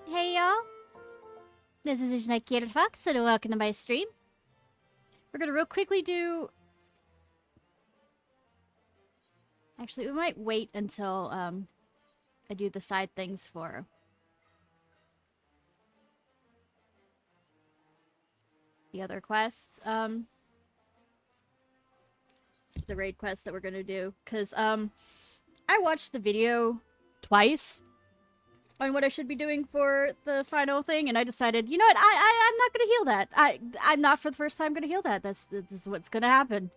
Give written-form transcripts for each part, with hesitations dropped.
Hey y'all, this is Ishnai Ciarfox, and welcome to my stream. We're gonna real quickly do... Actually, we might wait until I do the side things for the other quests. The raid quests that we're gonna do. Because I watched the video twice on what I should be doing for the final thing, and I decided, you know what, I'm not gonna heal that. I'm not for the first time gonna heal that. This is what's gonna happen.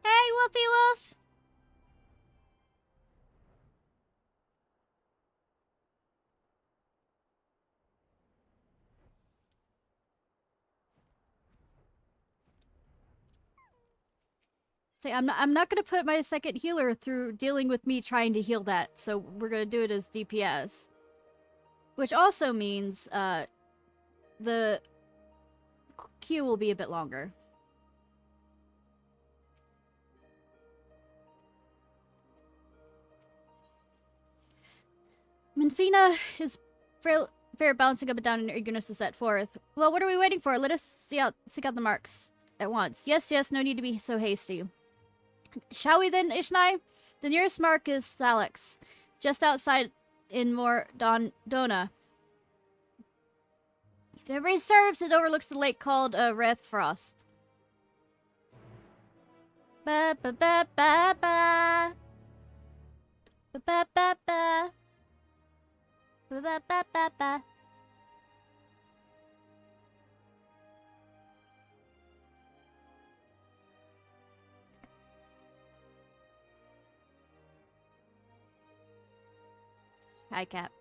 Hey, Wolfie Wolf! Say, I'm not gonna put my second healer through dealing with me trying to heal that, so we're gonna do it as DPS. Which also means, the queue will be a bit longer. Minfina is fair bouncing up and down in her eagerness to set forth. Well, what are we waiting for? Let us seek out the marks at once. Yes, no need to be so hasty. Shall we then, Ishnai? The nearest mark is Thalex, just outside in Dona. If memory serves, it overlooks the lake called Wrathfrost. Ba ba ba ba ba. Ba ba ba ba. Ba ba ba ba ba. Hi, Cap.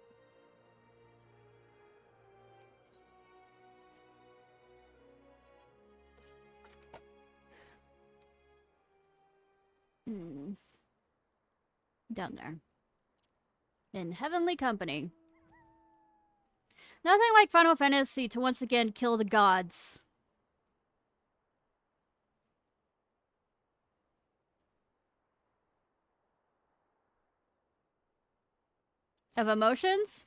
Down there. In heavenly company. Nothing like Final Fantasy to once again kill the gods. Of emotions?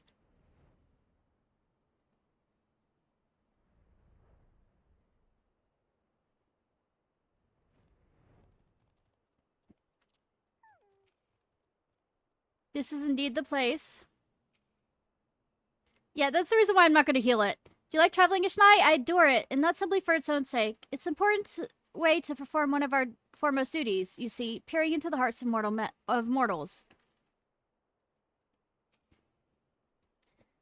This is indeed the place. Yeah, that's the reason why I'm not going to heal it. Do you like traveling, Ishnai? I adore it, and not simply for its own sake. It's an important way to perform one of our foremost duties, you see, peering into the hearts of mortals.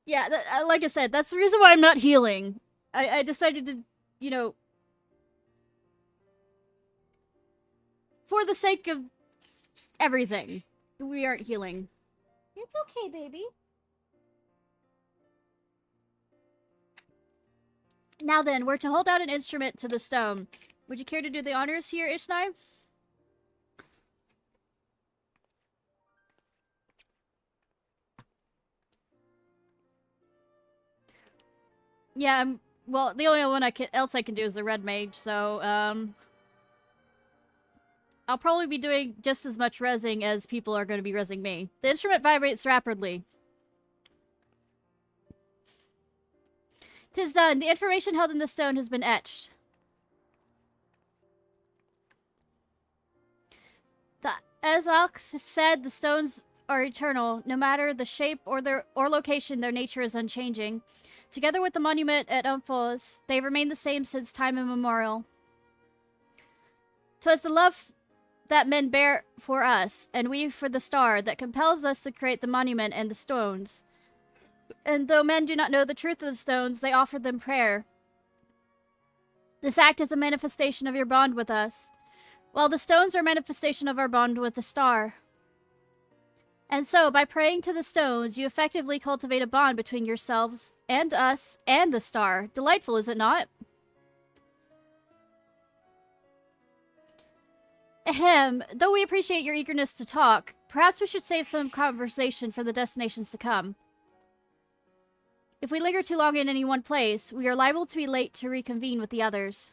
Yeah, like I said, that's the reason why I'm not healing. I decided to, you know, for the sake of everything, we aren't healing. It's okay, baby. Now then, we're to hold out an instrument to the stone. Would you care to do the honors here, Ishnai? Yeah, well, the only one else I can do is the red mage, so, I'll probably be doing just as much rezzing as people are going to be rezzing me. The instrument vibrates rapidly. 'Tis done. The information held in the stone has been etched. As Alk said, the stones are eternal. No matter the shape or location, their nature is unchanging. Together with the monument at Umphos, they've remained the same since time immemorial. 'Twas the love that men bear for us, and we for the star, that compels us to create the monument and the stones. And though men do not know the truth of the stones, they offer them prayer. This act is a manifestation of your bond with us, while the stones are a manifestation of our bond with the star. And so, by praying to the stones, you effectively cultivate a bond between yourselves and us and the star. Delightful, is it not? Ahem. Though we appreciate your eagerness to talk, perhaps we should save some conversation for the destinations to come. If we linger too long in any one place, we are liable to be late to reconvene with the others.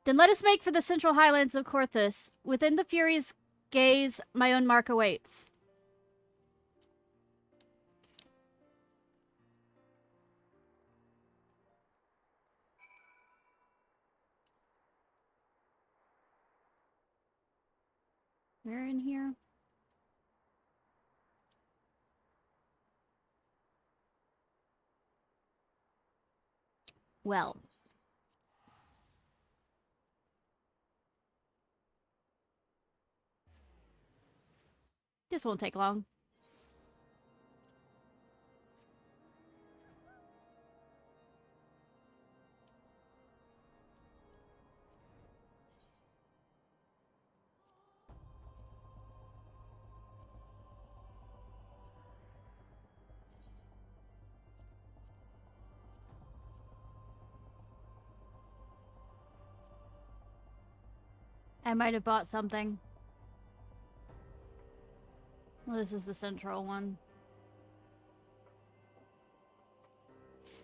Then let us make for the central highlands of Korthus. Within the Fury's gaze, my own mark awaits. We're in here. Well. This won't take long. I might have bought something. Well, this is the central one.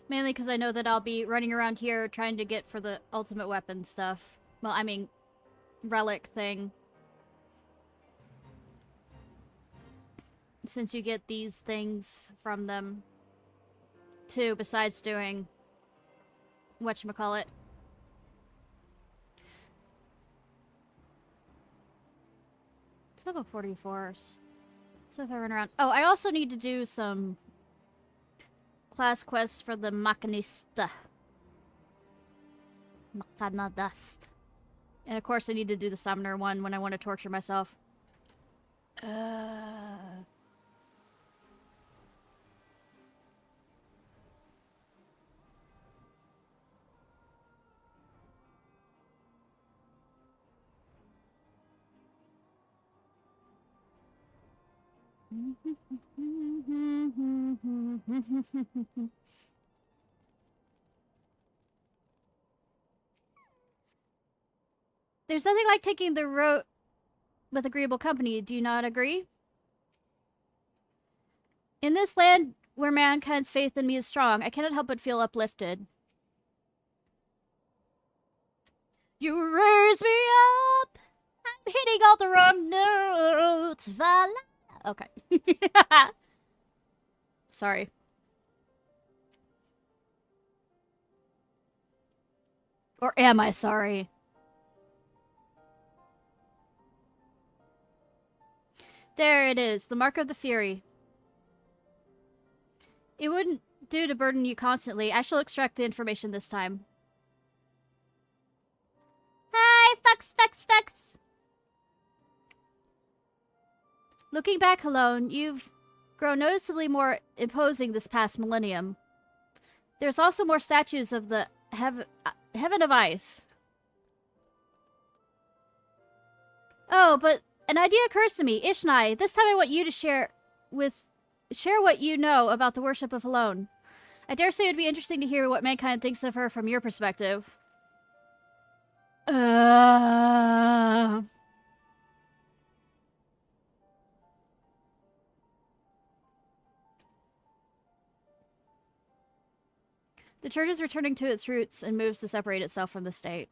Mainly because I know that I'll be running around here trying to get for the ultimate weapon stuff. Well, I mean, relic thing. Since you get these things from them, too, besides doing whatchamacallit. It's level 44s. So if I run around... Oh, I also need to do some class quests for the Machinista. Machinadast. And of course I need to do the Summoner one when I want to torture myself. There's nothing like taking the road with agreeable company, do you not agree? In this land where mankind's faith in me is strong, I cannot help but feel uplifted. You raise me up! I'm hitting all the wrong notes. Voila! Okay. Sorry. Or am I sorry? There it is, the mark of the Fury. It wouldn't do to burden you constantly. I shall extract the information this time. Hi, Fox. Looking back alone, you've grown noticeably more imposing this past millennium. There's also more statues of the Heaven of Ice. Oh, but an idea occurs to me. Ishnai, this time I want you to share what you know about the worship of Alone. I dare say it would be interesting to hear what mankind thinks of her from your perspective. The church is returning to its roots and moves to separate itself from the state.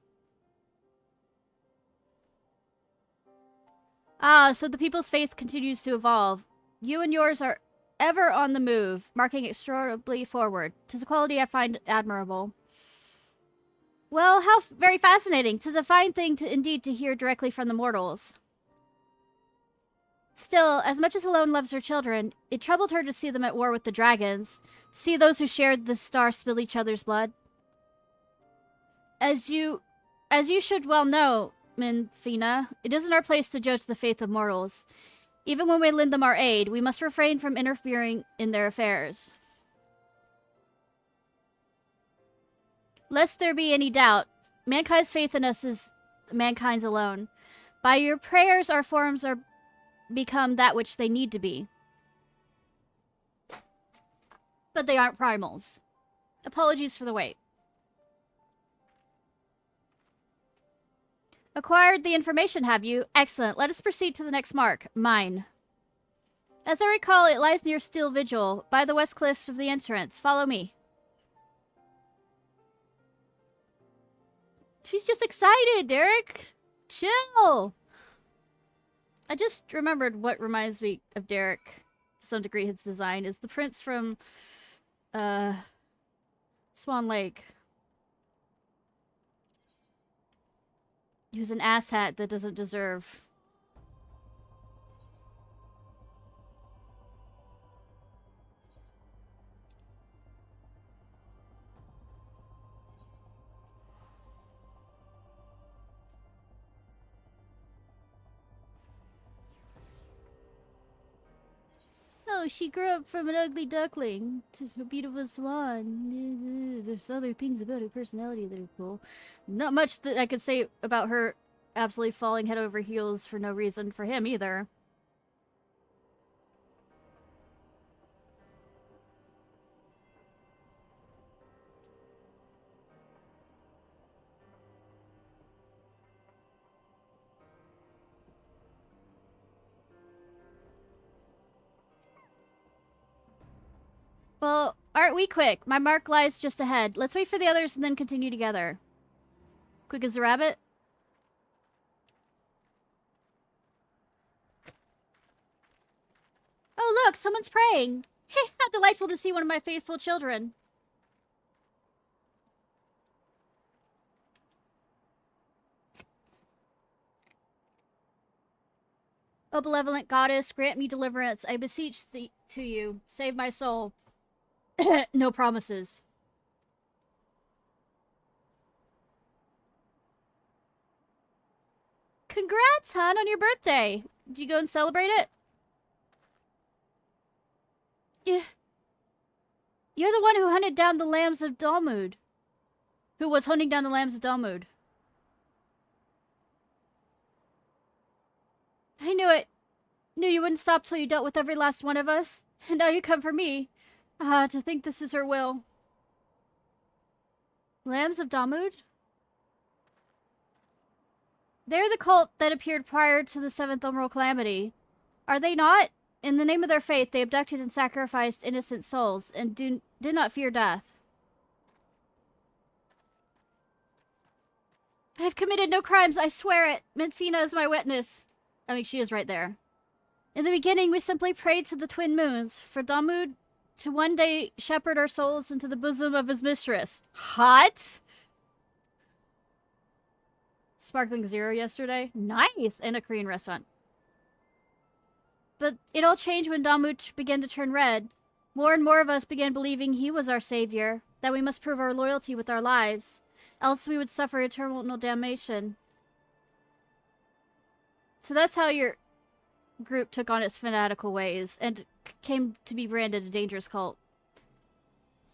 Ah, so the people's faith continues to evolve. You and yours are ever on the move, marking extraordinarily forward. 'Tis a quality I find admirable. Well, how very fascinating. 'Tis a fine thing indeed to hear directly from the mortals. Still, as much as Alone loves her children, it troubled her to see them at war with the dragons, to see those who shared the star spill each other's blood. As you should well know, Minfina, it isn't our place to judge the faith of mortals. Even when we lend them our aid, we must refrain from interfering in their affairs. Lest there be any doubt, mankind's faith in us is mankind's alone. By your prayers, our forms are become that which they need to be. But they aren't primals. Apologies for the wait. Acquired the information, have you? Excellent. Let us proceed to the next mark. Mine. As I recall, it lies near Steel Vigil, by the west cliff of the entrance. Follow me. She's just excited, Derek. Chill. I just remembered what reminds me of Derek, to some degree, his design, is the prince from, Swan Lake. Who's an asshat that doesn't deserve. Oh, she grew up from an ugly duckling to a beautiful swan. There's other things about her personality that are cool. Not much that I could say about her absolutely falling head over heels for no reason for him either. Well, aren't we quick? My mark lies just ahead. Let's wait for the others and then continue together. Quick as a rabbit? Oh, look, someone's praying. How delightful to see one of my faithful children. O benevolent goddess, grant me deliverance. I beseech thee to you. Save my soul. No promises. Congrats, hon, on your birthday. Did you go and celebrate it? Yeah. You're the one who hunted down the lambs of Dalmud. Who was hunting down the lambs of Dalmud. I knew it. Knew you wouldn't stop till you dealt with every last one of us. And now you come for me. Ah, to think this is her will. Lambs of Dalmud? They're the cult that appeared prior to the 7th Emerald Calamity. Are they not? In the name of their faith, they abducted and sacrificed innocent souls, and did not fear death. I have committed no crimes, I swear it. Menfina is my witness. I mean, she is right there. In the beginning, we simply prayed to the twin moons, for Dalmud to one day shepherd our souls into the bosom of his mistress. Hot? Sparkling Zero yesterday. Nice! And a Korean restaurant. But it all changed when Dalmud began to turn red. More and more of us began believing he was our savior, that we must prove our loyalty with our lives, else we would suffer eternal damnation. So that's how your group took on its fanatical ways, and came to be branded a dangerous cult.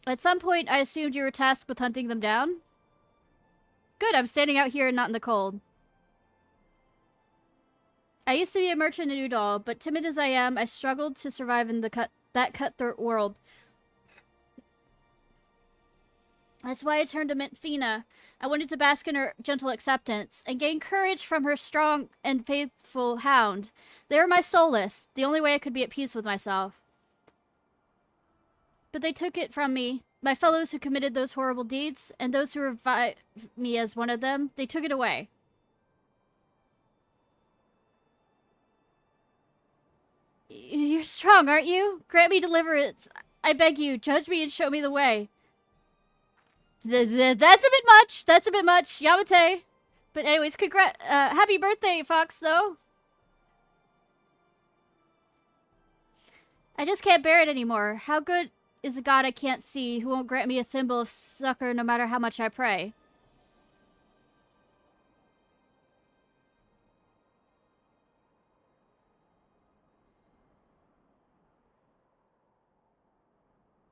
At some point, I assumed you were tasked with hunting them down? Good, I'm standing out here and not in the cold. I used to be a merchant in Udall, but timid as I am, I struggled to survive in that cutthroat world. That's why I turned to Menfina. I wanted to bask in her gentle acceptance, and gain courage from her strong and faithful hound. They were my solace, the only way I could be at peace with myself. But they took it from me. My fellows who committed those horrible deeds, and those who revived me as one of them, they took it away. You're strong, aren't you? Grant me deliverance. I beg you, judge me and show me the way. That's a bit much. That's a bit much. Yamate. But anyways, happy birthday, Fox, though. I just can't bear it anymore. How good is a god I can't see who won't grant me a thimble of succor no matter how much I pray?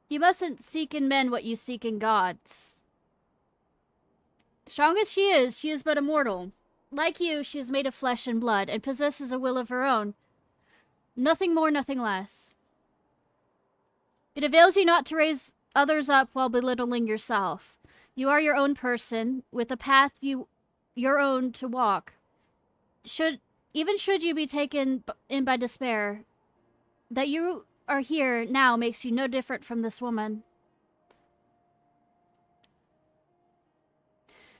You mustn't seek in men what you seek in gods. Strong as she is but a mortal. Like you, she is made of flesh and blood, and possesses a will of her own. Nothing more, nothing less. It avails you not to raise others up while belittling yourself. You are your own person, with a path your own to walk. Even should you be taken in by despair, That you are here now makes you no different from this woman.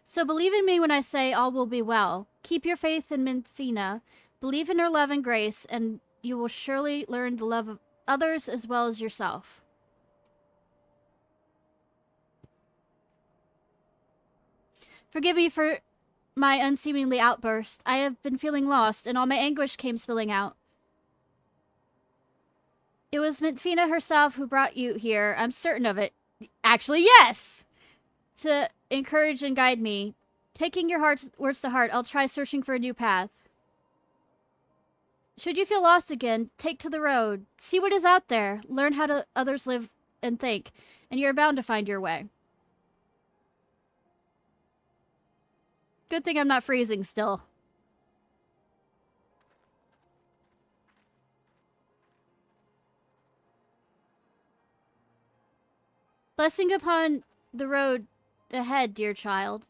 So believe in me when I say all will be well. Keep your faith in Minfina. Believe in her love and grace, and you will surely learn to love others as well as yourself. Forgive me for my unseemly outburst. I have been feeling lost, and all my anguish came spilling out. It was Minfina herself who brought you here. I'm certain of it. Actually, yes! To encourage and guide me. Taking your words to heart, I'll try searching for a new path. Should you feel lost again, take to the road. See what is out there. Learn how others live and think, and you're bound to find your way. Good thing I'm not freezing still. Blessing upon the road ahead, dear child.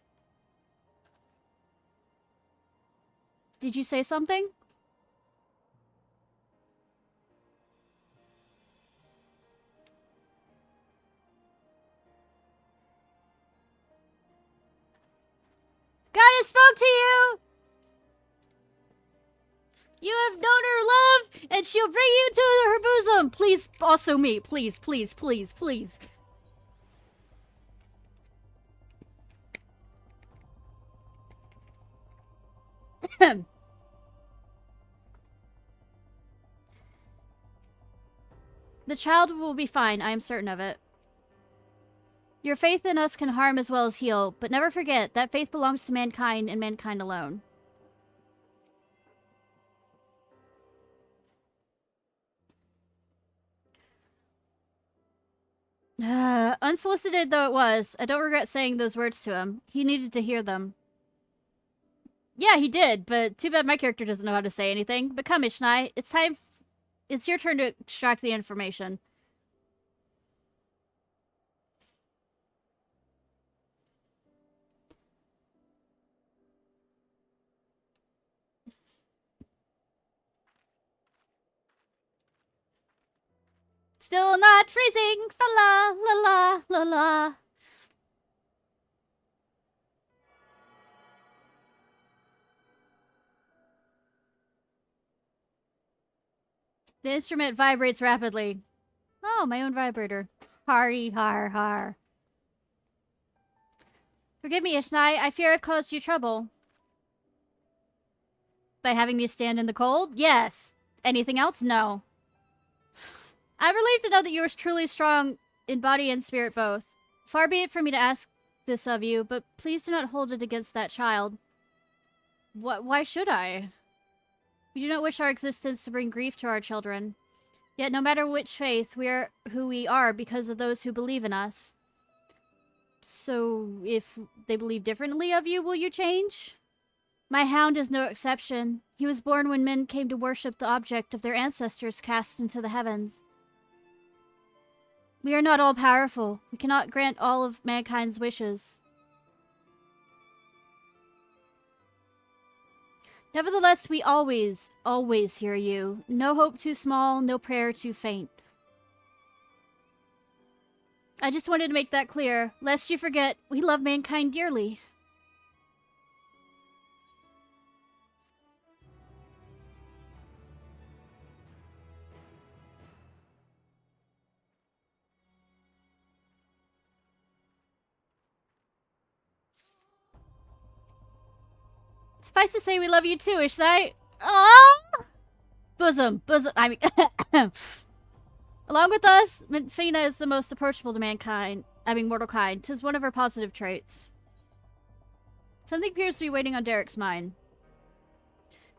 Did you say something? Goddess spoke to you! You have known her love, and she'll bring you to her bosom! Please, also me. Please, please, please, please. The child will be fine, I am certain of it. Your faith in us can harm as well as heal, but never forget that faith belongs to mankind and mankind alone. Unsolicited though it was, I don't regret saying those words to him. He needed to hear them. Yeah, he did, but too bad my character doesn't know how to say anything. But come, Ishnai, it's your turn to extract the information. Still not freezing! Fa la la la la la. The instrument vibrates rapidly. Oh, my own vibrator. Hardy har har. Forgive me, Ishnai. I fear I've caused you trouble. By having me stand in the cold? Yes. Anything else? No. I'm relieved to know that you are truly strong in body and spirit both. Far be it from me to ask this of you, but please do not hold it against that child. Why should I? We do not wish our existence to bring grief to our children. Yet no matter which faith, we are who we are because of those who believe in us. So, if they believe differently of you, will you change? My hound is no exception. He was born when men came to worship the object of their ancestors cast into the heavens. We are not all-powerful. We cannot grant all of mankind's wishes. Nevertheless, we always, always hear you. No hope too small, no prayer too faint. I just wanted to make that clear, lest you forget, we love mankind dearly. Suffice to say, we love you too, Ishnai. Oh! Bosom. I mean, along with us, Minfina is the most approachable to mankind. I mean, mortal kind. 'Tis one of her positive traits. Something appears to be waiting on Derek's mind.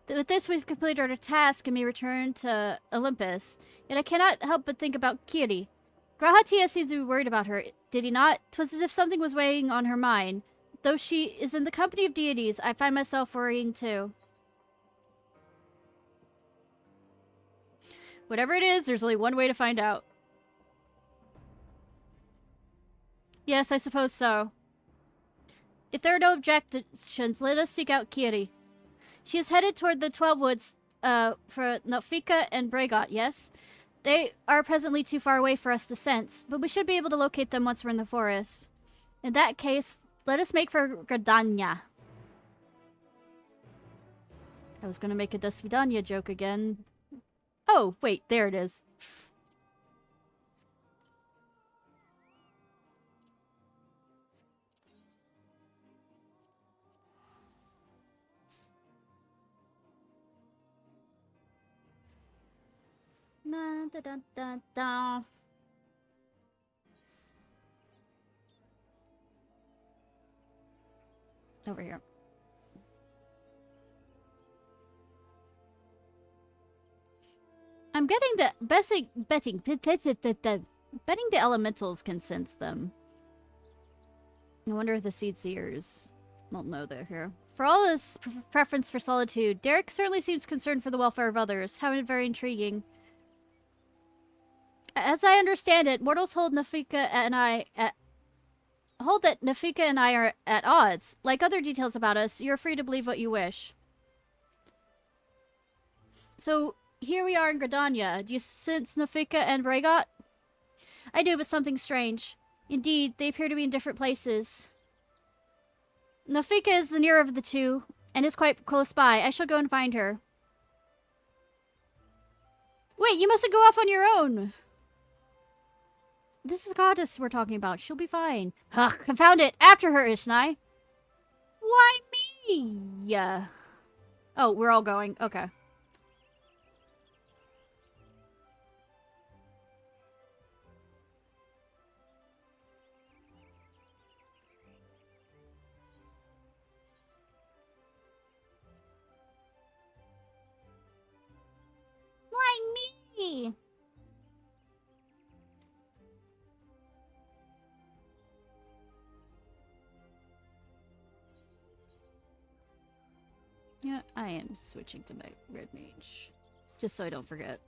With this, we've completed our task and may return to Olympus. Yet I cannot help but think about Kiri. Grahatia seems to be worried about her, did he not? 'Twas as if something was weighing on her mind. Though she is in the company of deities, I find myself worrying too. Whatever it is, there's only one way to find out. Yes, I suppose so. If there are no objections, let us seek out Kiri. She is headed toward the 12 Woods, for Nofika and Bregot, yes? They are presently too far away for us to sense, but we should be able to locate them once we're in the forest. In that case, let us make for Gradanya. I was gonna make a Desvidanya joke again. Oh, wait, there it is. Na, da, da, da, da. Over here. I'm getting the betting the elementals can sense them. I wonder if the seed seers won't know they're here. For all his preference for solitude, Derek certainly seems concerned for the welfare of others. How very intriguing. As I understand it, mortals hold that Nafika and I are at odds. Like other details about us, you're free to believe what you wish. So, here we are in Gradanya. Do you sense Nafika and Bregot? I do, but something strange. Indeed, they appear to be in different places. Nafika is the nearer of the two, and is quite close by. I shall go and find her. Wait, you mustn't go off on your own! This is Goddess we're talking about. She'll be fine. Ugh, confound it! After her, Ishnai! Why me? Yeah. Oh, we're all going. Okay. Why me? Yeah, I am switching to my red mage. Just so I don't forget.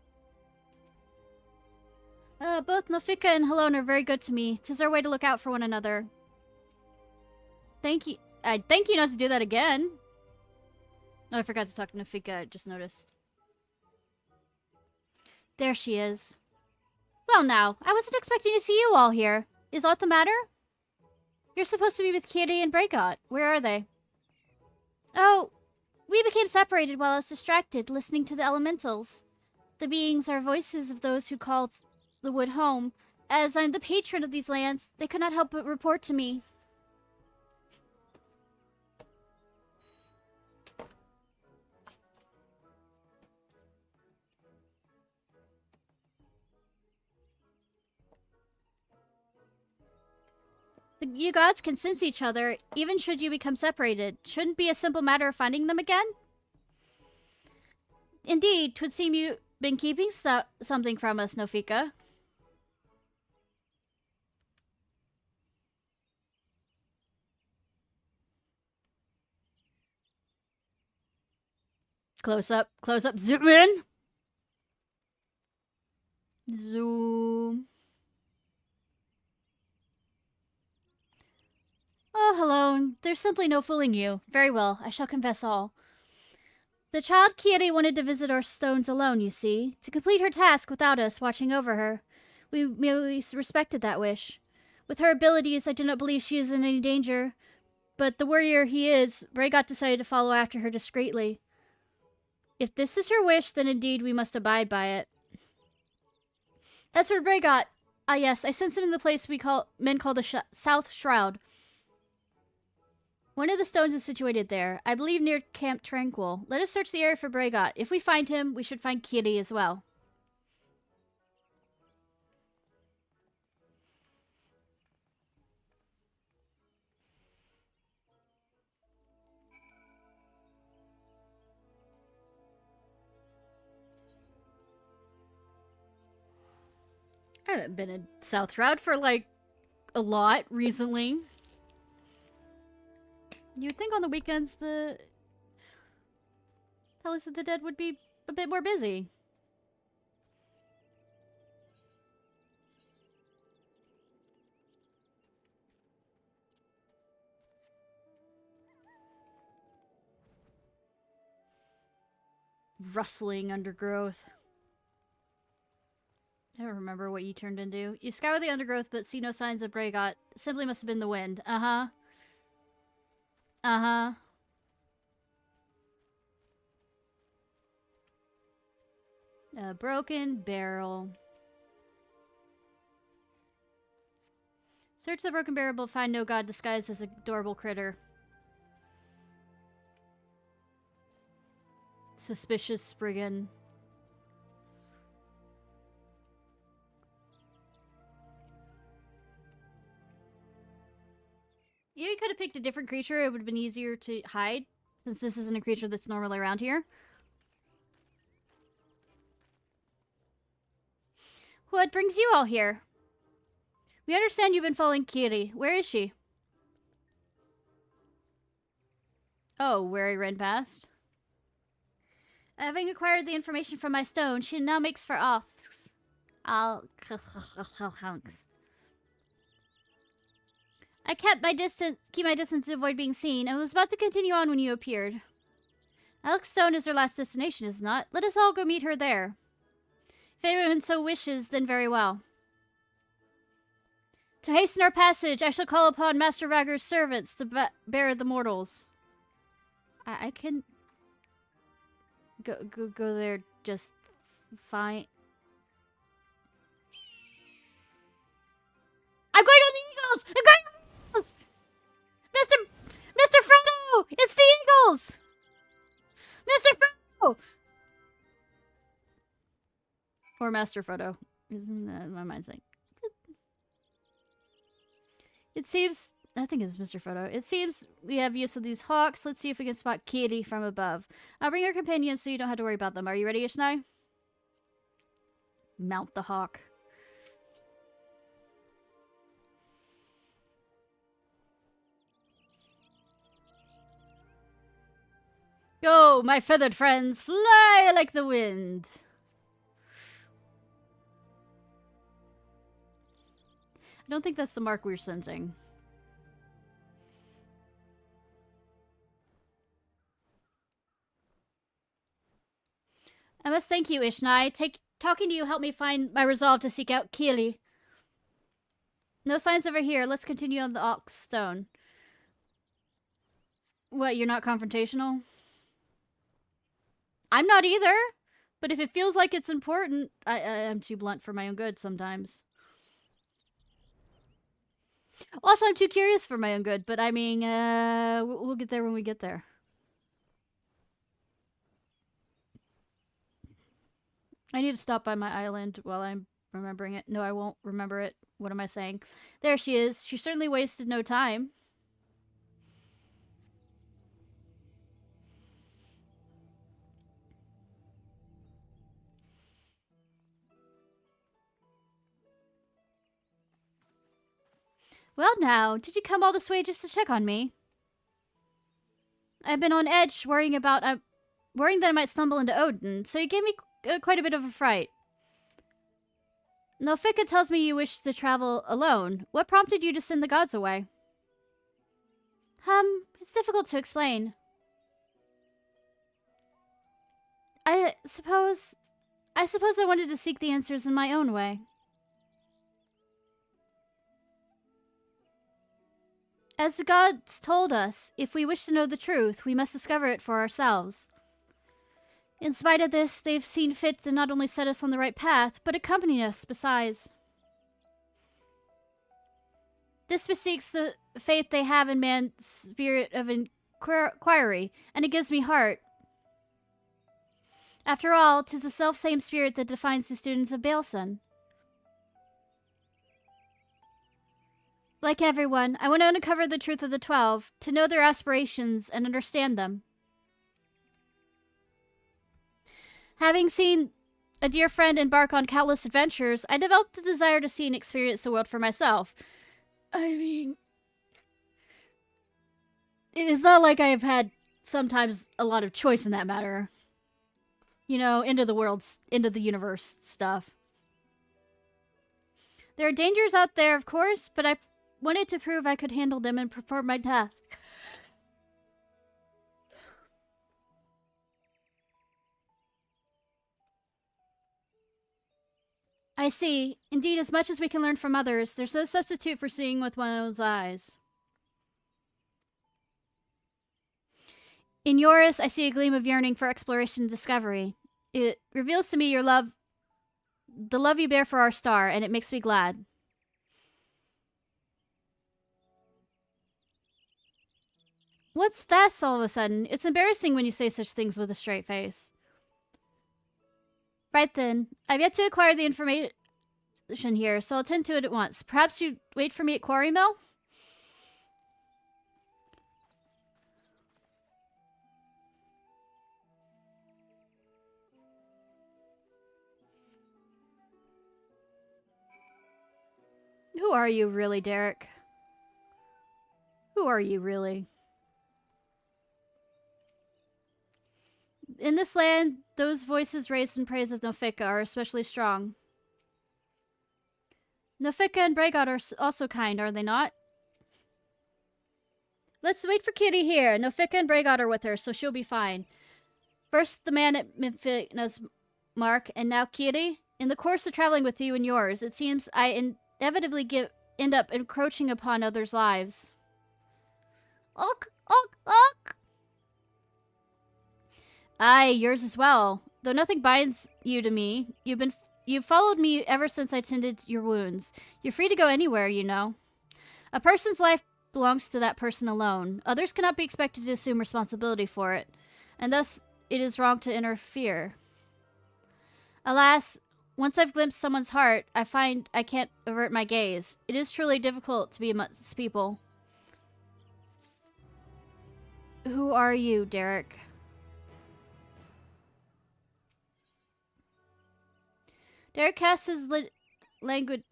Both Nafika and Helon are very good to me. 'Tis our way to look out for one another. Thank you. I thank you not to do that again. Oh, I forgot to talk to Nafika. I just noticed. There she is. Well now, I wasn't expecting to see you all here. Is aught the matter? You're supposed to be with Kiri and Bregot. Where are they? Oh, we became separated while I was distracted, listening to the elementals. The beings are voices of those who called the wood home. As I'm the patron of these lands, they could not help but report to me. You gods can sense each other, even should you become separated. Shouldn't be a simple matter of finding them again? Indeed, 'twould seem you've been keeping something from us, Nofika. Close up, zoom in. Zoom. Oh, hello. There's simply no fooling you. Very well, I shall confess all. The child Kiri wanted to visit our stones alone, you see, to complete her task without us watching over her. We merely respected that wish. With her abilities, I do not believe she is in any danger, but the warrior he is, Bregot decided to follow after her discreetly. If this is her wish, then indeed we must abide by it. As for Bregot, ah yes, I sense him in the place men call the South Shroud. One of the stones is situated there, I believe near Camp Tranquil. Let us search the area for Bregot. If we find him, we should find Kiri as well. I haven't been in South Shroud for, like, a lot recently. You'd think on the weekends the Palace of the Dead would be a bit more busy. Rustling undergrowth. I don't remember what you turned into. You scour the undergrowth but see no signs of Bragot. Simply must have been the wind. Uh-huh. Uh-huh. A broken barrel. Search the broken barrel but find no god disguised as a adorable critter. Suspicious Spriggan. You could have picked a different creature. It would have been easier to hide, since this isn't a creature that's normally around here. What brings you all here? We understand you've been following Kiri. Where is she? Oh, where I ran past? Having acquired the information from my stone, she now makes for oaths. I kept my distance to avoid being seen, and was about to continue on when you appeared. Alex Stone is her last destination, is not? Let us all go meet her there. If anyone so wishes, then very well. To hasten our passage, I shall call upon Master Ragger's servants to bear the mortals. I can go there just fine. I'm going on the Eagles! I'm going on the Eagles! Mr. Frodo! It's the Eagles! Mr. Frodo! Or Master Frodo. Isn't that my mind's like? It seems... I think it's Mr. Frodo. It seems we have use of these hawks. Let's see if we can spot Kitty from above. I'll bring your companions so you don't have to worry about them. Are you ready, Ishnai? Mount the hawk. Go, my feathered friends, fly like the wind. I don't think that's the mark we're sensing. I must thank you, Ishnai. Talking to you helped me find my resolve to seek out Keely. No signs of her here. Let's continue on the Ox Stone. What, you're not confrontational? I'm not either. But if it feels like it's important, I'm too blunt for my own good sometimes. Also, I'm too curious for my own good, but I mean, we'll get there when we get there. I need to stop by my island while I'm remembering it. No, I won't remember it. What am I saying? There she is. She certainly wasted no time. Well now, did you come all this way just to check on me? I've been on edge, worrying that I might stumble into Odin, so you gave me quite a bit of a fright. Nofika tells me you wish to travel alone. What prompted you to send the gods away? It's difficult to explain. I suppose I wanted to seek the answers in my own way. As the gods told us, if we wish to know the truth, we must discover it for ourselves. In spite of this, they've seen fit to not only set us on the right path, but accompany us besides. This bespeaks the faith they have in man's spirit of inquiry, and it gives me heart. After all, 'tis the self-same spirit that defines the students of Baelson. Like everyone, I want to uncover the truth of the 12, to know their aspirations and understand them. Having seen a dear friend embark on countless adventures, I developed the desire to see and experience the world for myself. I mean, it's not like I've had sometimes a lot of choice in that matter. You know, into the universe stuff. There are dangers out there, of course, but I wanted to prove I could handle them and perform my task. I see. Indeed, as much as we can learn from others, there's no substitute for seeing with one's eyes. In yours, I see a gleam of yearning for exploration and discovery. It reveals to me your love, the love you bear for our star, and it makes me glad. What's that all of a sudden? It's embarrassing when you say such things with a straight face. Right then. I've yet to acquire the information here, so I'll tend to it at once. Perhaps you'd wait for me at Quarry Mill? Who are you really, Derek? Who are you really? In this land, those voices raised in praise of Nofika are especially strong. Nofika and Bragot are also kind, are they not? Let's wait for Kitty here. Nofika and Bragot are with her, so she'll be fine. First the man at Mifina's mark, and now Kitty. In the course of traveling with you and yours, it seems I inevitably end up encroaching upon others' lives. Ok, ok, ok. Aye, yours as well. Though nothing binds you to me, you've followed me ever since I tended your wounds. You're free to go anywhere, you know. A person's life belongs to that person alone. Others cannot be expected to assume responsibility for it, and thus it is wrong to interfere. Alas, once I've glimpsed someone's heart, I find I can't avert my gaze. It is truly difficult to be amongst people. Who are you, Derek? Derek casts his languid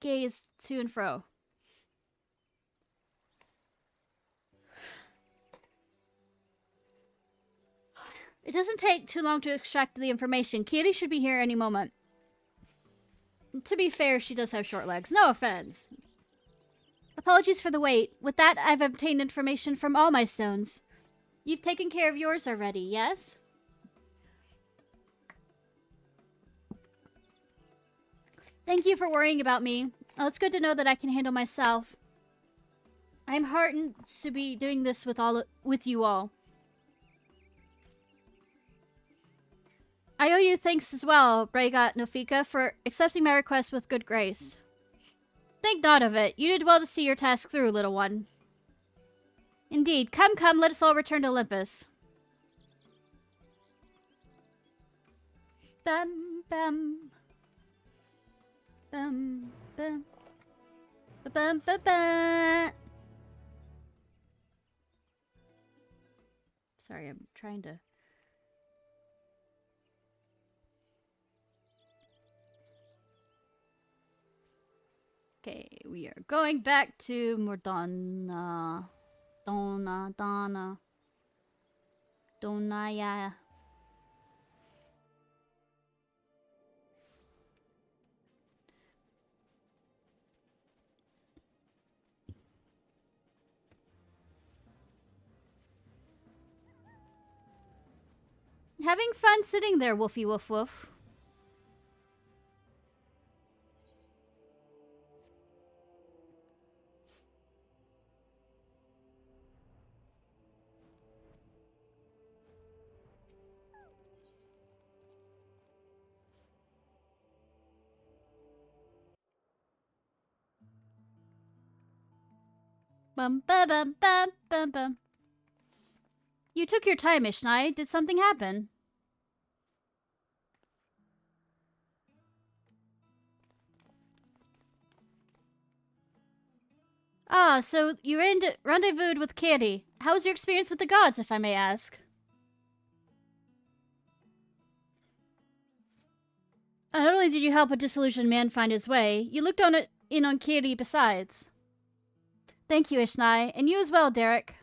gaze to and fro. It doesn't take too long to extract the information. Kitty should be here any moment. To be fair, she does have short legs. No offense. Apologies for the wait. With that, I've obtained information from all my stones. You've taken care of yours already, yes? Thank you for worrying about me. Oh, it's good to know that I can handle myself. I'm heartened to be doing this with you all. I owe you thanks as well, Bragot Nofika, for accepting my request with good grace. Think not of it. You did well to see your task through, little one. Indeed. Come, come, let us all return to Olympus. Bum, bum. Bum, bum. Ba-bum, ba-ba. Sorry, I'm trying to... Okay, we are going back to Mordana. Donna. Donaya. Having fun sitting there, woofy woof woof. Bum ba bum bum bum bum. You took your time, Ishnai. Did something happen? Ah, so you rendezvoused with Kitty. How was your experience with the gods, if I may ask? Not only did you help a disillusioned man find his way, you looked in on Kitty besides. Thank you, Ishnai, and you as well, Derek.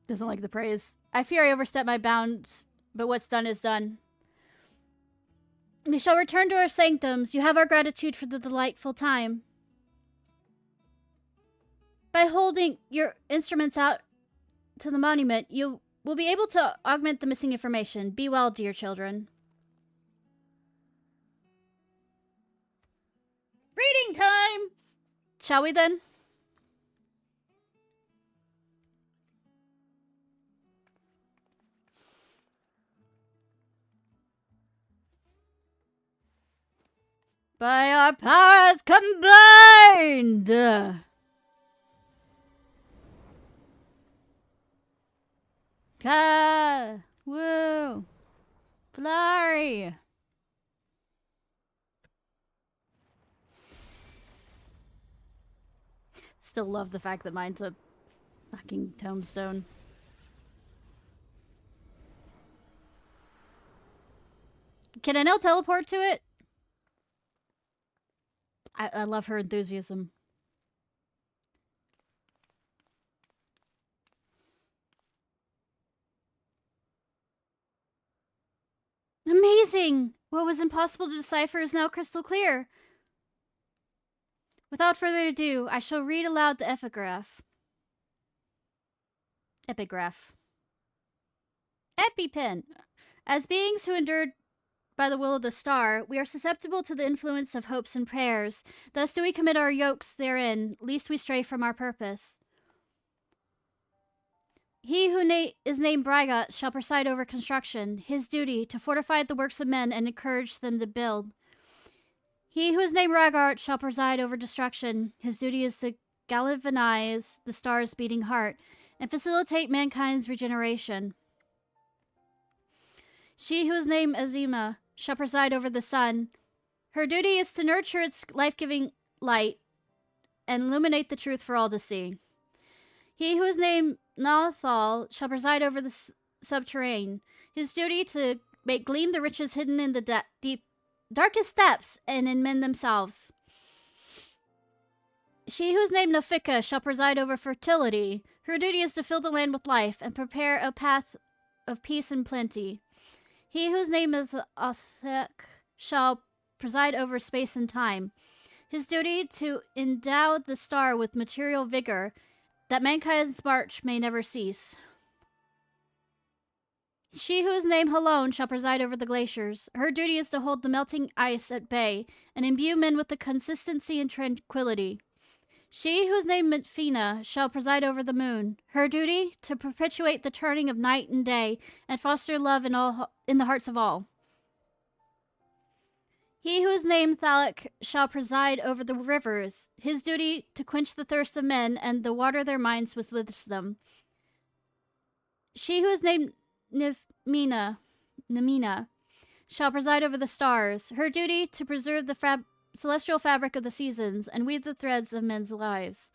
Doesn't like the praise. I fear I overstepped my bounds, but what's done is done. We shall return to our sanctums. You have our gratitude for the delightful time. By holding your instruments out to the monument, you will be able to augment the missing information. Be well, dear children. Shall we then? By our powers combined! Ka! Woo! Flurry! Still love the fact that mine's a fucking tombstone. Can I now teleport to it? I love her enthusiasm. Amazing! What was impossible to decipher is now crystal clear. Without further ado, I shall read aloud the epigraph. EpiPen. As beings who endured by the will of the star, we are susceptible to the influence of hopes and prayers. Thus do we commit our yokes therein, lest we stray from our purpose. He who is named Brygott shall preside over construction, his duty to fortify the works of men and encourage them to build. He who is named Ragart shall preside over destruction, his duty is to galvanize the star's beating heart and facilitate mankind's regeneration. She who is named Azima shall preside over the sun. Her duty is to nurture its life-giving light and illuminate the truth for all to see. He who is named Nalathal shall preside over the subterranean. His duty to make gleam the riches hidden in the darkest depths and in men themselves. She who is named Nafika shall preside over fertility. Her duty is to fill the land with life and prepare a path of peace and plenty. He whose name is Othek shall preside over space and time. His duty to endow the star with material vigor, that mankind's march may never cease. She who is named Halone shall preside over the glaciers. Her duty is to hold the melting ice at bay and imbue men with the consistency and tranquility. She who is named Mitfina shall preside over the moon. Her duty to perpetuate the turning of night and day and foster love in the hearts of all. He who is named Thalak shall preside over the rivers. His duty to quench the thirst of men and to water their minds with wisdom. She who is named Namina shall preside over the stars. Her duty to preserve the celestial fabric of the seasons and weave the threads of men's lives.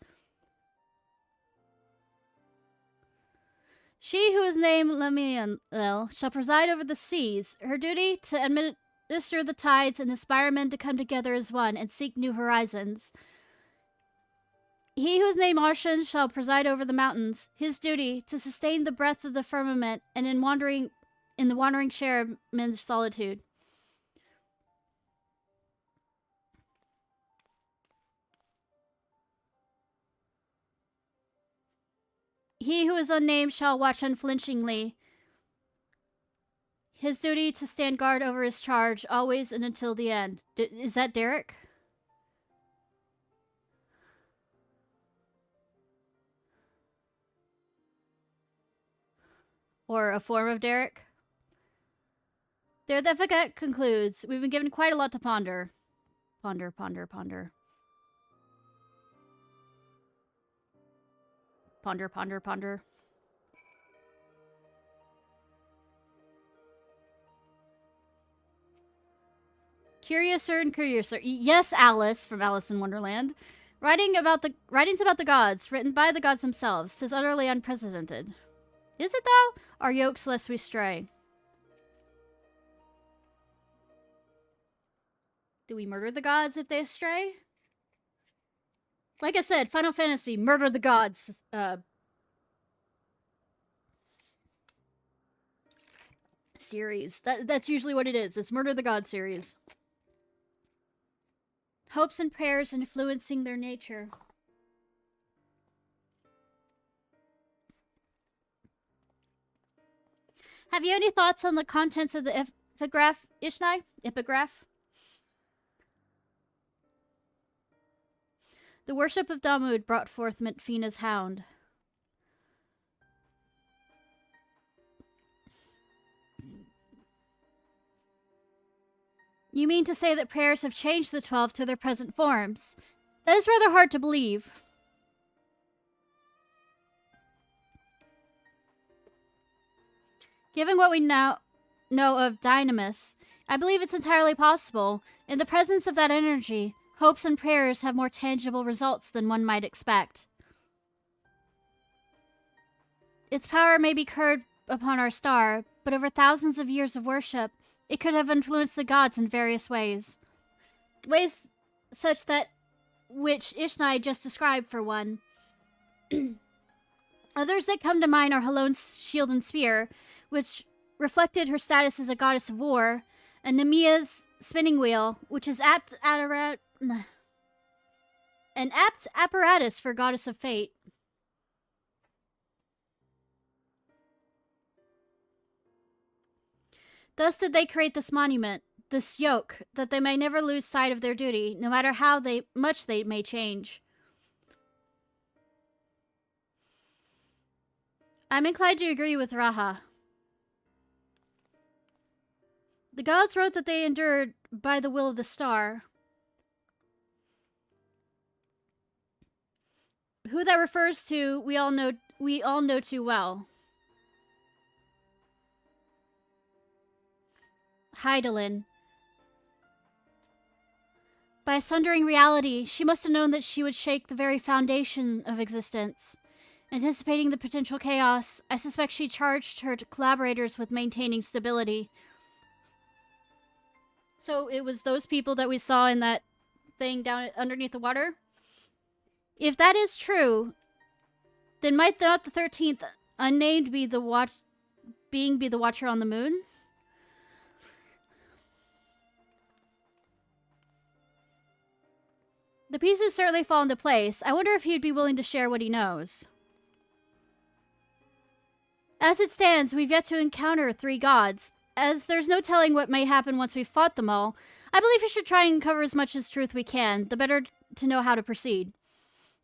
She who is named Lamiel shall preside over the seas. Her duty to administer the tides and inspire men to come together as one and seek new horizons. He who is named Arshan shall preside over the mountains. His duty to sustain the breadth of the firmament and in the wandering share of men's solitude. He who is unnamed shall watch unflinchingly. His duty to stand guard over his charge, always and until the end. Is that Derek? Or a form of Derek? There, the Epigraph concludes. We've been given quite a lot to ponder. Ponder, ponder, ponder. Ponder, ponder, ponder. Curiouser and curiouser. Yes, Alice from Alice in Wonderland. Writings about the gods, written by the gods themselves. 'Tis utterly unprecedented. Is it though? Our yokes lest we stray. Do we murder the gods if they stray? Like I said, Final Fantasy, murder the gods. Series. That's usually what it is. It's Murder the God series. Hopes and prayers influencing their nature. Have you any thoughts on the contents of the epigraph, Ishnai? Epigraph? The worship of Damud brought forth Mentfina's hound. You mean to say that prayers have changed the 12 to their present forms? That is rather hard to believe. Given what we now know of Dynamis, I believe it's entirely possible. In the presence of that energy, hopes and prayers have more tangible results than one might expect. Its power may be conferred upon our star, but over thousands of years of worship, it could have influenced the gods in various ways. Ways such that which Ishnai just described, for one. Others that come to mind are Halone's shield and spear, which reflected her status as a goddess of war, and Nemia's spinning wheel, which is an apt apparatus for goddess of fate. Thus did they create this monument, this yoke, that they may never lose sight of their duty, no matter how much they may change. I'm inclined to agree with Raha. The gods wrote that they endured by the will of the star. Who that refers to, we all know too well. Hydaelyn. By sundering reality, she must have known that she would shake the very foundation of existence. Anticipating the potential chaos, I suspect she charged her collaborators with maintaining stability. So it was those people that we saw in that thing down underneath the water? If that is true, then might not the 13th unnamed be the Watcher on the Moon? The pieces certainly fall into place. I wonder if he'd be willing to share what he knows. As it stands, we've yet to encounter 3 gods. As there's no telling what may happen once we've fought them all, I believe we should try and cover as much as truth we can, the better to know how to proceed.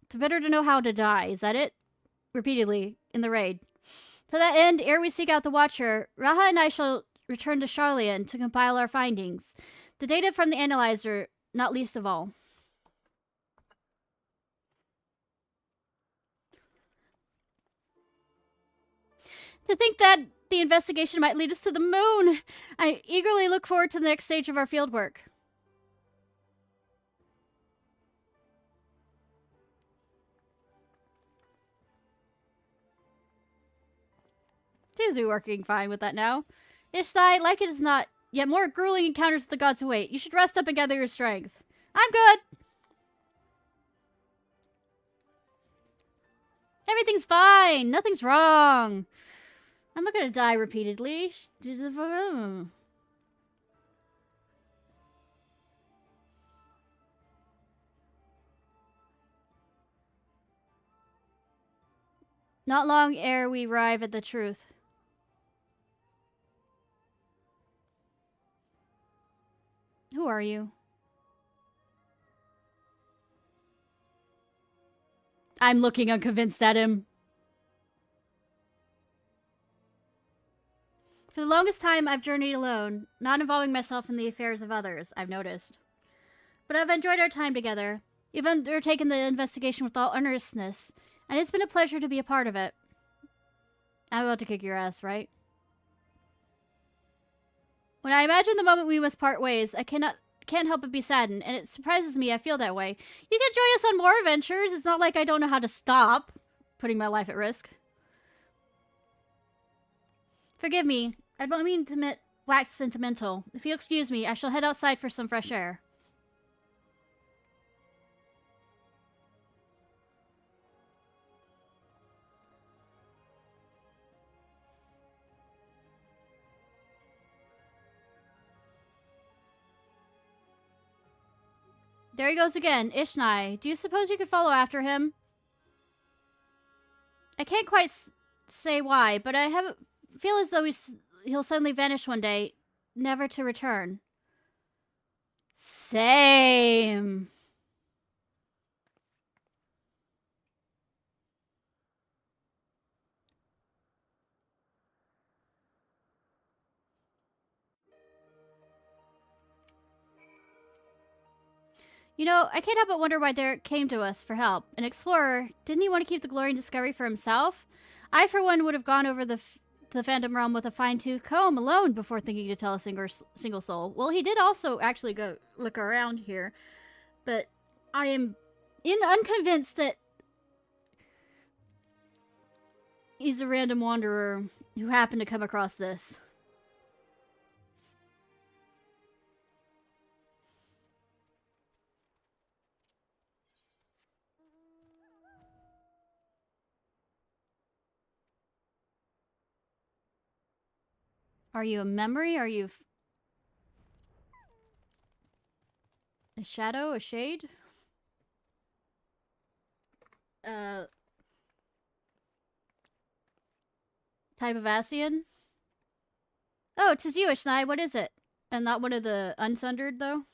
It's better to know how to die, is that it? Repeatedly, in the raid. To that end, ere we seek out the Watcher, Raha and I shall return to Sharlayan to compile our findings. The data from the analyzer, not least of all. To think that the investigation might lead us to the moon! I eagerly look forward to the next stage of our fieldwork. Seems to be working fine with that now. Ishnai, like it is not, yet more grueling encounters with the gods await. You should rest up and gather your strength. I'm good! Everything's fine! Nothing's wrong! I'm not gonna die repeatedly. Not long ere we arrive at the truth. Who are you? I'm looking unconvinced at him. For the longest time, I've journeyed alone, not involving myself in the affairs of others, I've noticed. But I've enjoyed our time together. You've undertaken the investigation with all earnestness, and it's been a pleasure to be a part of it. I'm about to kick your ass, right? When I imagine the moment we must part ways, I can't help but be saddened, and it surprises me I feel that way. You can join us on more adventures. It's not like I don't know how to stop putting my life at risk. Forgive me. I don't mean to wax sentimental. If you'll excuse me, I shall head outside for some fresh air. There he goes again. Ishnai, do you suppose you could follow after him? I can't quite say why, but I feel as though he'll suddenly vanish one day, never to return. Same. You know, I can't help but wonder why Derek came to us for help. An explorer, didn't he want to keep the glory and discovery for himself? I, for one, would have gone over the Phantom Realm with a fine-tooth comb alone before thinking to tell a single soul. Well, he did also actually go look around here, but I am unconvinced that he's a random wanderer who happened to come across this. Are you a memory? Are you a shadow? A shade? Type of Asian? Oh, 'tis you, Ishnai. What is it? And not one of the unsundered, though?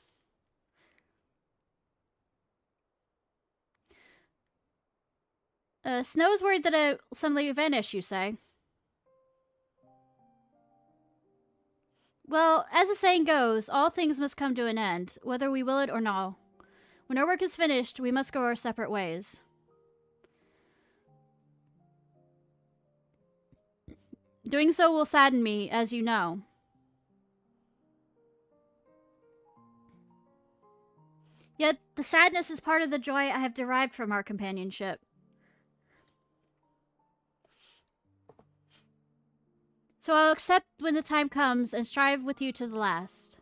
Snow's worried that I suddenly vanish, you say? Well, as the saying goes, all things must come to an end, whether we will it or no. When our work is finished, we must go our separate ways. Doing so will sadden me, as you know. Yet, the sadness is part of the joy I have derived from our companionship. So I'll accept when the time comes and strive with you to the last.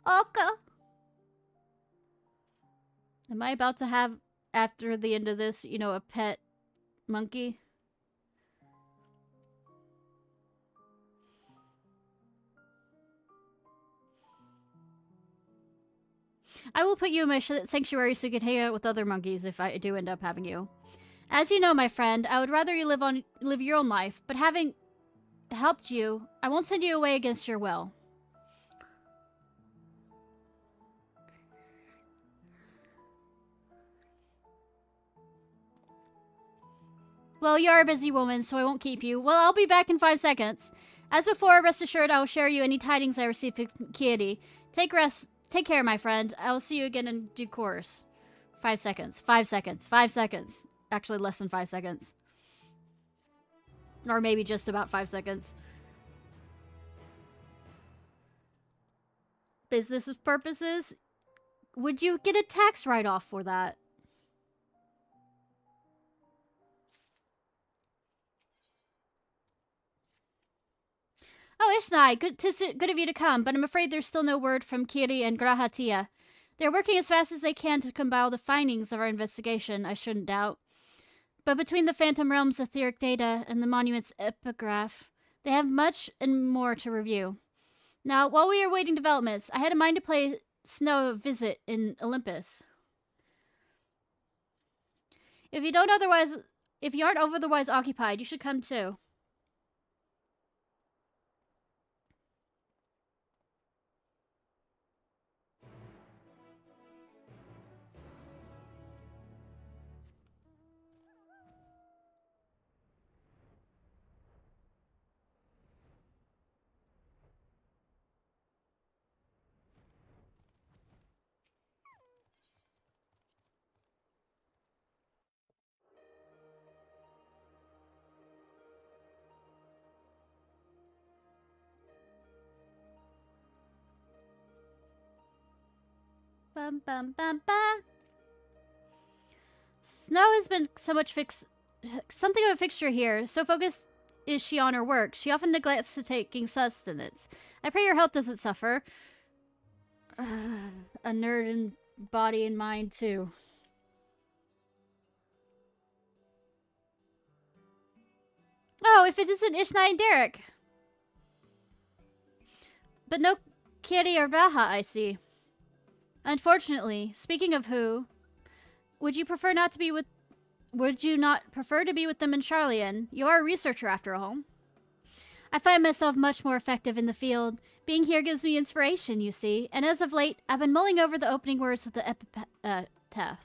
Oka! Am I about to have, after the end of this, you know, a pet monkey? I will put you in my sanctuary so you can hang out with other monkeys if I do end up having you. As you know, my friend, I would rather you live your own life, but having helped you, I won't send you away against your will. Well, you are a busy woman, so I won't keep you. Well, I'll be back in 5 seconds. As before, rest assured I will share you any tidings I receive from Kitty. Take care, my friend. I will see you again in due course. 5 seconds. 5 seconds. 5 seconds. Actually, less than 5 seconds. Or maybe just about 5 seconds. Business purposes? Would you get a tax write-off for that? Oh, Ishnai, good of you to come, but I'm afraid there's still no word from Kiri and Grahatia. They're working as fast as they can to compile the findings of our investigation, I shouldn't doubt. But between the Phantom Realm's etheric data and the monument's epigraph, they have much and more to review. Now, while we are waiting developments, I had in mind to play Snow a visit in Olympus. If you aren't otherwise occupied, you should come too. Bum bum bum bum. Snow has been something of a fixture here. So focused is she on her work, she often neglects to taking sustenance. I pray your health doesn't suffer. A nerd in body and mind too. Oh, if it isn't Ishnai and Derek. But no Kiri or Baha, I see. Unfortunately, speaking of who, would you not prefer to be with them in Charlian? You are a researcher after all. I find myself much more effective in the field. Being here gives me inspiration, you see, and as of late, I've been mulling over the opening words of the epigraph.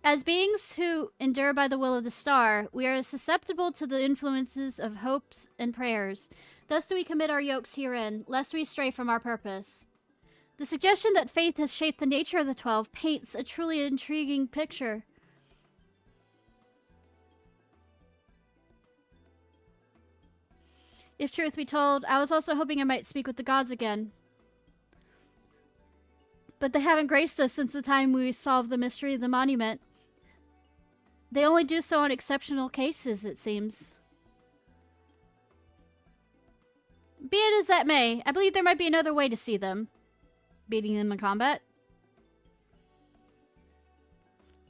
As beings who endure by the will of the star, we are susceptible to the influences of hopes and prayers. Thus do we commit our yokes herein, lest we stray from our purpose. The suggestion that faith has shaped the nature of the 12 paints a truly intriguing picture. If truth be told, I was also hoping I might speak with the gods again. But they haven't graced us since the time we solved the mystery of the monument. They only do so in exceptional cases, it seems. Be it as that may, I believe there might be another way to see them. Beating them in combat.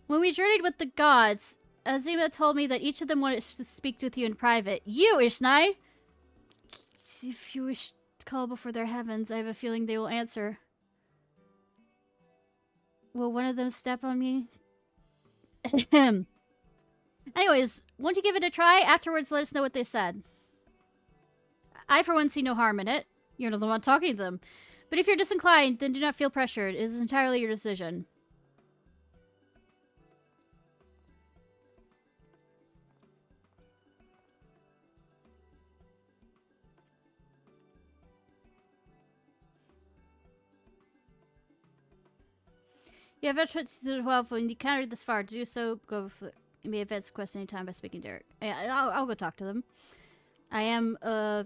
When we journeyed with the gods, Azima told me that each of them wanted to speak with you in private. You, Ishnai! If you wish to call before their heavens, I have a feeling they will answer. Will one of them step on me? Anyways, won't you give it a try? Afterwards, let us know what they said. I, for one, see no harm in it. You're not the one talking to them. But if you're disinclined, then do not feel pressured. It is entirely your decision. You have entered to the 12 when you counted this far. To do so, go for you may advance the quest anytime by speaking to Derek. Yeah, I'll go talk to them. I am, I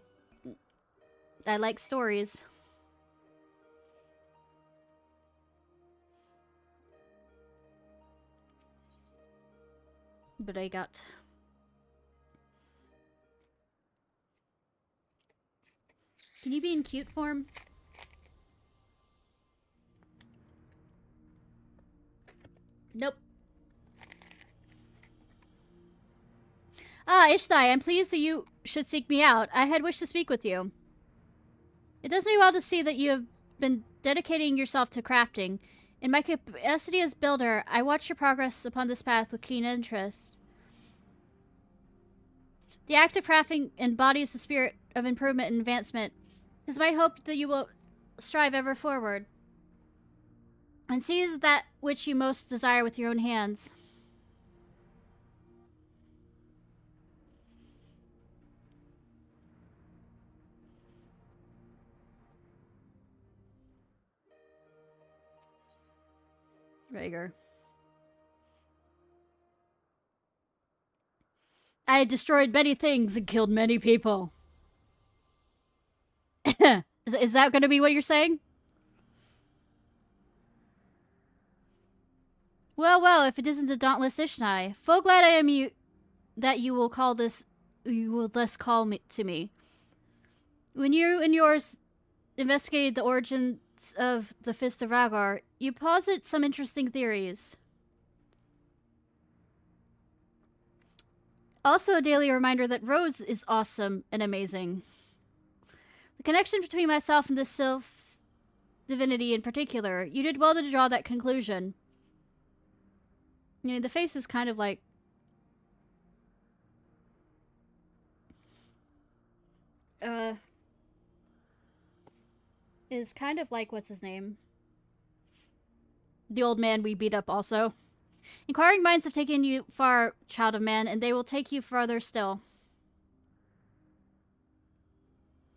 like stories. But I got... Can you be in cute form? Nope. Ah, Ishnai, I'm pleased that you should seek me out. I had wished to speak with you. It does me well to see that you have been dedicating yourself to crafting. In my capacity as builder, I watch your progress upon this path with keen interest. The act of crafting embodies the spirit of improvement and advancement. It is my hope that you will strive ever forward and seize that which you most desire with your own hands. Rager. I had destroyed many things and killed many people. Is that going to be what you're saying? Well, well, if it isn't the dauntless Ishnai. Full glad I am that you will thus call me to me. When you and yours investigated the origins of the Fist of Ragar, you posit some interesting theories. Also a daily reminder that Rose is awesome and amazing. The connection between myself and this sylph's divinity in particular, you did well to draw that conclusion. You know, the face is kind of like... is kind of like, what's his name? The old man we beat up also. Inquiring minds have taken you far, child of man, and they will take you farther still.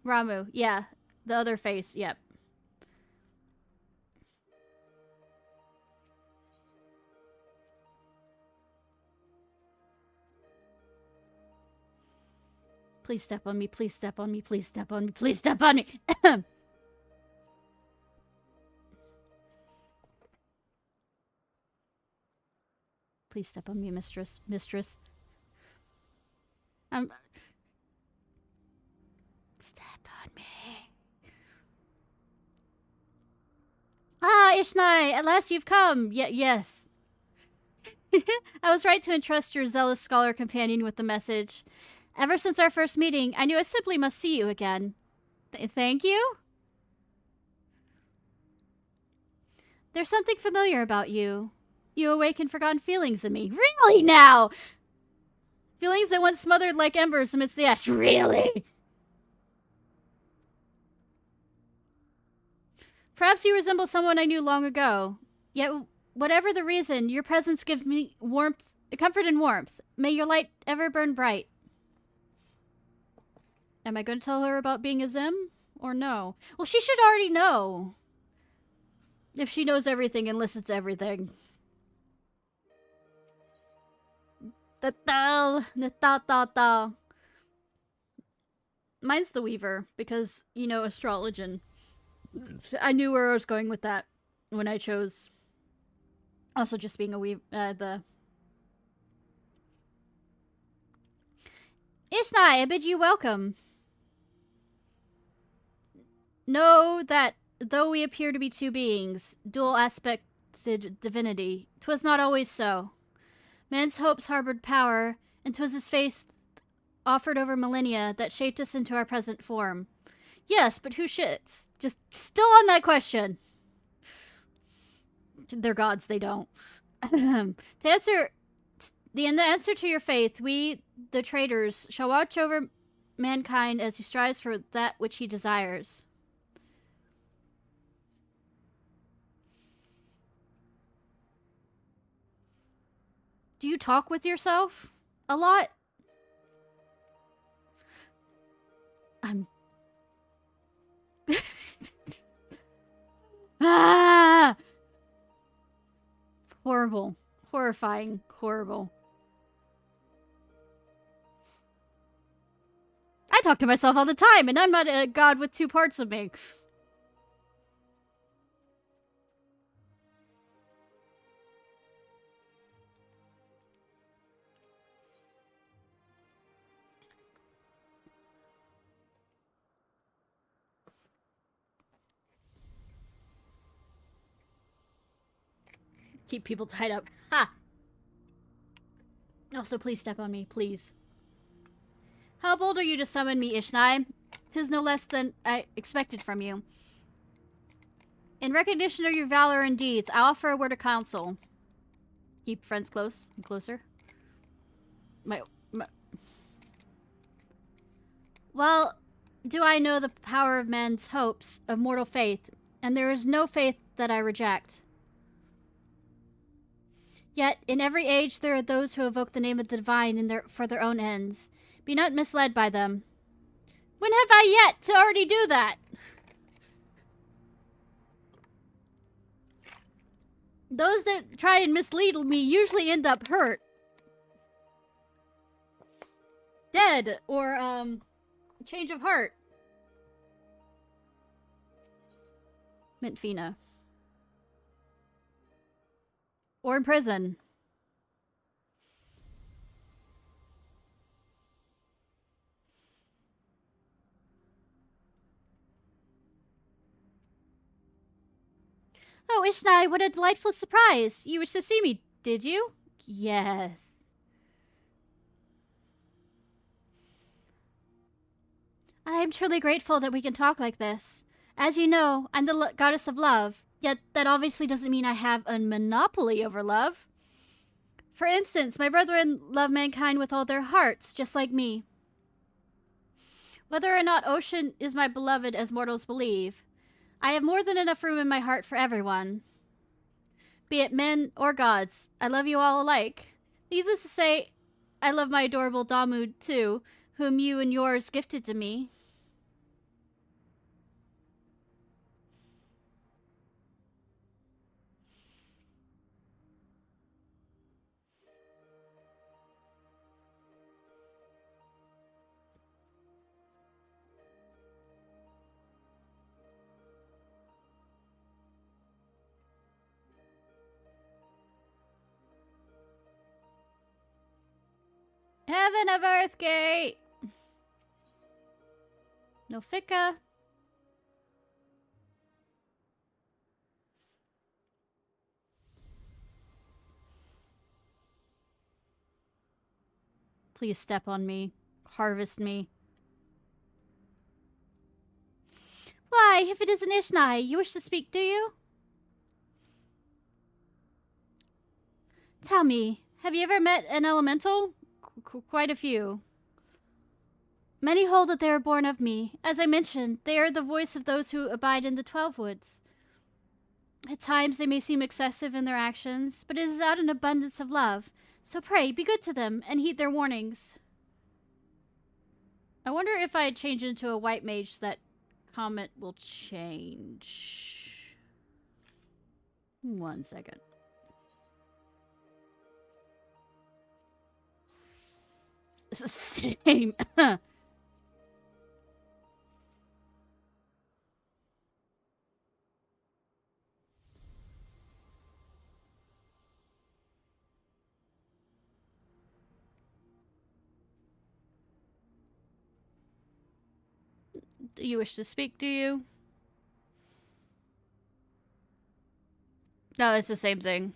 Ramu, yeah. The other face, yep. Please step on me, please step on me, please step on me, please step on me! Please step on me, mistress. Mistress. Step on me. Ah, Ishnai! At last you've come! Yes. I was right to entrust your zealous scholar companion with the message. Ever since our first meeting, I knew I simply must see you again. Thank you? There's something familiar about you. You awaken forgotten feelings in me. Really now? Feelings that once smothered like embers amidst the ash. Really? Perhaps you resemble someone I knew long ago. Yet whatever the reason, your presence gives me warmth, comfort and warmth. May your light ever burn bright. Am I going to tell her about being a Zim? Or no? Well, she should already know. If she knows everything and listens to everything. Mine's the Weaver, because, you know, astrology. I knew where I was going with that when I chose. Also, just being a Weaver, Ishnai, I bid you welcome. Know that though we appear to be two beings, dual aspected divinity, 'twas not always so. Man's hopes harbored power, and 'twas his faith offered over millennia that shaped us into our present form. Yes, but who shits? Just still on that question. They're gods, they don't. In the answer to your faith, we, the traitors, shall watch over mankind as he strives for that which he desires. Do you talk with yourself a lot? Ah! Horrible. Horrifying. Horrible. I talk to myself all the time, and I'm not a god with two parts of me. Keep people tied up. Ha! Also, please step on me, please. How bold are you to summon me, Ishnai? 'Tis no less than I expected from you. In recognition of your valor and deeds, I offer a word of counsel. Keep friends close and closer. Well, do I know the power of men's hopes, of mortal faith, and there is no faith that I reject. Yet, in every age there are those who evoke the name of the divine for their own ends. Be not misled by them. When have I yet to already do that? Those that try and mislead me usually end up hurt. Dead, or, change of heart. Mintfina. Or in prison. Oh, Ishnai, what a delightful surprise. You wished to see me, did you? Yes. I am truly grateful that we can talk like this. As you know, I'm the goddess of love, yet that obviously doesn't mean I have a monopoly over love. For instance, my brethren love mankind with all their hearts, just like me. Whether or not Ocean is my beloved as mortals believe, I have more than enough room in my heart for everyone. Be it men or gods, I love you all alike. Needless to say, I love my adorable Damu too, whom you and yours gifted to me. Heaven of Earthgate! No Fika. Please step on me. Harvest me. Why, if it isn't Ishnai, you wish to speak, do you? Tell me, have you ever met an elemental? Quite a few. Many hold that they are born of me. As I mentioned, they are the voice of those who abide in the 12 woods. At times they may seem excessive in their actions, but it is out of an abundance of love. So pray, be good to them, and heed their warnings. I wonder if I change into a white mage that comment will change. 1 second. It's the same. You wish to speak, do you? No, it's the same thing.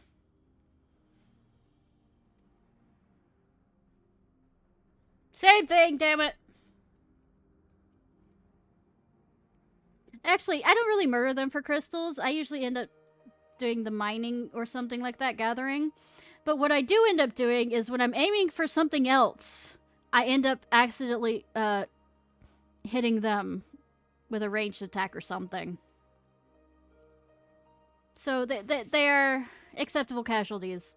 Same thing, damn it. Actually, I don't really murder them for crystals. I usually end up doing the mining or something like that, gathering. But what I do end up doing is when I'm aiming for something else, I end up accidentally hitting them with a ranged attack or something. So they are acceptable casualties.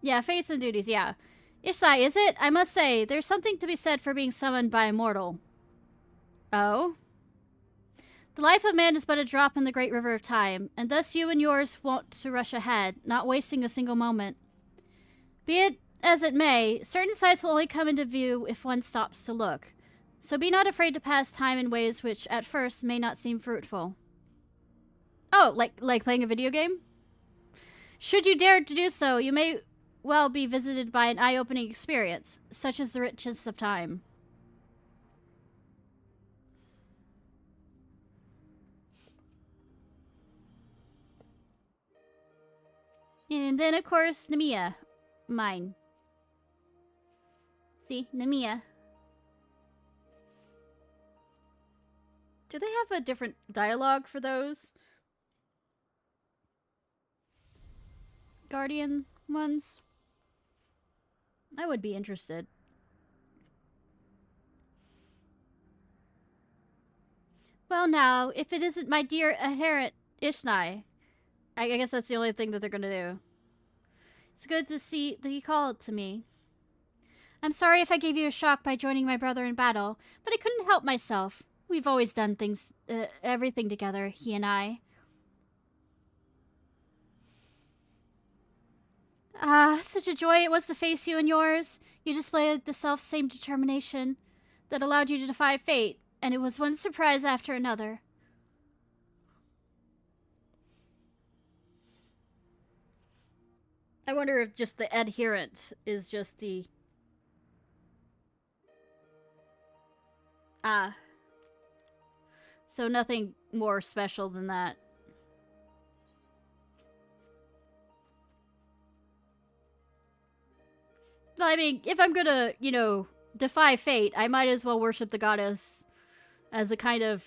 Yeah, fates and duties, yeah. Ishnai, is it? I must say, there's something to be said for being summoned by a mortal. Oh? The life of man is but a drop in the great river of time, and thus you and yours want to rush ahead, not wasting a single moment. Be it as it may, certain sights will only come into view if one stops to look. So be not afraid to pass time in ways which at first may not seem fruitful. Oh, like playing a video game? Should you dare to do so, you may well be visited by an eye-opening experience, such as the richness of time. And then, of course, Namiya. Mine. See? Namiya. Do they have a different dialogue for those? Guardian ones? I would be interested. Well now, if it isn't my dear inherent Ishnai, I guess that's the only thing that they're gonna do. It's good to see that you called to me. I'm sorry if I gave you a shock by joining my brother in battle, but I couldn't help myself. We've always done things, everything together, he and I. Ah, such a joy it was to face you and yours. You displayed the self-same determination that allowed you to defy fate, and it was one surprise after another. I wonder if just the adherent is just the... Ah. So nothing more special than that. But I mean, if I'm gonna, you know, defy fate, I might as well worship the goddess as a kind of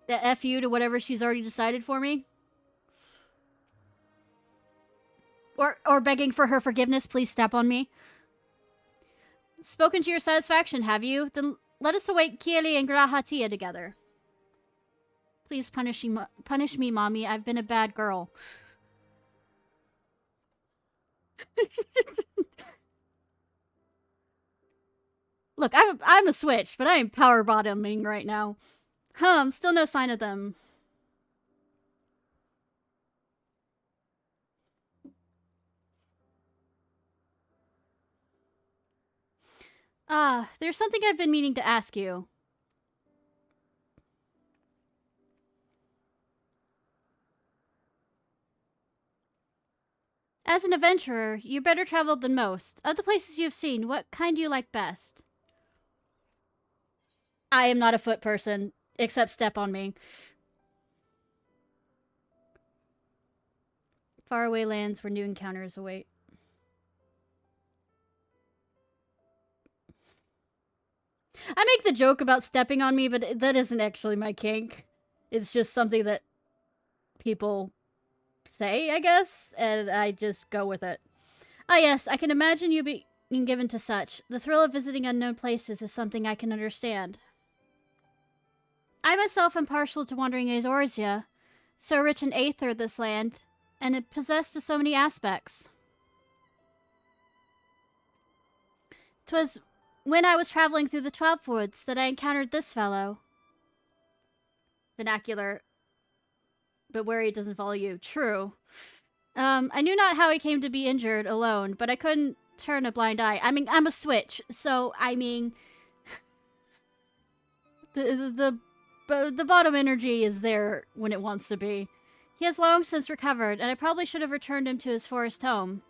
F you to whatever she's already decided for me. Or begging for her forgiveness, please step on me. Spoken to your satisfaction, have you? Then let us await Kieli and Grahatia together. Please punish me, Mommy. I've been a bad girl. Look, I'm a switch, but I am power bottoming right now. Still no sign of them. There's something I've been meaning to ask you. As an adventurer, you're better traveled than most. Of the places you've seen, what kind do you like best? I am not a foot person, except step on me. Faraway lands where new encounters await. I make the joke about stepping on me, but that isn't actually my kink. It's just something that people say, I guess, and I just go with it. Ah, yes, I can imagine you being given to such. The thrill of visiting unknown places is something I can understand. I myself am partial to wandering Eorzea, so rich in aether this land, and it possessed of so many aspects. 'Twas when I was traveling through the 12 woods that I encountered this fellow. Vernacular, but where he doesn't follow you. True. I knew not how he came to be injured alone, but I couldn't turn a blind eye. I mean, I'm a switch, so, I mean... The bottom energy is there when it wants to be. He has long since recovered, and I probably should have returned him to his forest home.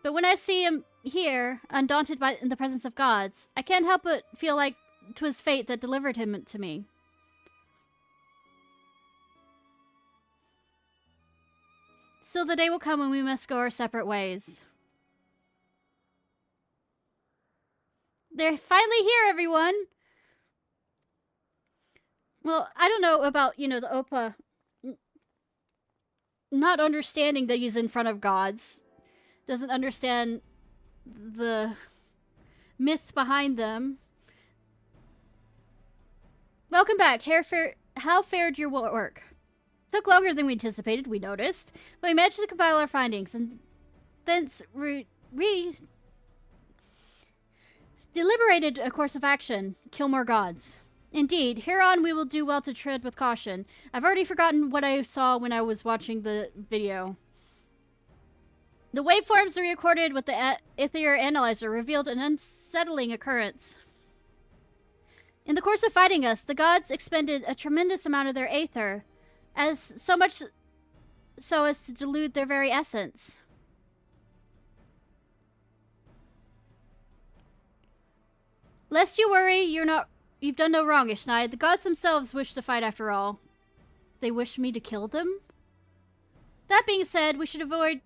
But when I see him here, undaunted by in the presence of gods, I can't help but feel like 'twas fate that delivered him to me. Still, the day will come when we must go our separate ways. They're finally here, everyone! Well, I don't know about, the Oppa not understanding that he's in front of gods. Doesn't understand the myth behind them. Welcome back. How fared your work? Took longer than we anticipated, we noticed, but we managed to compile our findings and thence deliberated a course of action. Kill more gods. Indeed, hereon we will do well to tread with caution. I've already forgotten what I saw when I was watching the video. The waveforms recorded with the Aether Analyzer revealed an unsettling occurrence. In the course of fighting us, the gods expended a tremendous amount of their Aether, so much so as to dilute their very essence. Lest you worry, you've done no wrong, Ishnai. The gods themselves wish to fight after all. They wish me to kill them? That being said, we should avoid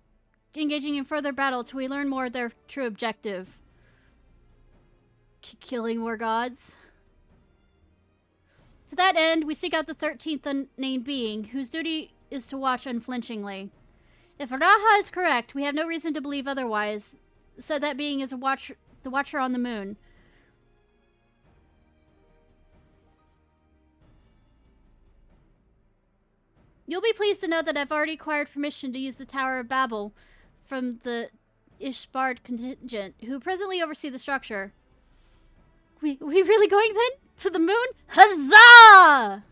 engaging in further battle till we learn more of their true objective. Killing more gods? To that end, we seek out the 13th unnamed being, whose duty is to watch unflinchingly. If Raha is correct, we have no reason to believe otherwise, so that being is the Watcher on the Moon. You'll be pleased to know that I've already acquired permission to use the Tower of Babel from the Ishbard contingent, who presently oversee the structure. We really going then? To the moon? Huzzah!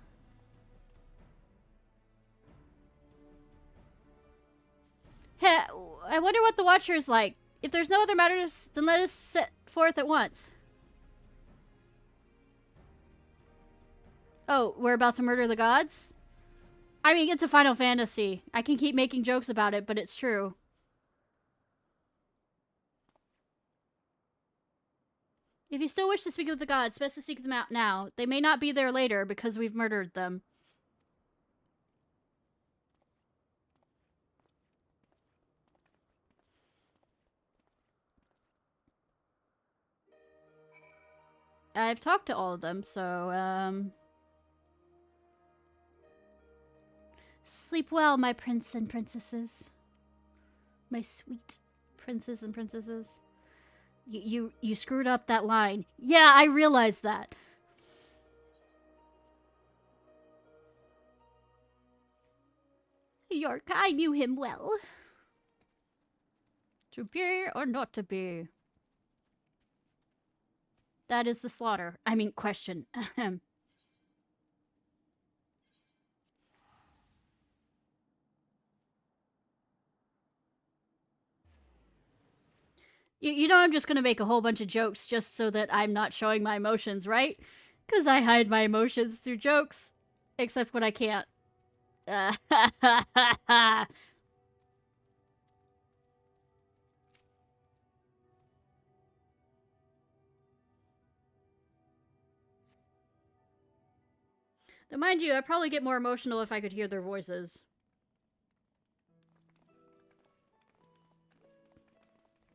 Hey, I wonder what the Watcher is like. If there's no other matters, then let us set forth at once. Oh, we're about to murder the gods? I mean, it's a Final Fantasy. I can keep making jokes about it, but it's true. If you still wish to speak with the gods, best to seek them out now. They may not be there later because we've murdered them. I've talked to all of them, so, sleep well, my prince and princesses. My sweet princes and princesses. You screwed up that line. Yeah, I realized that. York, I knew him well. To be or not to be? That is the slaughter. I mean, question. You know I'm just gonna make a whole bunch of jokes just so that I'm not showing my emotions, right? Because I hide my emotions through jokes. Except when I can't. Though mind you, I'd probably get more emotional if I could hear their voices.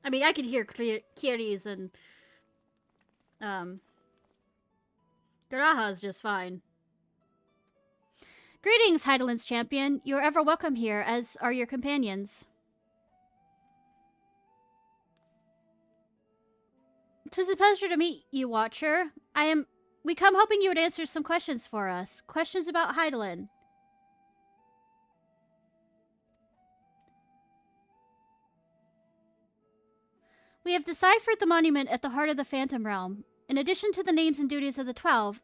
I mean, I could hear Kiri's and, Garaha's just fine. Greetings, Heideland's champion. You are ever welcome here, as are your companions. 'Tis a pleasure to meet you, Watcher. We come hoping you would answer some questions for us. Questions about Heideland. We have deciphered the monument at the heart of the Phantom Realm. In addition to the names and duties of the 12,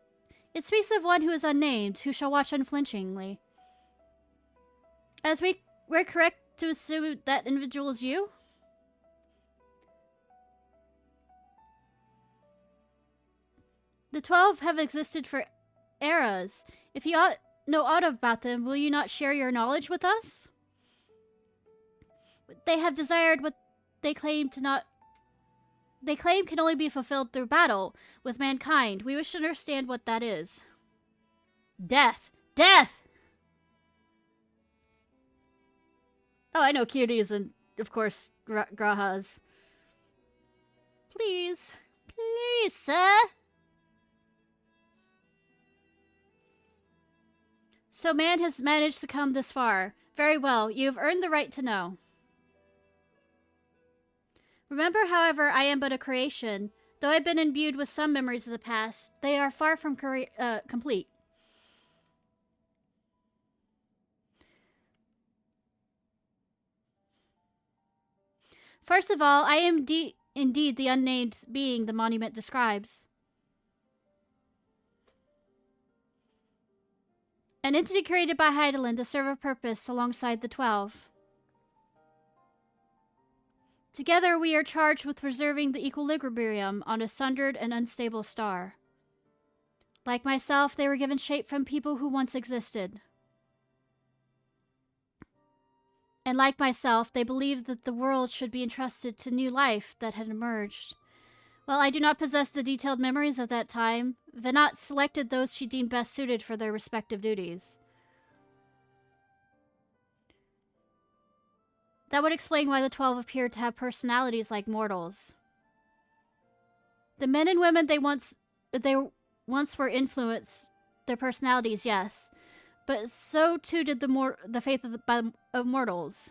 it speaks of one who is unnamed, who shall watch unflinchingly. We're correct to assume that individual is you? The 12 have existed for eras. If you know aught about them, will you not share your knowledge with us? They have desired what they claim can only be fulfilled through battle with mankind. We wish to understand what that is. Death! Death! Oh, I know cuties and, of course, Grahas. Please. Please, sir. So man has managed to come this far. Very well, you have earned the right to know. Remember, however, I am but a creation. Though I've been imbued with some memories of the past, they are far from complete. First of all, I am indeed the unnamed being the monument describes. An entity created by Heideland to serve a purpose alongside the 12. Together, we are charged with preserving the equilibrium on a sundered and unstable star. Like myself, they were given shape from people who once existed. And like myself, they believed that the world should be entrusted to new life that had emerged. While I do not possess the detailed memories of that time, Venat selected those she deemed best suited for their respective duties. That would explain why the 12 appeared to have personalities like mortals. The men and women they once were influenced their personalities, yes, but so too did the faith of mortals.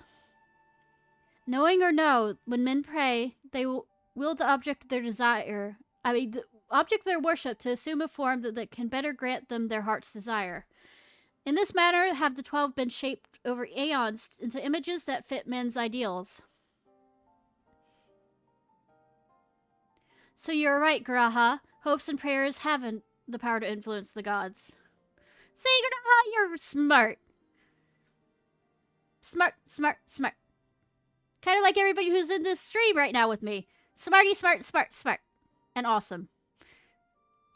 Knowing or no, when men pray, they will the object of their desire, the object of their worship, to assume a form that can better grant them their heart's desire. In this manner have the 12 been shaped over aeons into images that fit men's ideals. So you're right, Garaha. Hopes and prayers haven't the power to influence the gods. See, Garaha, you're smart. Smart, smart, smart. Kind of like everybody who's in this stream right now with me. Smarty, smart, smart, smart. And awesome.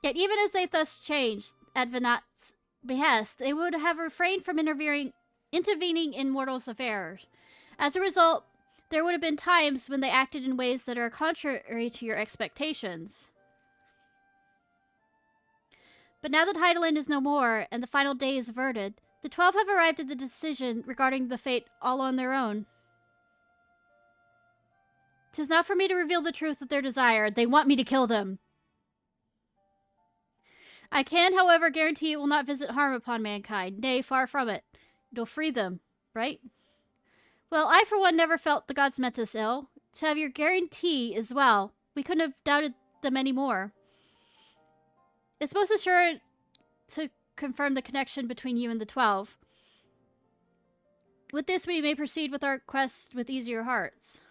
Yet even as they thus changed at Venat's behest, they would have refrained from intervening in mortals' affairs. As a result, there would have been times when they acted in ways that are contrary to your expectations. But now that Heideland is no more, and the final day is averted, the 12 have arrived at the decision regarding the fate all on their own. 'Tis not for me to reveal the truth of their desire. They want me to kill them. I can, however, guarantee it will not visit harm upon mankind. Nay, far from it. It'll free them, right? Well, I for one never felt the gods meant us ill. To have your guarantee as well, we couldn't have doubted them any more. It's most assured to confirm the connection between you and the 12. With this, we may proceed with our quest with easier hearts.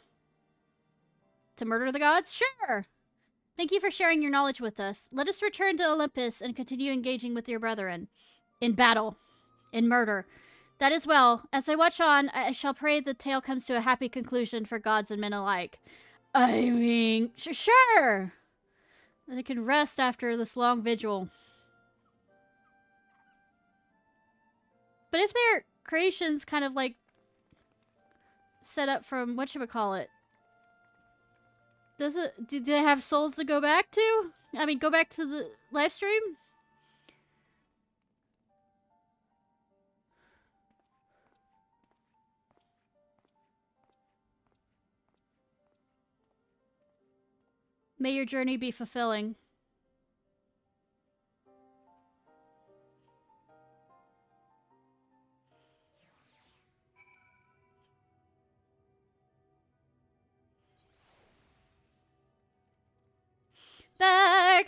To murder the gods? Sure! Thank you for sharing your knowledge with us. Let us return to Olympus and continue engaging with your brethren. In battle. In murder. That is well. As I watch on, I shall pray the tale comes to a happy conclusion for gods and men alike. I mean, sure! They can rest after this long vigil. But if their creation's kind of like set up from whatchamacallit, do they have souls to go back to? I mean, go back to the live stream? May your journey be fulfilling.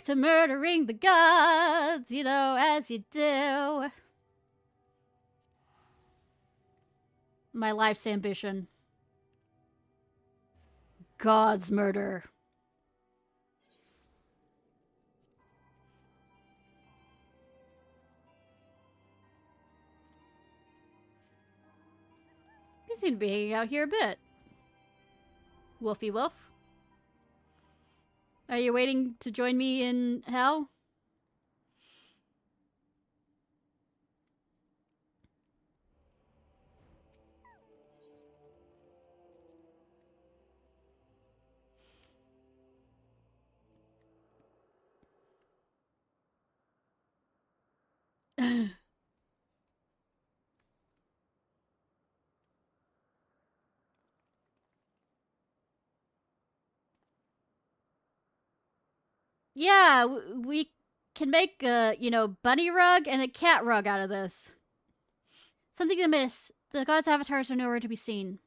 to murdering the gods, you know, as you do. My life's ambition. God's murder. You seem to be hanging out here a bit. Wolfy wolf. Are you waiting to join me in hell? Yeah, we can make a, you know, bunny rug and a cat rug out of this. Something to miss. The gods' avatars are nowhere to be seen.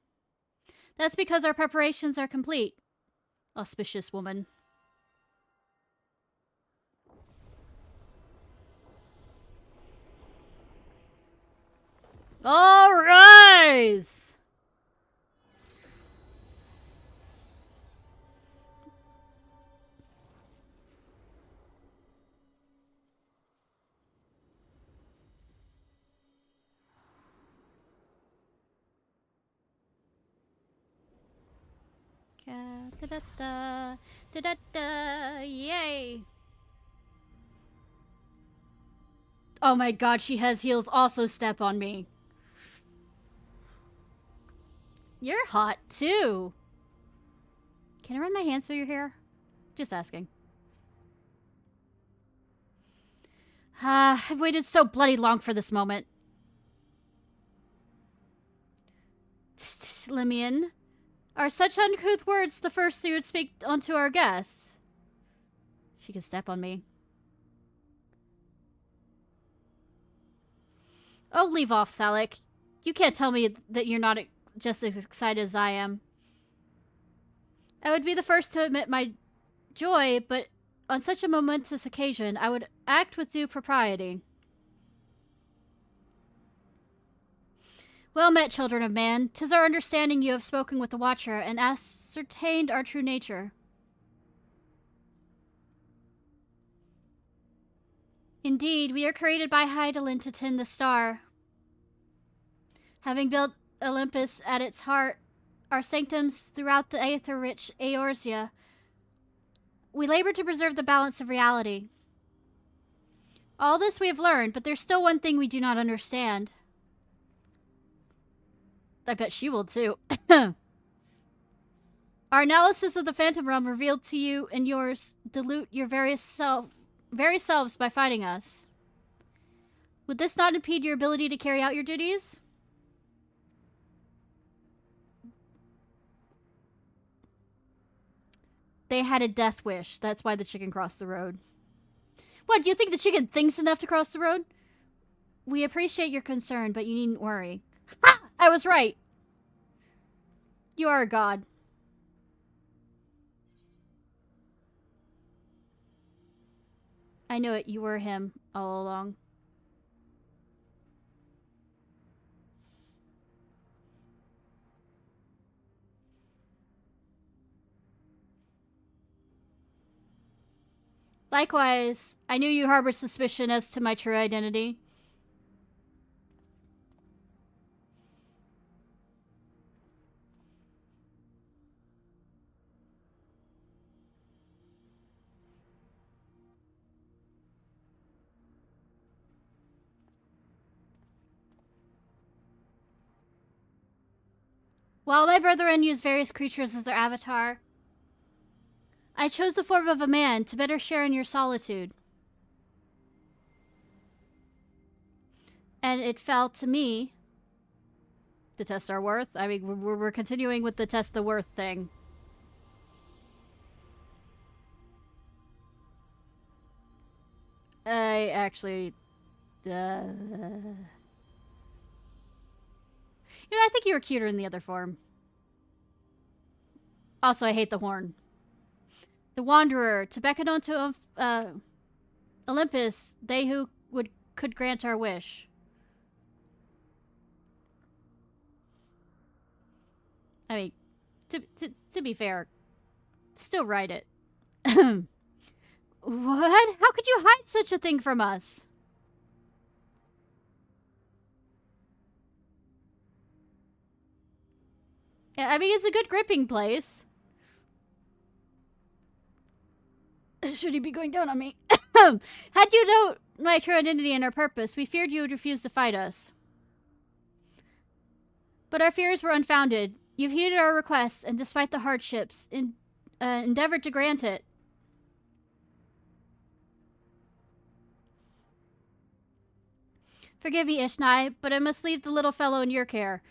That's because our preparations are complete. Auspicious woman. All rise! Da-da-da, da-da-da, yay! Oh my god, she has heels. Also step on me. You're hot, too. Can I run my hands through your hair? Just asking. I've waited so bloody long for this moment. Limian, are such uncouth words the first you would speak unto our guests? She can step on me. Oh, leave off, Thalic. You can't tell me that you're not just as excited as I am. I would be the first to admit my joy, but on such a momentous occasion, I would act with due propriety. Well met, children of man. 'Tis our understanding you have spoken with the Watcher and ascertained our true nature. Indeed, we are created by Hydaelyn to tend the star. Having built Olympus at its heart, our sanctums throughout the aether-rich Eorzea, we labor to preserve the balance of reality. All this we have learned, but there's still one thing we do not understand. I bet she will too. Our analysis of the Phantom Realm revealed to you and yours dilute your very selves by fighting us. Would this not impede your ability to carry out your duties? They had a death wish. That's why the chicken crossed the road. What, do you think the chicken thinks enough to cross the road? We appreciate your concern, but you needn't worry. Ha! I was right. You are a god. I knew it. You were him all along. Likewise, I knew you harbored suspicion as to my true identity. While my brethren use various creatures as their avatar, I chose the form of a man to better share in your solitude. And it fell to me to test our worth. I mean, we're continuing with the test the worth thing. I actually... You know, I think you were cuter in the other form. Also, I hate the horn. The Wanderer, to beckon unto Olympus, they who could grant our wish. I mean, to be fair, still write it. What? How could you hide such a thing from us? I mean, it's a good gripping place. Should he be going down on me? Had you known my true identity and our purpose, we feared you would refuse to fight us. But our fears were unfounded. You've heeded our request, and despite the hardships, endeavored to grant it. Forgive me, Ishnai, but I must leave the little fellow in your care.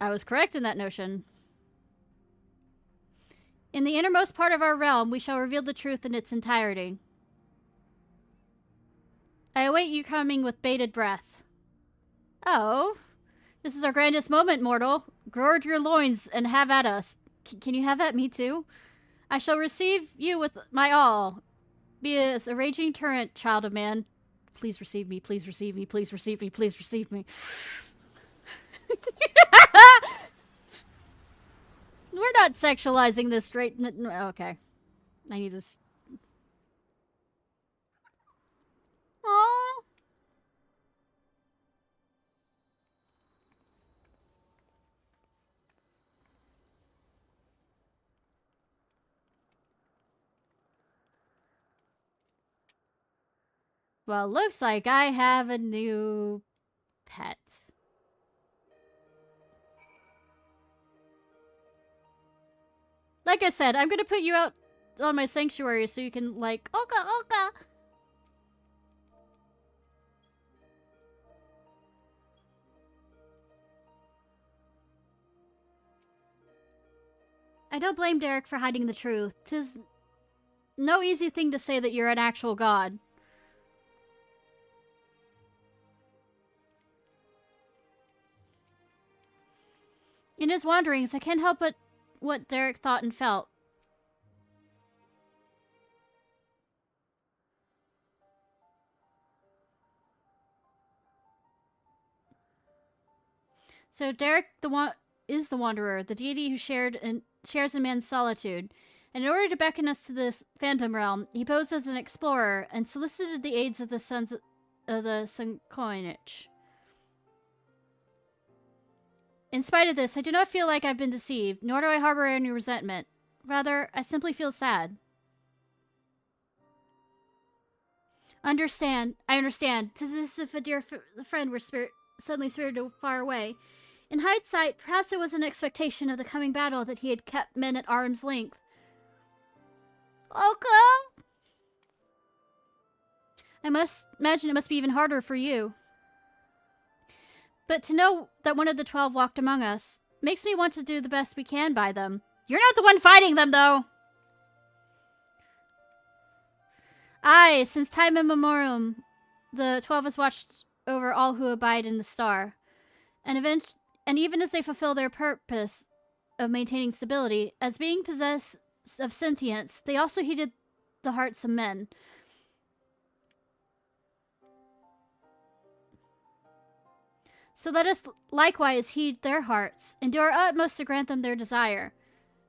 I was correct in that notion. In the innermost part of our realm, we shall reveal the truth in its entirety. I await you coming with bated breath. Oh, this is our grandest moment, mortal. Gird your loins and have at us. Can you have at me too? I shall receive you with my all. Be as a raging torrent, child of man. Please receive me, please receive me, please receive me, please receive me. We're not sexualizing this straight. Okay. I need this. Aww. Well, looks like I have a new pet. Like I said, I'm gonna put you out on my sanctuary so you can, like, Oka, Oka! I don't blame Derek for hiding the truth. 'Tis no easy thing to say that you're an actual god. In his wanderings, I can't help but what Derek thought and felt. So Derek is the Wanderer, the deity who shares a man's solitude. And in order to beckon us to this phantom realm, he posed as an explorer and solicited the aids of the sons of the Sun coinage. In spite of this, I do not feel like I've been deceived, nor do I harbor any resentment. Rather, I simply feel sad. I understand. 'Tis as if a dear friend were suddenly spirited far away. In hindsight, perhaps it was an expectation of the coming battle that he had kept men at arm's length. Okay. I must imagine it must be even harder for you. But to know that one of the 12 walked among us makes me want to do the best we can by them. You're not the one fighting them, though! Aye, since time immemorial, the 12 has watched over all who abide in the star. And even as they fulfill their purpose of maintaining stability, as being possessed of sentience, they also heeded the hearts of men. So let us likewise heed their hearts, and do our utmost to grant them their desire.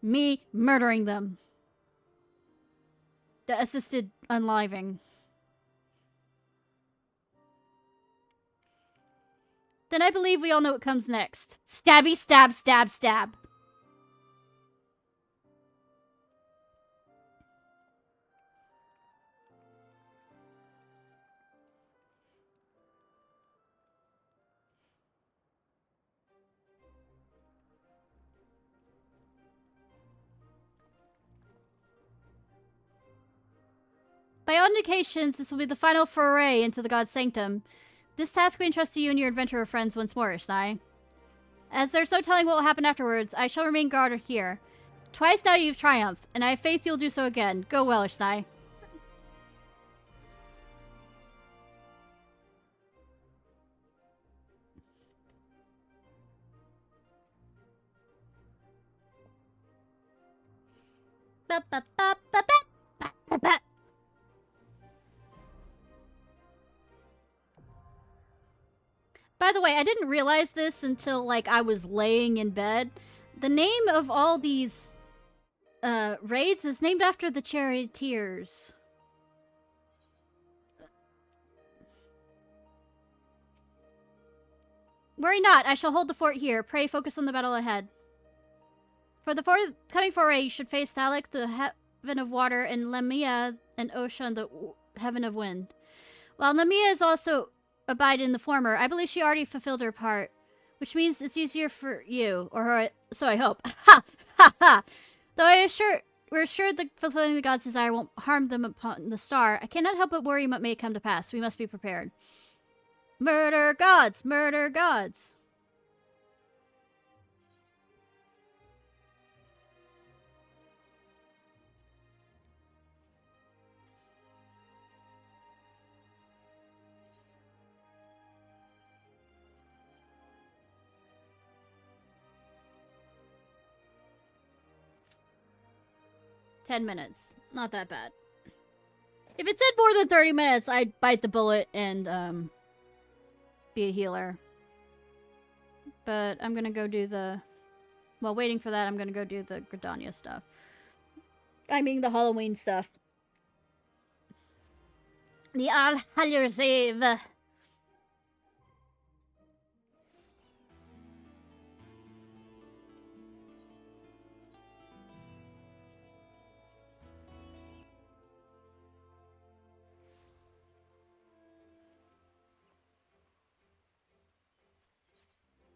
Me murdering them. The assisted unliving. Then I believe we all know what comes next. Stabby, stab, stab, stab. By all indications, this will be the final foray into the God's Sanctum. This task we entrust to you and your adventurer friends once more, Ishnai. As there's no telling what will happen afterwards, I shall remain guard here. Twice now you've triumphed, and I have faith you'll do so again. Go well, Ishnai. By the way, I didn't realize this until, like, I was laying in bed. The name of all these raids is named after the charioteers. Worry not, I shall hold the fort here. Pray focus on the battle ahead. For the coming foray, you should face Thalek, the heaven of water, and Lamia and Oshan, the heaven of wind. While Lamia is also abide in the former, I believe she already fulfilled her part, which means it's easier for you, or her, so I hope. Ha! Ha ha! Though we're assured that fulfilling the god's desire won't harm them upon the star, I cannot help but worry what may come to pass. We must be prepared. Murder gods! Murder gods! $10 minutes. Not that bad. If it said more than 30 minutes, I'd bite the bullet and, be a healer. But I'm gonna go do the... While waiting for that, I'm gonna go do the Gridania stuff. I mean the Halloween stuff. The Al-Halurzev.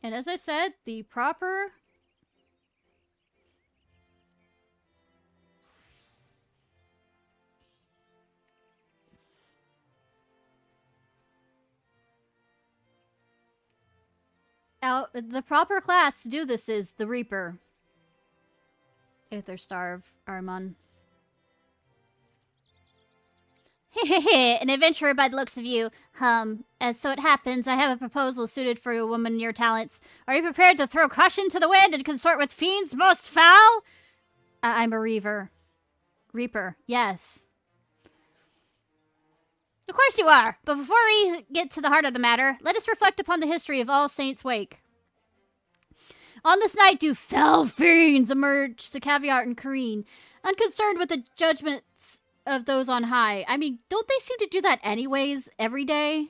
And as I said, the proper... the proper class to do this is the Reaper. Aether Starve, Armon. Hehehe, an adventurer by the looks of you. As so it happens, I have a proposal suited for a woman in your talents. Are you prepared to throw caution to the wind and consort with fiends most foul? I'm a Reaver. Reaper, yes. Of course you are, but before we get to the heart of the matter, let us reflect upon the history of All Saints' Wake. On this night do fell fiends emerge to Caviar and Kareen, unconcerned with the judgments of those on high. I mean, don't they seem to do that anyways, every day?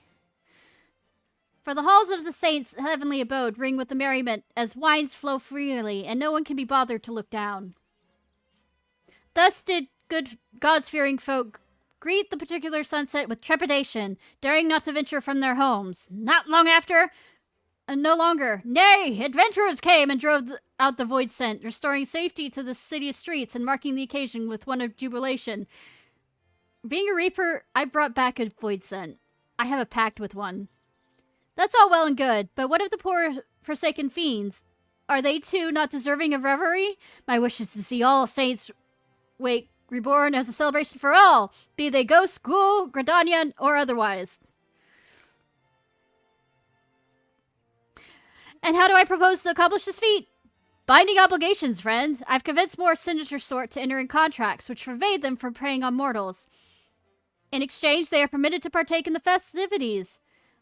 For the halls of the saints' heavenly abode ring with the merriment as wines flow freely, and no one can be bothered to look down. Thus did good gods-fearing folk greet the particular sunset with trepidation, daring not to venture from their homes. Not long after, no longer, nay, adventurers came and drove out the void scent, restoring safety to the city's streets and marking the occasion with one of jubilation. Being a Reaper, I brought back a void scent. I have a pact with one. That's all well and good, but what of the poor forsaken fiends? Are they too not deserving of reverie? My wish is to see All Saints' Wake reborn as a celebration for all, be they ghosts, ghoul, Gridanian, or otherwise. And how do I propose to accomplish this feat? Binding obligations, friend. I've convinced more sinister sort to enter in contracts, which forbade them from preying on mortals. In exchange, they are permitted to partake in the festivities.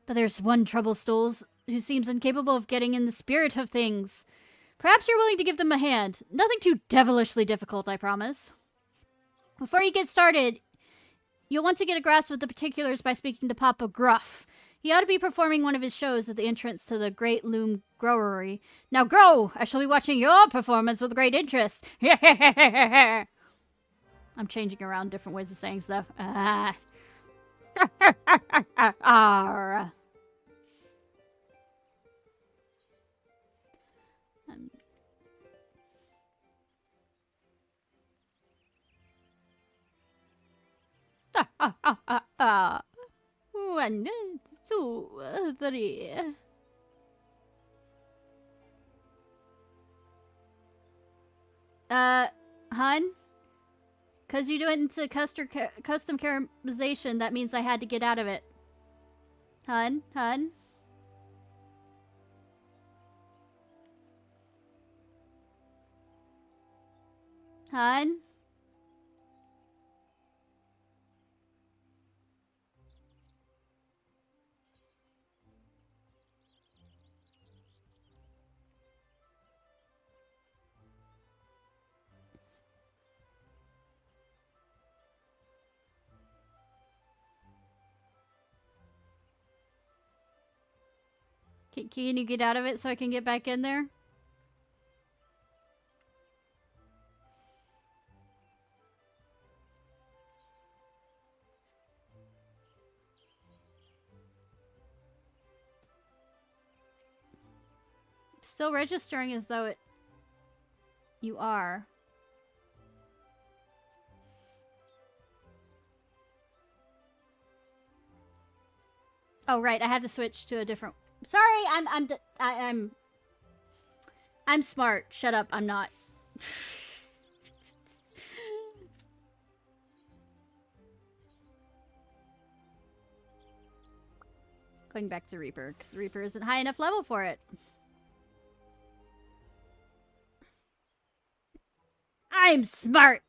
But there's one trouble-stools who seems incapable of getting in the spirit of things. Perhaps you're willing to give them a hand. Nothing too devilishly difficult, I promise. Before you get started, you'll want to get a grasp of the particulars by speaking to Papa Gruff. He ought to be performing one of his shows at the entrance to the Great Loom Growery. Now grow! I shall be watching your performance with great interest. I'm changing around different ways of saying stuff. Arr. One, two, three. Hun? Because you do it into custom customization, that means I had to get out of it. Hun? Hun? Hun? Can you get out of it so I can get back in there? Still registering as though you are. Oh right, I had to switch to a different. Sorry, I'm smart. Shut up, I'm not. Going back to Reaper, because Reaper isn't high enough level for it. I'm smart!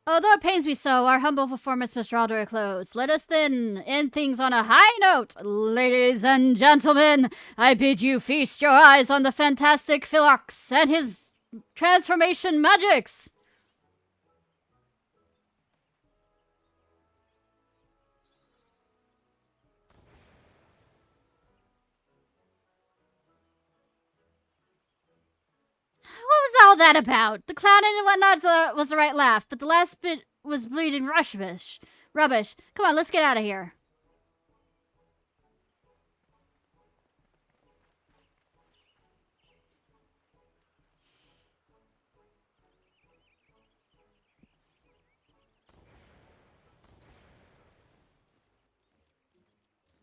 Although it pains me so, our humble performance must draw to a close. Let us then end things on a high note. Ladies and gentlemen, I bid you feast your eyes on the fantastic Ciarfox and his transformation magics. What was all that about? The clowning and whatnot was the right laugh, but the last bit was bleeding rubbish. Come on, let's get out of here.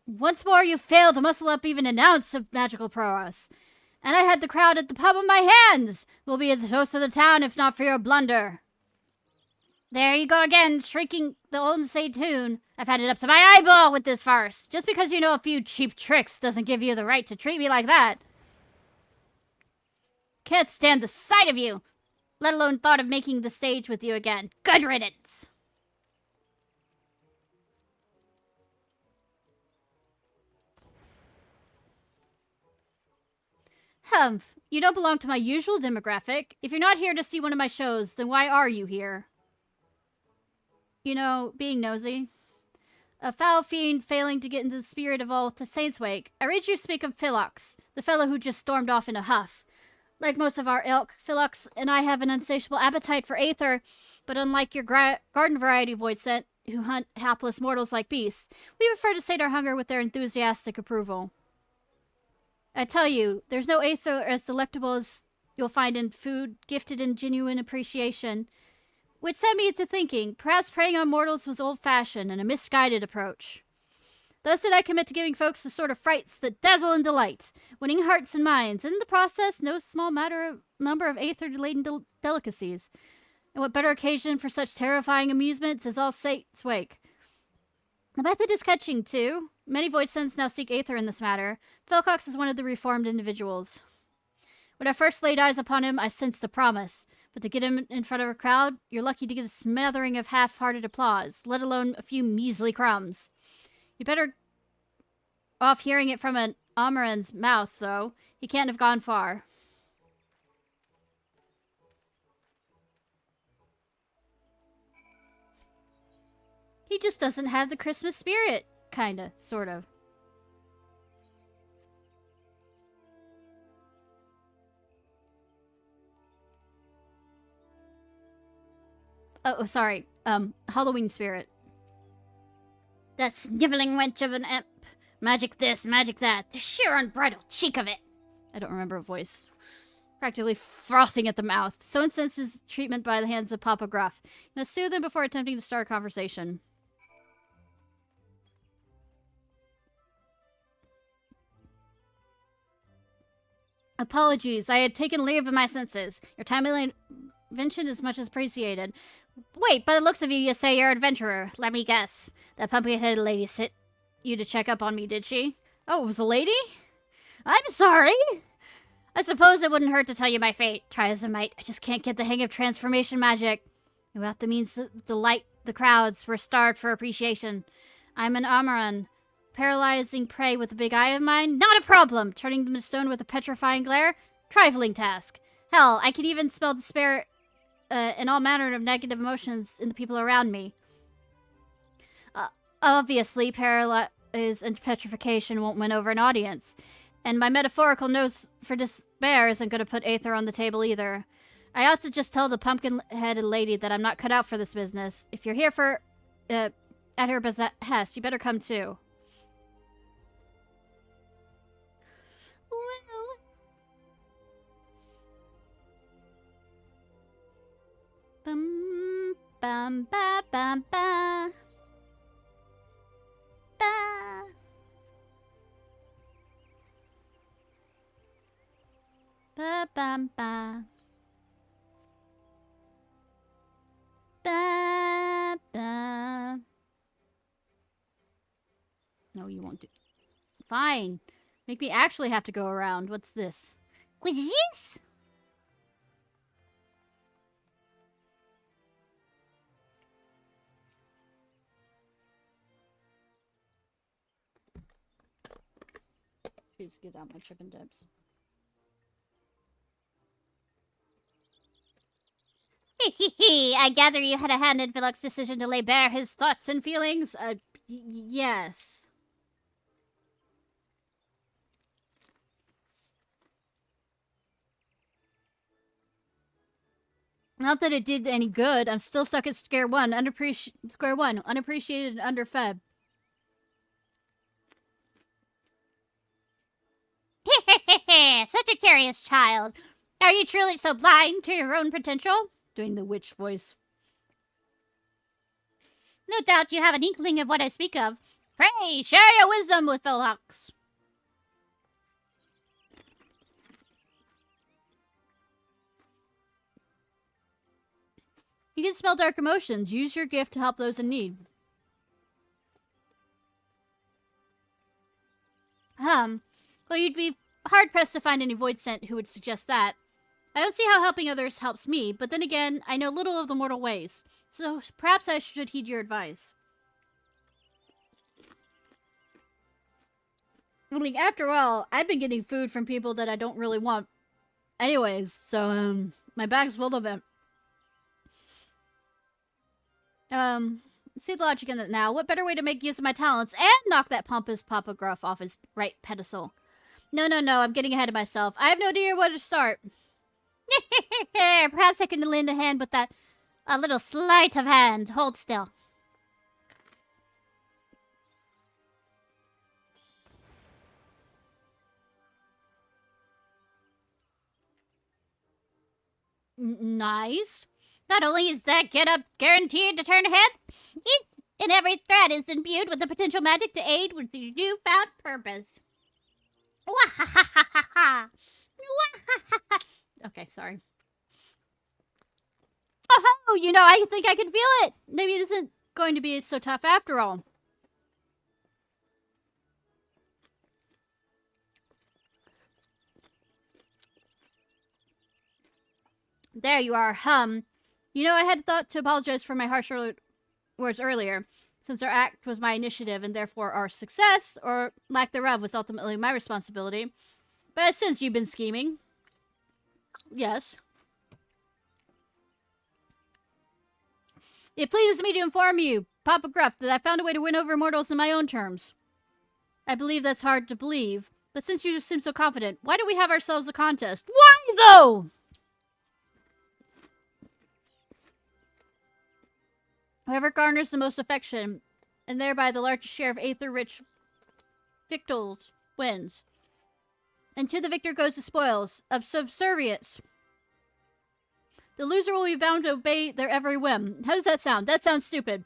Once more, you failed to muscle up even an ounce of magical prowess. And I had the crowd at the palm of my hands. We'll be at the toast of the town if not for your blunder. There you go again, shrieking the old say tune. I've had it up to my eyeball with this farce. Just because you know a few cheap tricks doesn't give you the right to treat me like that. Can't stand the sight of you, let alone thought of making the stage with you again. Good riddance. Humph, you don't belong to my usual demographic. If you're not here to see one of my shows, then why are you here? You know, being nosy. A foul fiend failing to get into the spirit of all the Saints' Wake. I read you speak of Ciarfox, the fellow who just stormed off in a huff. Like most of our ilk, Ciarfox and I have an insatiable appetite for aether, but unlike your garden variety void scent, who hunt hapless mortals like beasts, we prefer to sate our hunger with their enthusiastic approval. I tell you, there's no aether as delectable as you'll find in food gifted in genuine appreciation. Which set me to thinking, perhaps preying on mortals was old-fashioned and a misguided approach. Thus did I commit to giving folks the sort of frights that dazzle and delight, winning hearts and minds, and in the process no small number of aether-laden delicacies. And what better occasion for such terrifying amusements as All Saints' Wake? The method is catching, too. Many void sons now seek aether in this matter. Ciarfox is one of the reformed individuals. When I first laid eyes upon him, I sensed a promise. But to get him in front of a crowd, you're lucky to get a smattering of half-hearted applause, let alone a few measly crumbs. You'd better off hearing it from an Amaran's mouth, though. He can't have gone far. He just doesn't have the Christmas spirit. Kinda, sort of. Oh, sorry. Halloween spirit. That sniveling wench of an imp. Magic this, magic that. The sheer unbridled cheek of it. I don't remember a voice. Practically frothing at the mouth. So incensed his treatment by the hands of Papa Gruff. You must soothe him before attempting to start a conversation. Apologies, I had taken leave of my senses. Your timely invention is much appreciated. Wait, by the looks of you, you say you're an adventurer. Let me guess. That pumpkin-headed lady sent you to check up on me, did she? Oh, it was a lady? I'm sorry. I suppose it wouldn't hurt to tell you my fate. Try as I might, I just can't get the hang of transformation magic. Without the means to delight the crowds, we're starved for appreciation. I'm an Amaran. Paralyzing prey with a big eye of mine? Not a problem! Turning them to stone with a petrifying glare? Trifling task. Hell, I can even smell despair and all manner of negative emotions in the people around me. Obviously, paralyze and petrification won't win over an audience. And my metaphorical nose for despair isn't going to put Aether on the table either. I ought to just tell the pumpkin-headed lady that I'm not cut out for this business. If you're here for, at her behest, you better come too. Bum, bum, ba, bum, ba. Ba. Ba, bum, ba. Ba, ba. No, you won't do. Fine. Make me actually have to go around. What's this? What's this? Please get out my chip and dips. I gather you had a hand in Villock's decision to lay bare his thoughts and feelings? Yes. Not that it did any good. I'm still stuck at square one, unappreciated and underfed. Such a curious child. Are you truly so blind to your own potential? Doing the witch voice. No doubt you have an inkling of what I speak of. Pray, share your wisdom with Philox. You can smell dark emotions. Use your gift to help those in need. Well, you'd be hard-pressed to find any void scent who would suggest that. I don't see how helping others helps me, but then again, I know little of the mortal ways, so perhaps I should heed your advice. I mean, after all, I've been getting food from people that I don't really want. Anyways, so, my bag's full of it. See the logic in it now. What better way to make use of my talents and knock that pompous Papa Gruff off his right pedestal? No, I'm getting ahead of myself. I have no idea where to start. Perhaps I can lend a hand with that little sleight of hand. Hold still. Nice. Not only is that get-up guaranteed to turn heads, and every thread is imbued with the potential magic to aid with your newfound purpose. Okay, sorry. Oh, you know, I think I can feel it. Maybe it isn't going to be so tough after all. There you are. You know, I had thought to apologize for my harsh words earlier, since our act was my initiative and therefore our success, or lack thereof, was ultimately my responsibility. But since you've been scheming... Yes. It pleases me to inform you, Papa Gruff, that I found a way to win over mortals in my own terms. I believe that's hard to believe, but since you seem so confident, why don't we have ourselves a contest? Why, though? Whoever garners the most affection, and thereby the largest share of aether-rich victuals, wins. And to the victor goes the spoils of subservience. The loser will be bound to obey their every whim. How does that sound? That sounds stupid.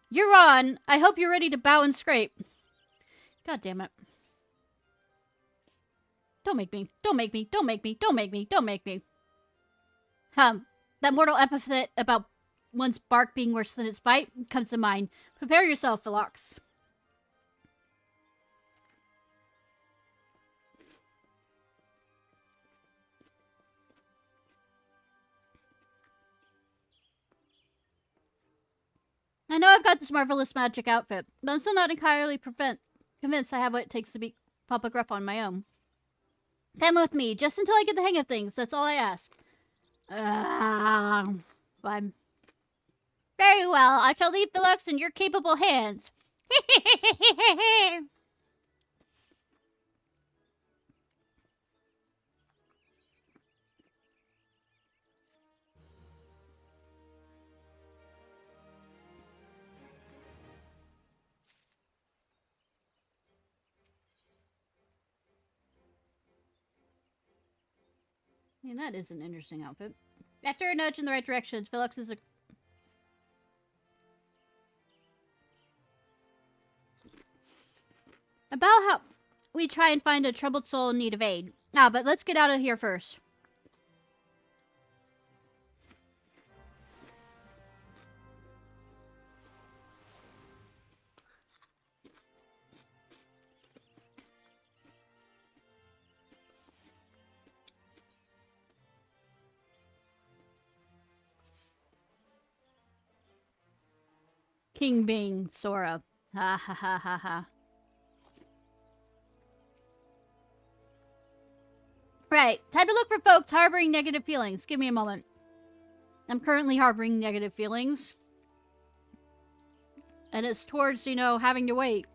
You're on. I hope you're ready to bow and scrape. God damn it. Don't make me. Don't make me. Don't make me. Don't make me. Don't make me. That mortal epithet about one's bark being worse than its bite comes to mind. Prepare yourself, Philox. I know I've got this marvelous magic outfit, but I'm still not entirely convinced I have what it takes to beat Papa Gruff on my own. Come with me, just until I get the hang of things. That's all I ask. Fine. Very well, I shall leave Philox in your capable hands. I mean, that is an interesting outfit. After a nudge in the right direction, Felix is a... About how we try and find a troubled soul in need of aid. Ah, but let's get out of here first. King Bing, Sora. Ha ha ha ha ha. Right, time to look for folks harboring negative feelings. Give me a moment. I'm currently harboring negative feelings. And it's towards, you know, having to wait.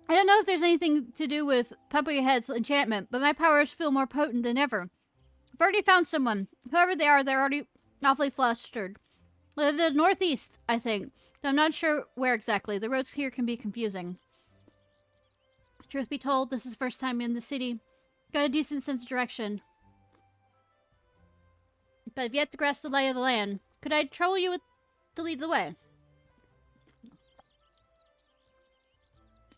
I don't know if there's anything to do with Pumpkinhead's enchantment, but my powers feel more potent than ever. I've already found someone. Whoever they are, they're already awfully flustered. The northeast, I think. Though I'm not sure where exactly. The roads here can be confusing. Truth be told, this is the first time in the city. Got a decent sense of direction. But I've yet to grasp the lay of the land. Could I trouble you with to lead the way?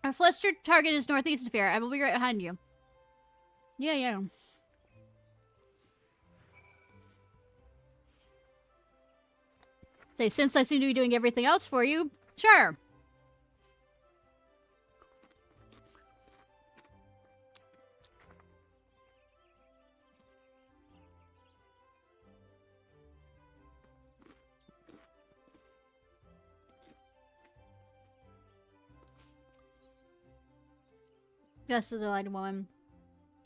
Our flustered target is northeast of here. I will be right behind you. Yeah. Say, since I seem to be doing everything else for you, sure. Yes, the delighted woman.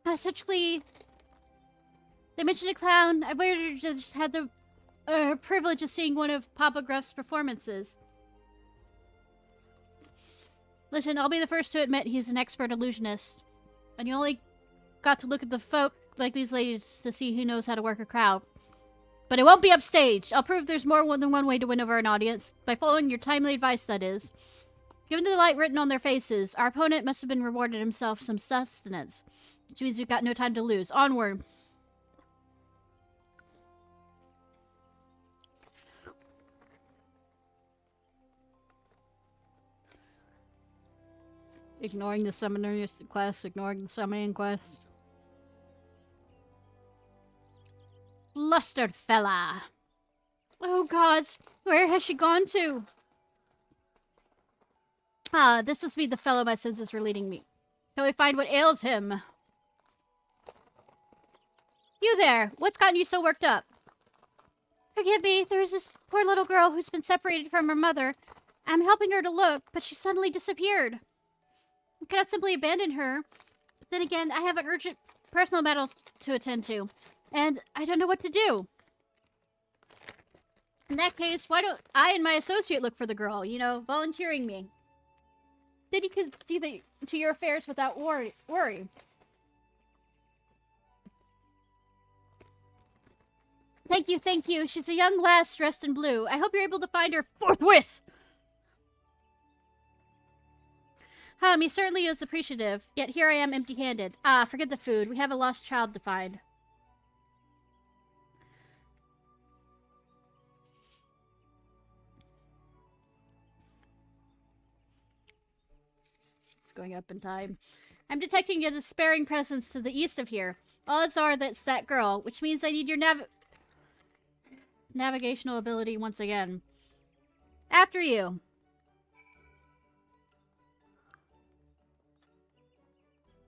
Essentially, they mentioned a clown. I wondered just had the privilege of seeing one of Papa Gruff's performances. Listen, I'll be the first to admit he's an expert illusionist. And you only got to look at the folk like these ladies to see who knows how to work a crowd. But it won't be upstaged. I'll prove there's more than one way to win over an audience. By following your timely advice, that is. Given the delight written on their faces, our opponent must have been rewarded himself some sustenance. Which means we've got no time to lose. Onward. Ignoring the summoning quest, ignoring the summoning quest. Flustered fella. Oh gods, where has she gone to? Ah, this must be the fellow my senses were leading me. Shall we find what ails him? You there, what's gotten you so worked up? Forgive me, there's this poor little girl who's been separated from her mother. I'm helping her to look, but she suddenly disappeared. I cannot simply abandon her. But then again, I have an urgent personal matter to attend to. And I don't know what to do. In that case, why don't I and my associate look for the girl, you know, volunteering me? Then you can see to your affairs without worry. Thank you. She's a young lass dressed in blue. I hope you're able to find her forthwith. He certainly is appreciative. Yet here I am empty-handed. Ah, forget the food. We have a lost child to find. It's going up in time. I'm detecting a despairing presence to the east of here. Odds are that's that girl, which means I need your navigational ability once again. After you.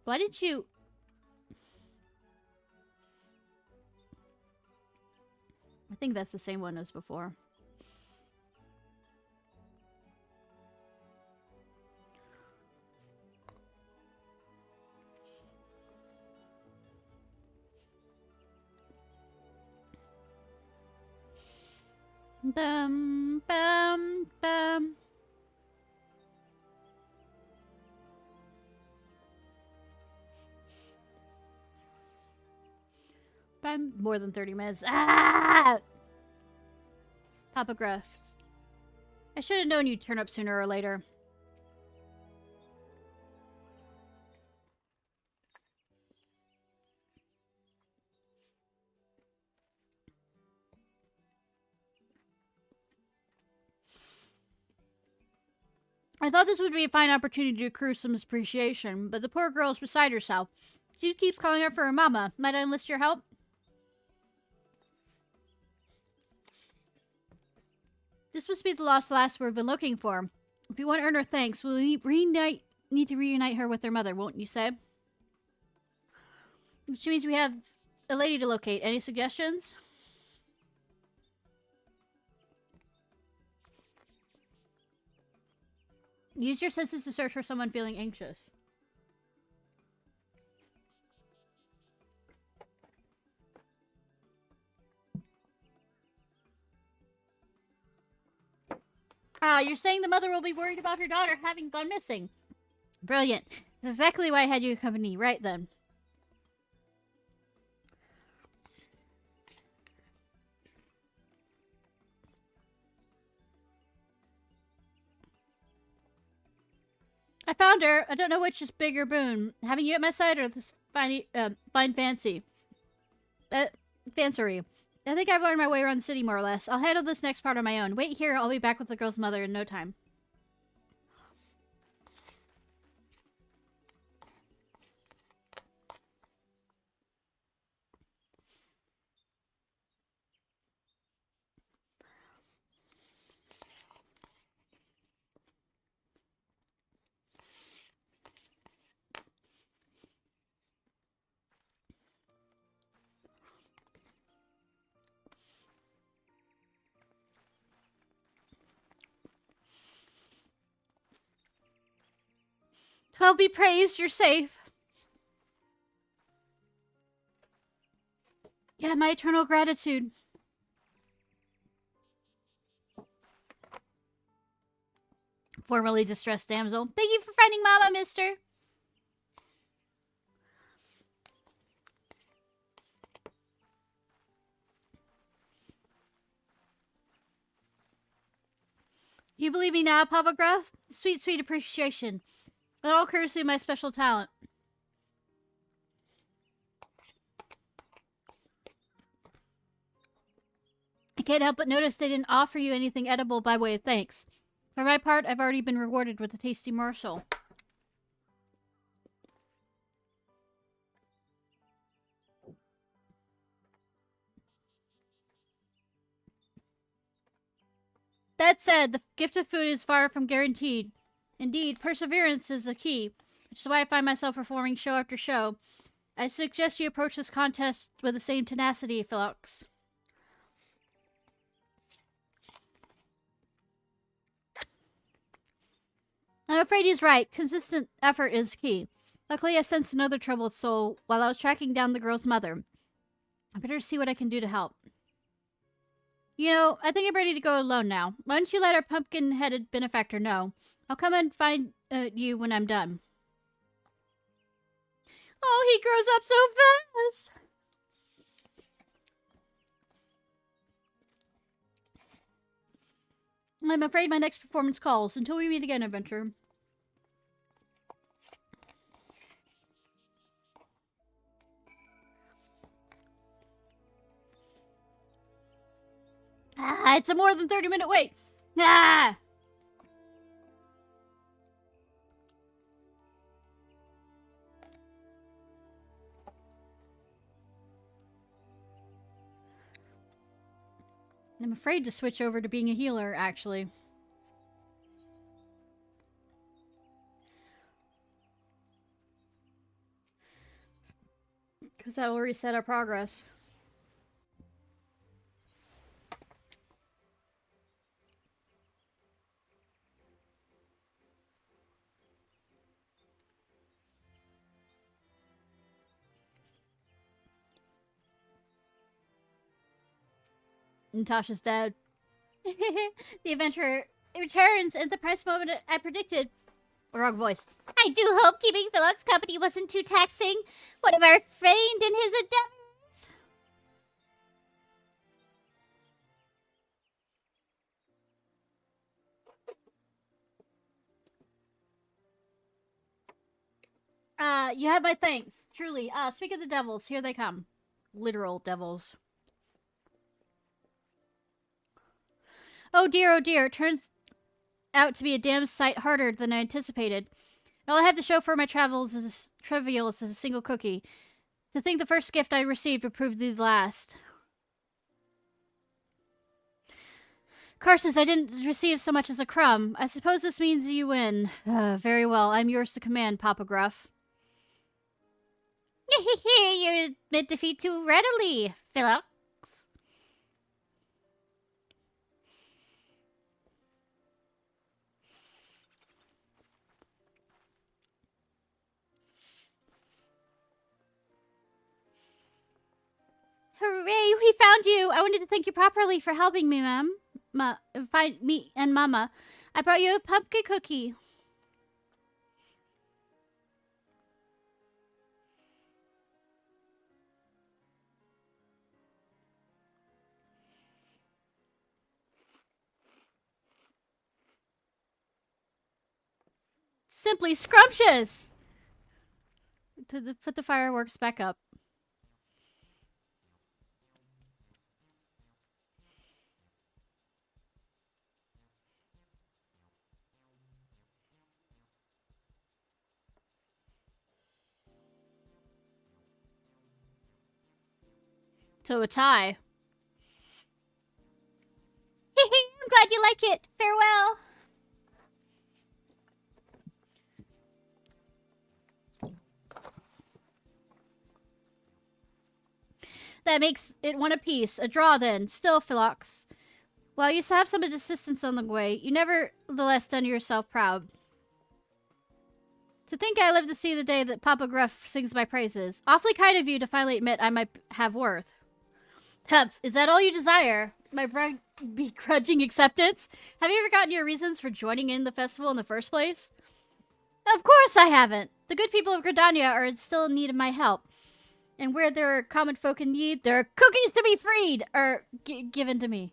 Why did you... I think that's the same one as before. Bum, bum, bum. I'm more than 30 minutes. Ah! Papa Gruff. I should have known you'd turn up sooner or later. I thought this would be a fine opportunity to accrue some appreciation, but the poor girl is beside herself. She keeps calling out for her mama. Might I enlist your help? This must be the lost lass we've been looking for. If you want to earn her thanks, we'll need to reunite her with her mother, won't you say? Which means we have a lady to locate. Any suggestions? Use your senses to search for someone feeling anxious. Ah, you're saying the mother will be worried about her daughter having gone missing. Brilliant. That's exactly why I had you accompany. Right then. I found her. I don't know which is bigger boon. Having you at my side or this fine fancy. Fancery. I think I've learned my way around the city more or less. I'll handle this next part on my own. Wait here. I'll be back with the girl's mother in no time. Well, be praised. You're safe. Yeah, my eternal gratitude. Formerly distressed damsel. Thank you for finding Mama, mister. You believe me now, Papa Gruff? Sweet, sweet appreciation. And all courtesy of my special talent. I can't help but notice they didn't offer you anything edible by way of thanks. For my part, I've already been rewarded with a tasty morsel. That said, the gift of food is far from guaranteed. Indeed, perseverance is a key, which is why I find myself performing show after show. I suggest you approach this contest with the same tenacity, Philux. I'm afraid he's right. Consistent effort is key. Luckily, I sensed another troubled soul while I was tracking down the girl's mother. I better see what I can do to help. You know, I think I'm ready to go alone now. Why don't you let our pumpkin-headed benefactor know? I'll come and find you when I'm done. Oh, he grows up so fast! I'm afraid my next performance calls. Until we meet again, adventure. Ah, it's a more than 30-minute wait. Ah! I'm afraid to switch over to being a healer, actually. Because that'll reset our progress. Natasha's dead. The adventurer returns at the price moment I predicted. Wrong voice. I do hope keeping Philip's company wasn't too taxing. One of our friend in his endeavors. You have my thanks. Truly. Speak of the devils, here they come. Literal devils. Oh dear, it turns out to be a damn sight harder than I anticipated. All I have to show for my travels is as trivial as a single cookie. To think the first gift I received would prove to be the last. Curses, I didn't receive so much as a crumb. I suppose this means you win. Very well, I'm yours to command, Papa Gruff. You admit defeat too readily, Philip. Hooray, we found you! I wanted to thank you properly for helping me, ma'am. Find me and Mama. I brought you a pumpkin cookie. Simply scrumptious! Put the fireworks back up. To a tie. I'm glad you like it. Farewell. That makes it one apiece. A draw, then. Still, Philox. While you have some assistance on the way, you nevertheless done yourself proud. To think I live to see the day that Papa Gruff sings my praises. Awfully kind of you to finally admit I might have worth. Humph, is that all you desire? My begrudging acceptance? Have you ever gotten your reasons for joining in the festival in the first place? Of course I haven't. The good people of Gridania are still in need of my help. And where there are common folk in need, there are cookies to be freed! Or given to me.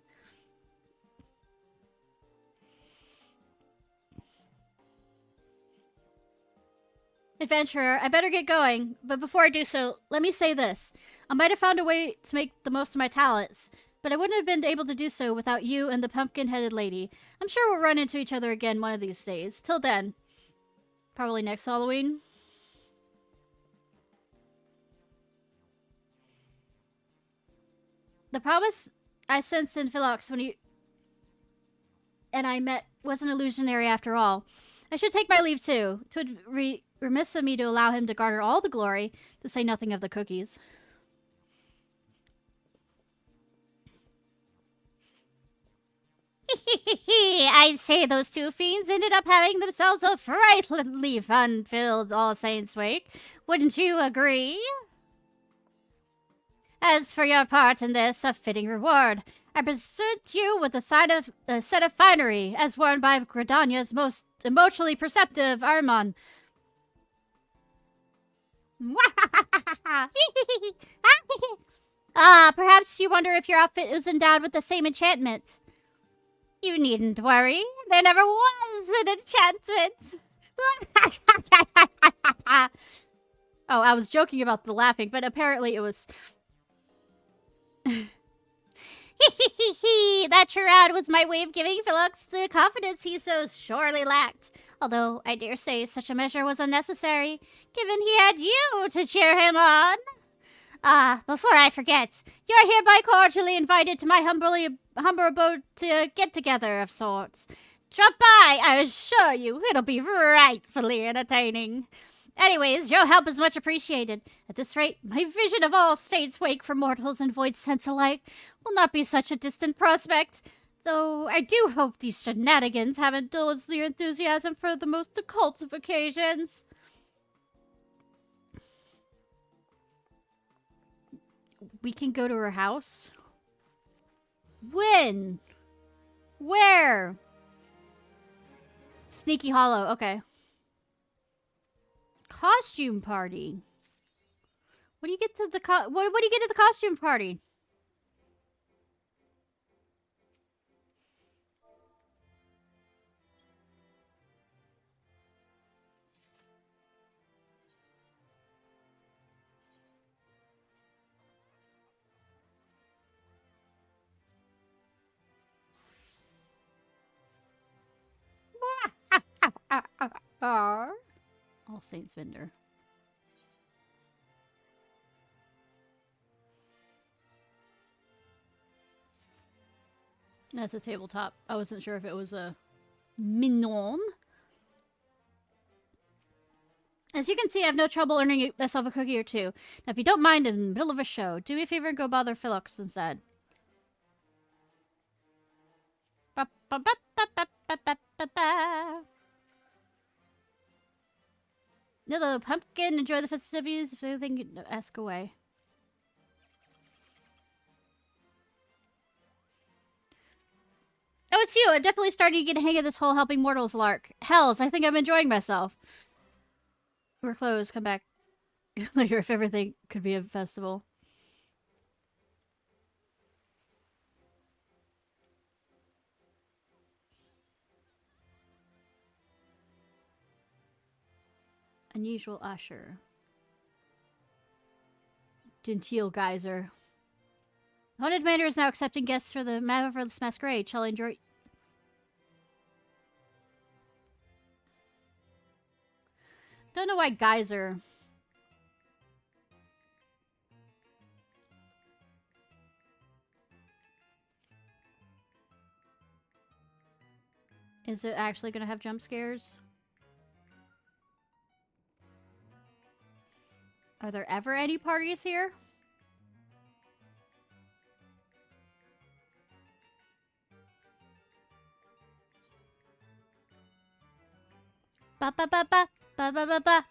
Adventurer, I better get going. But before I do so, let me say this. I might have found a way to make the most of my talents, but I wouldn't have been able to do so without you and the pumpkin-headed lady. I'm sure we'll run into each other again one of these days. Till then. Probably next Halloween. The promise I sensed in Philox when you and I met wasn't illusionary after all. I should take my leave too. It would be remiss of me to allow him to garner all the glory, to say nothing of the cookies. I'd say those two fiends ended up having themselves a frighteningly fun-filled All Saints' Wake. Wouldn't you agree? As for your part in this, a fitting reward. I present you with a set of finery, as worn by Gridania's most emotionally perceptive Armon. Perhaps you wonder if your outfit is endowed with the same enchantment. You needn't worry. There never was an enchantment. Oh, I was joking about the laughing, but apparently it was... That charade was my way of giving Philux the confidence he so sorely lacked. Although I dare say such a measure was unnecessary, given he had you to cheer him on. Before I forget, you're hereby cordially invited to my humble abode to get-together of sorts. Drop by, I assure you, it'll be frightfully entertaining. Anyways, your help is much appreciated. At this rate, my vision of All Saints' Wake for mortals and void sense alike will not be such a distant prospect. Though I do hope these shenanigans haven't dulled your enthusiasm for the most occult of occasions. We can go to her house? When? Where? Sneaky Hollow. Okay. Costume party. What do you get to the what do you get at the costume party? All Saints vendor. That's a tabletop. I wasn't sure if it was a mignon. As you can see, I have no trouble earning myself a cookie or two. Now, if you don't mind in the middle of a show, do me a favor and go bother Philix instead. Ba, ba, ba, ba, ba, ba, ba, ba, ba. Hello, pumpkin. Enjoy the festivities. If there's anything, ask away. Oh, it's you. I'm definitely starting to get a hang of this whole helping mortals lark. Hells, I think I'm enjoying myself. We're closed. Come back later if everything could be a festival. Unusual usher. Genteel geyser. Haunted Manor is now accepting guests for the Marvelous Masquerade. Shall I enjoy? Don't know why geyser. Is it actually going to have jump scares? Are there ever any parties here? Ba ba ba ba ba ba ba ba.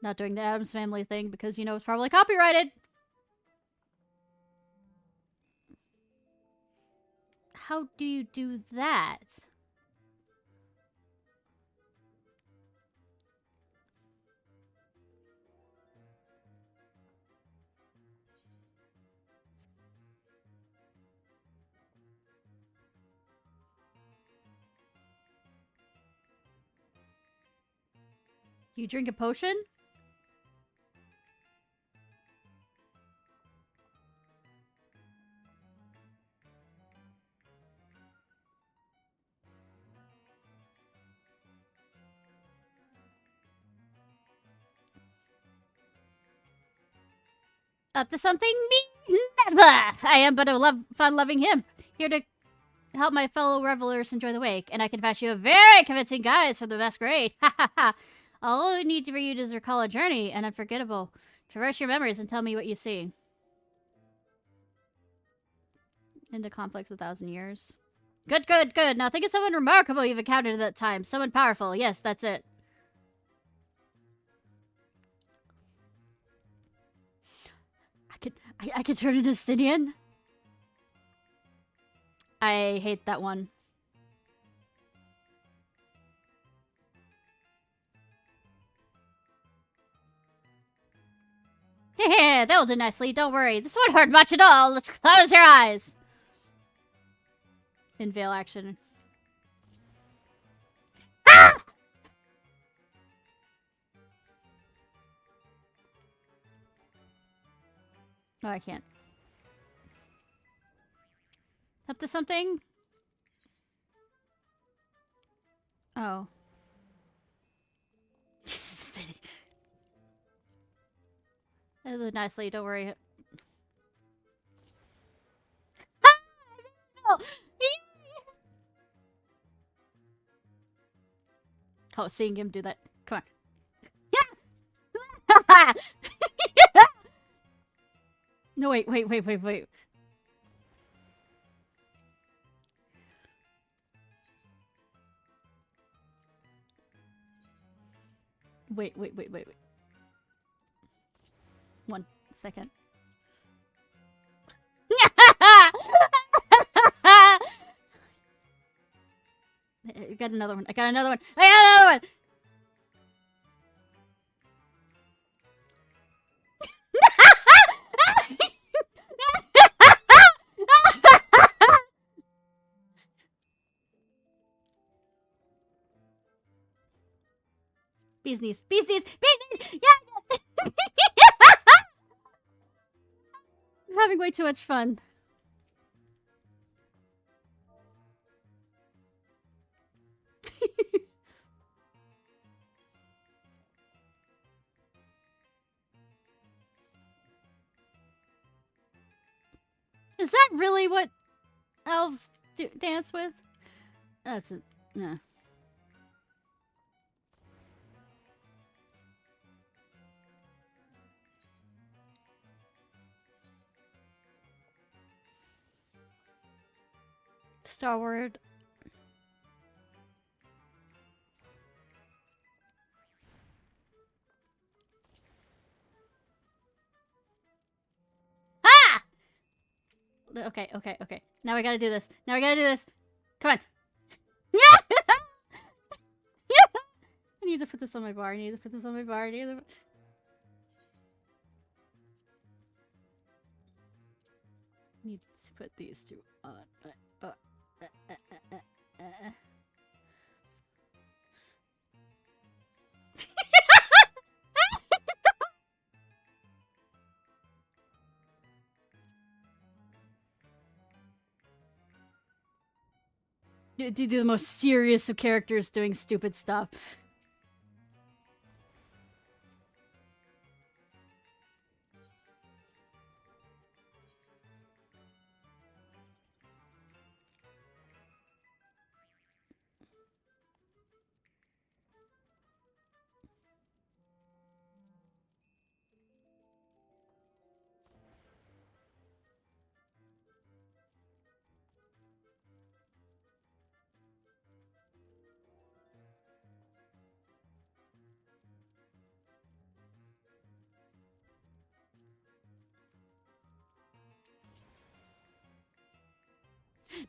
Not doing the Addams Family thing because you know it's probably copyrighted. How do you do that? You drink a potion? Up to something? Me? Never! I am but a fun-loving him. Here to help my fellow revelers enjoy the wake. And I can fashion you a very convincing guise for the masquerade. Ha ha ha! All I need for you to recall a journey and unforgettable. Traverse your memories and tell me what you see. Into conflicts 1,000 years. Good, good, good. Now think of someone remarkable you've encountered at that time. Someone powerful. Yes, that's it. I could turn into Stydian. I hate that one. Heh, that'll do nicely. Don't worry. This won't hurt much at all. Let's close your eyes. In veil action. Ah! Oh, I can't. Up to something? Oh. That'll do nicely. Don't worry. Oh, seeing him do that. Come on. Yeah! No, wait. Wait. Wait. Wait. 1 second. got another one. I got another one. I got another one. Bees knees. Bees knees. Bees knees. Yeah. I'm having way too much fun. Is that really what elves dance with? That's a... Nah. Star Word. Ah! Okay, okay, okay. Now we gotta do this. Now we gotta do this. Come on. I need to put this on my bar. I need to put this on my bar. I need to... Need to put these two on. Do the most serious of characters doing stupid stuff.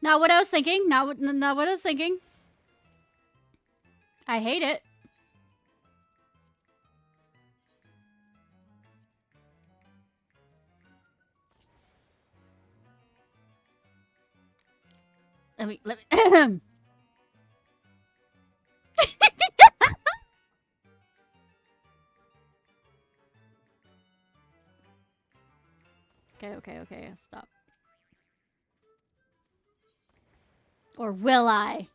Not what I was thinking. Not what I was thinking. I hate it. Let me Okay, stop. Or will I?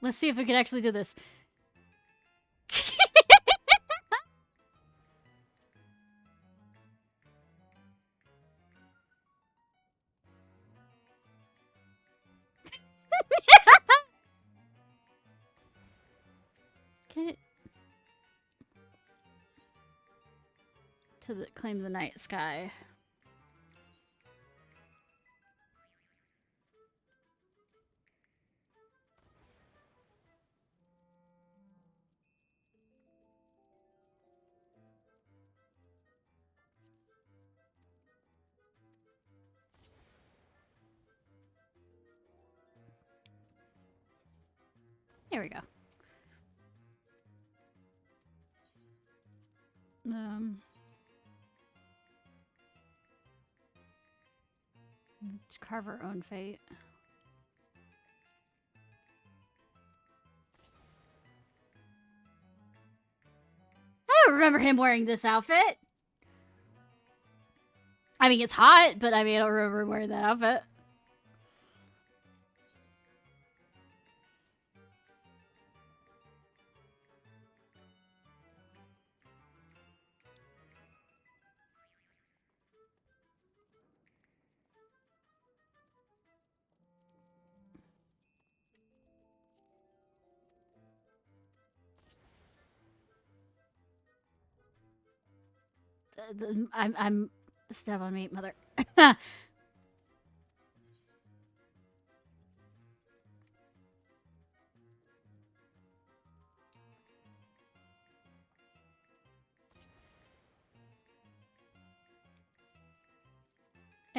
Let's see if we can actually do this. Can it... To the claim the night sky. There we go. Carve our own fate. I don't remember him wearing this outfit. I mean, it's hot, but I mean, I don't remember him wearing that outfit. I'm step on me, mother. I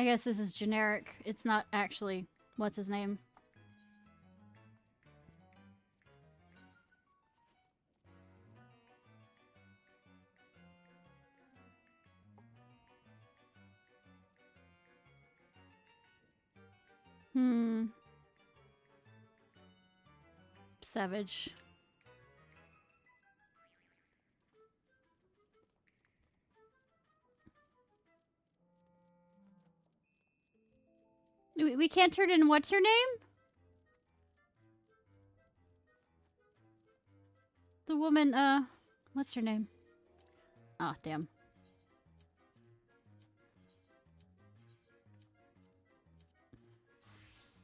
guess this is generic. It's not actually what's his name. Savage. We can't turn in what's her name? The woman, what's her name? Ah, oh, damn.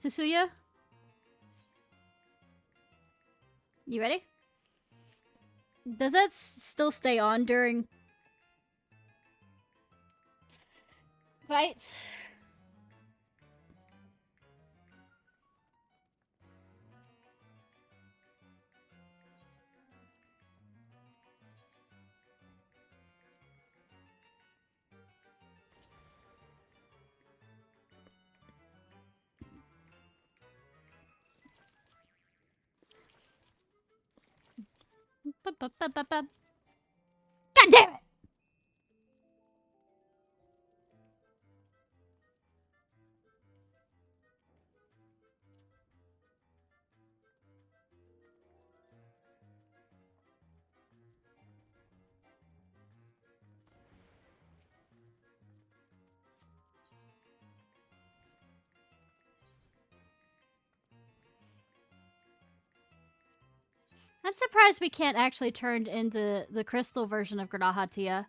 Susuya? You ready? Does that still stay on during fights? God damn it! I'm surprised we can't actually turn into the crystal version of Grahatia.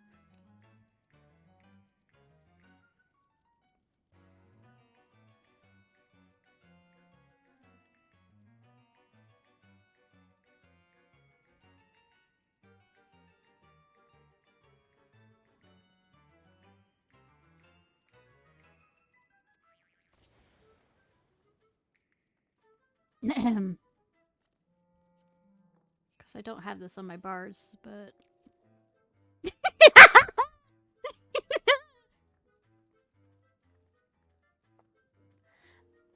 Because I don't have this on my bars, but...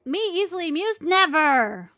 Me easily amused? Never!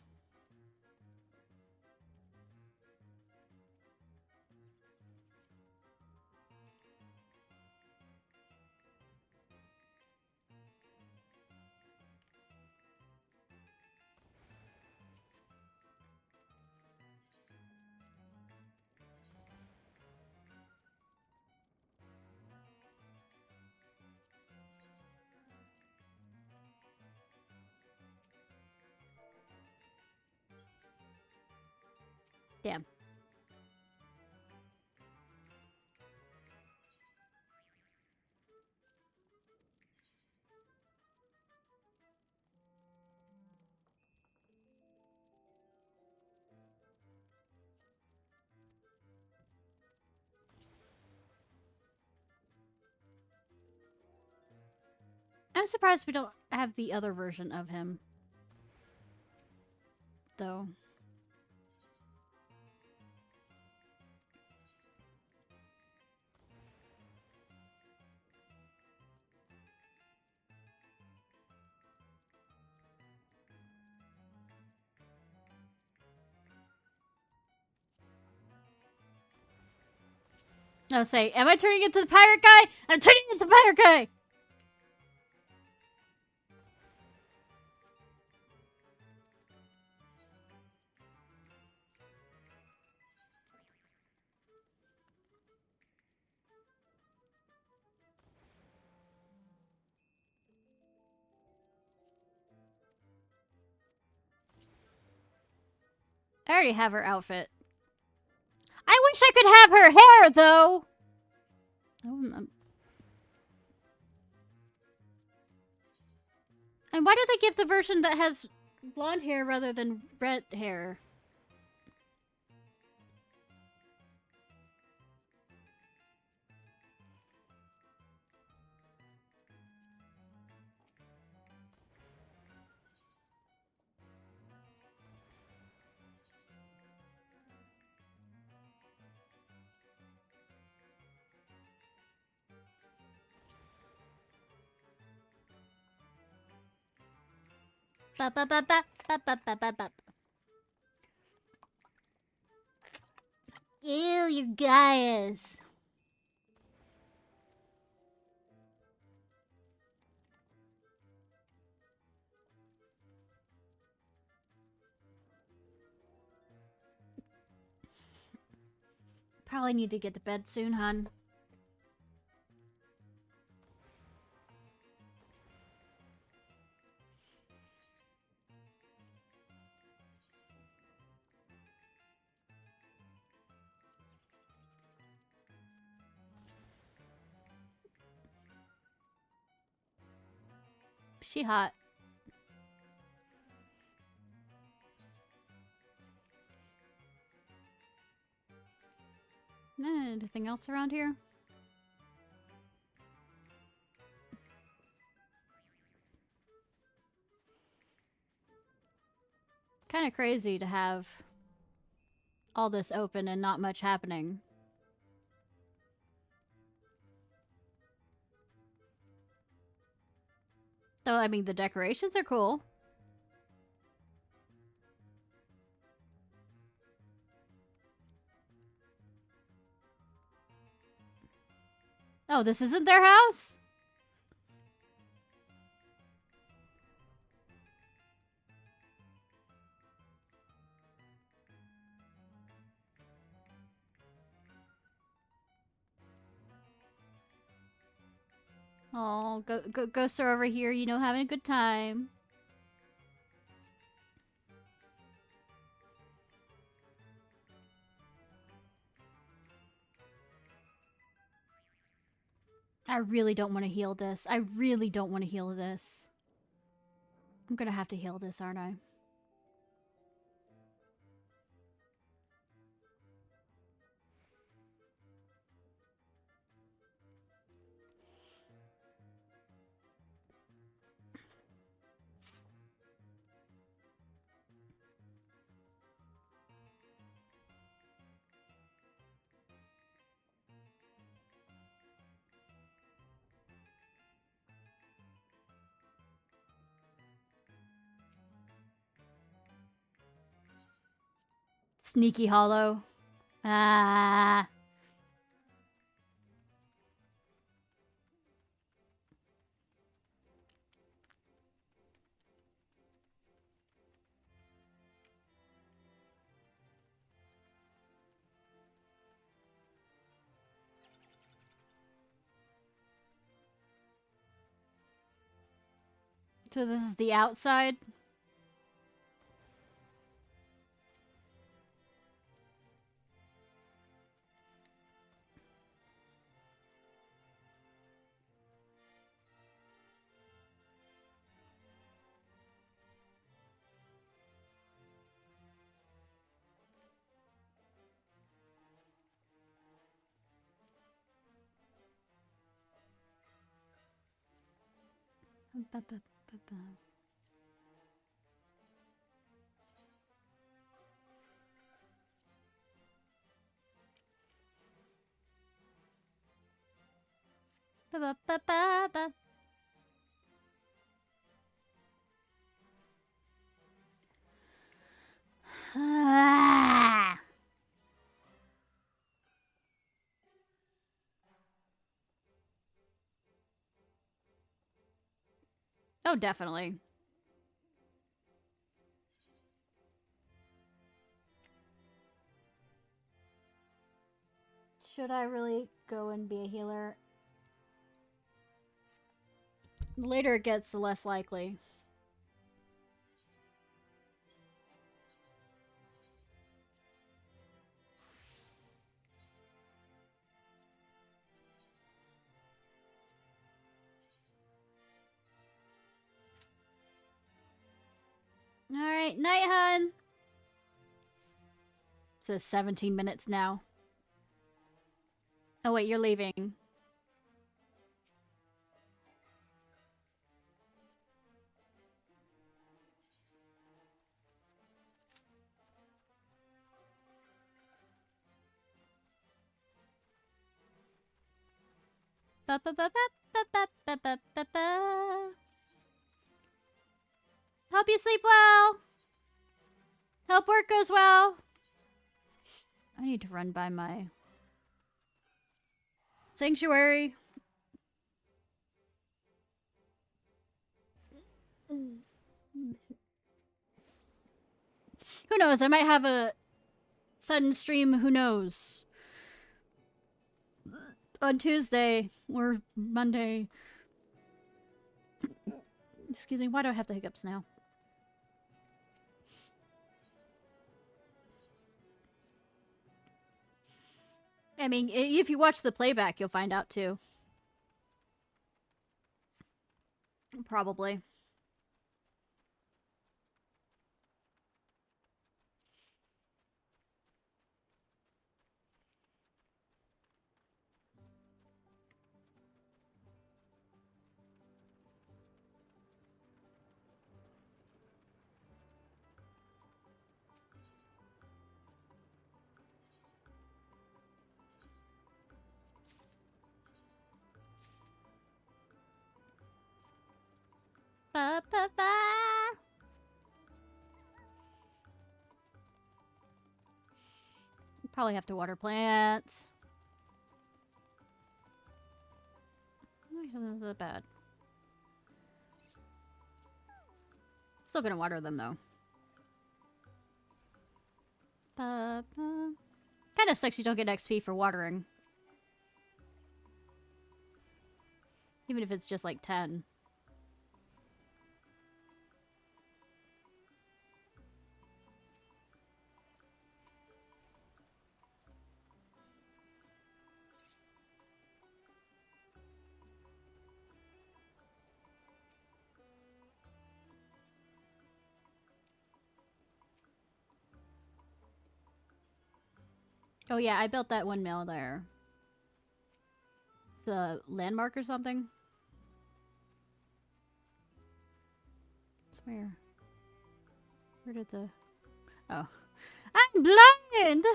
Damn. I'm surprised we don't have the other version of him. Though. I'll say, am I turning into the pirate guy? I'm turning into the pirate guy! I already have her outfit. I wish I could have her hair, though! Oh, and why do they give the version that has blonde hair rather than red hair? Ba ba ba ba ba ba ba ba ba. Ew, you guys. Probably need to get to bed soon, hun. She hot. Anything else around here? Kind of crazy to have all this open and not much happening. Though, I mean, the decorations are cool. Oh, this isn't their house? Oh, go, sir, over here. You know, having a good time. I really don't want to heal this. I really don't want to heal this. I'm gonna have to heal this, aren't I? Sneaky hollow. Ah. So this is the outside? Ba-ba-ba-ba-ba. Ah. Oh, definitely. Should I really go and be a healer? The later it gets, the less likely. Alright, night, hun. It says 17 minutes now. Oh, wait, you're leaving. Ba-ba-ba-ba-ba-ba-ba-ba-ba. Hope you sleep well. Hope work goes well. I need to run by my sanctuary. Who knows? I might have a sudden stream. Who knows? On Tuesday or Monday. Excuse me. Why do I have the hiccups now? I mean, if you watch the playback, you'll find out too. Probably. Ba, ba, ba. Probably have to water plants. Not that bad. Still gonna water them though. Ba, ba. Kinda sucks you don't get XP for watering. Even if it's just like 10. Oh yeah, I built that windmill there. The landmark or something? Where? Where did the... Oh. I'm blind!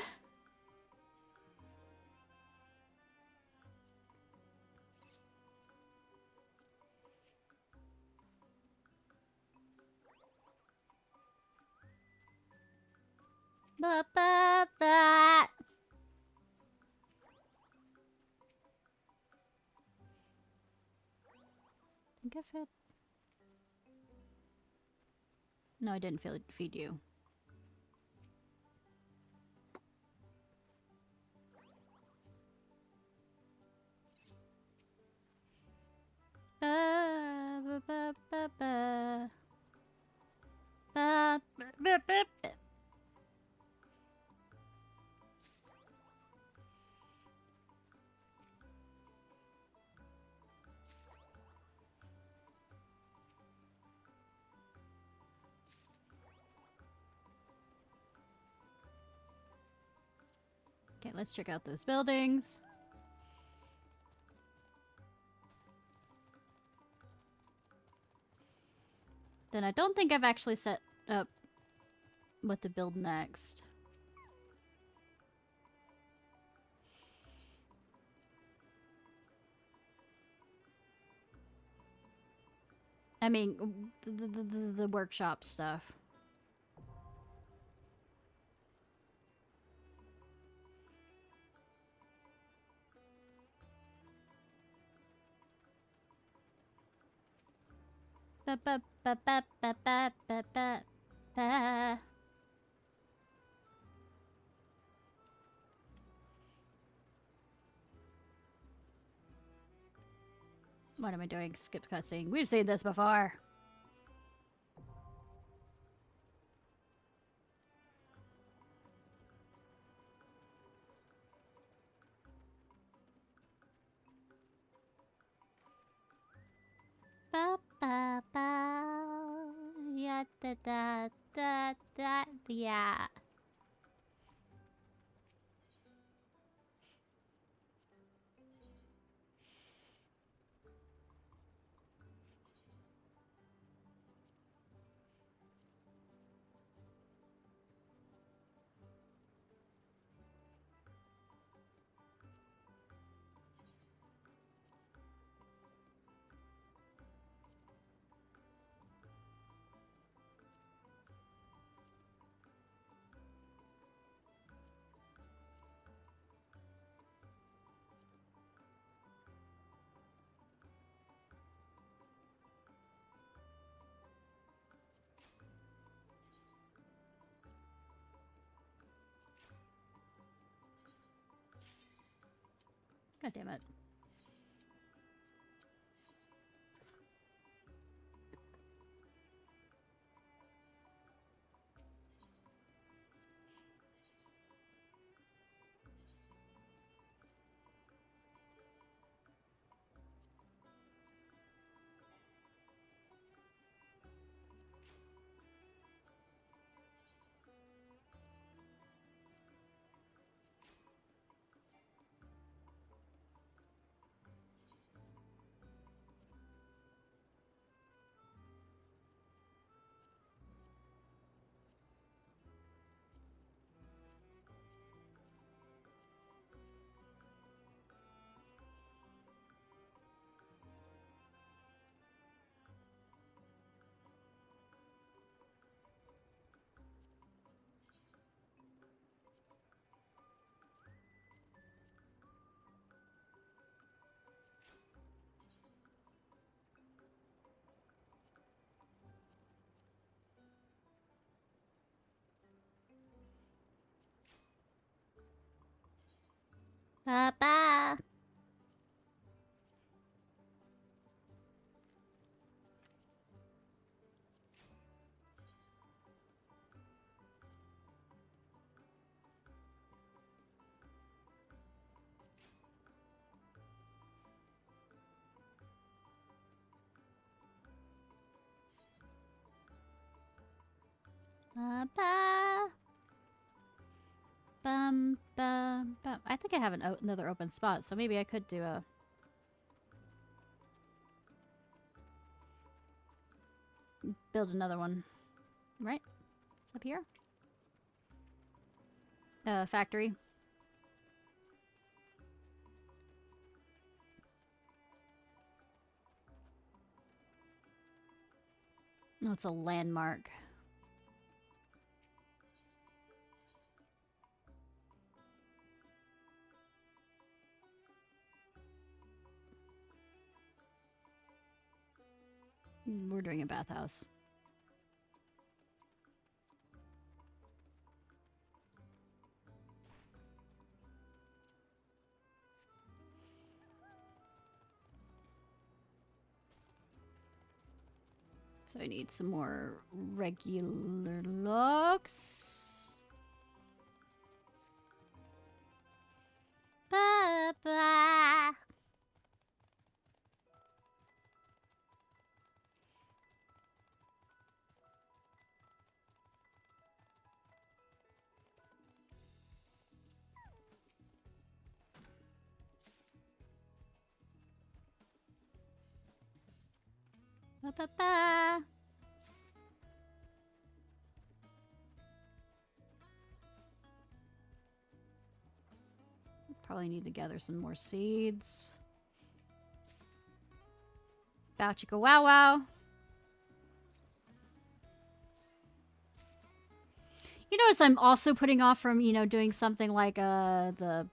Ba, ba, ba. I think I fed... No, I didn't feed you. Ba, ba, ba, ba, ba. Ba, ba, ba, ba, ba. Okay, let's check out those buildings. Then I don't think I've actually set up what to build next. I mean, the workshop stuff. Ba ba ba ba ba ba ba ba ba. What am I doing? Skip cutscene. We've seen this before. Ba ba ba. Yeah da da da da yeah. God damn it. Papa. Papa. Bum, bum, bum. I think I have another open spot, so maybe I could do a... build another one. Right? It's up here? Factory. Oh, it's a landmark. We're doing a bathhouse. So I need some more regular logs. Ba-ba. Ba-ba-ba. Probably need to gather some more seeds. Bow chicka wow wow. You notice I'm also putting off from, you know, doing something like the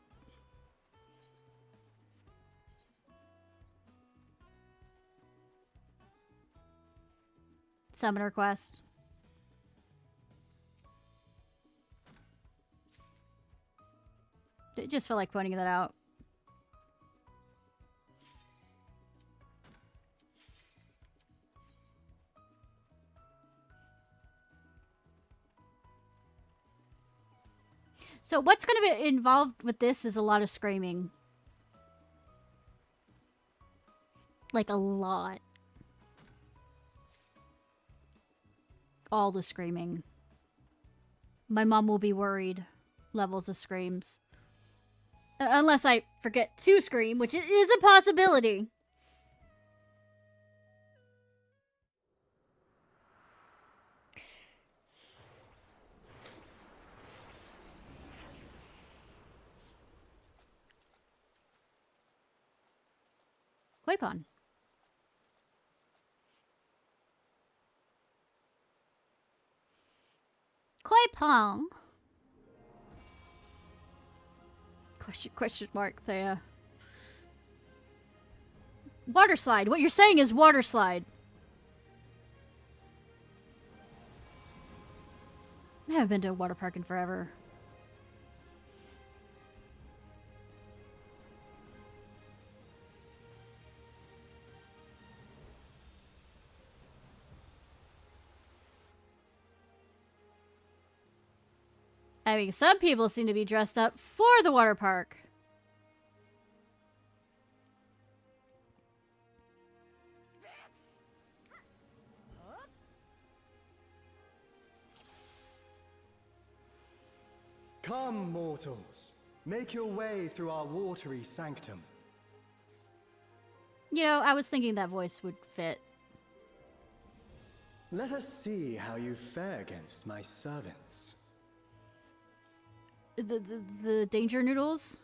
summoner quest. I just feel like pointing that out. So what's going to be involved with this is a lot of screaming. Like a lot. All the screaming. My mom will be worried. Levels of screams. Unless I forget to scream, which is a possibility. Koi pond. Koi pond. Question mark, Thea. Water slide. What you're saying is water slide. I haven't been to a water park in forever. I mean, some people seem to be dressed up for the water park. Come, mortals. Make your way through our watery sanctum. You know, I was thinking that voice would fit. Let us see how you fare against my servants. The danger noodles?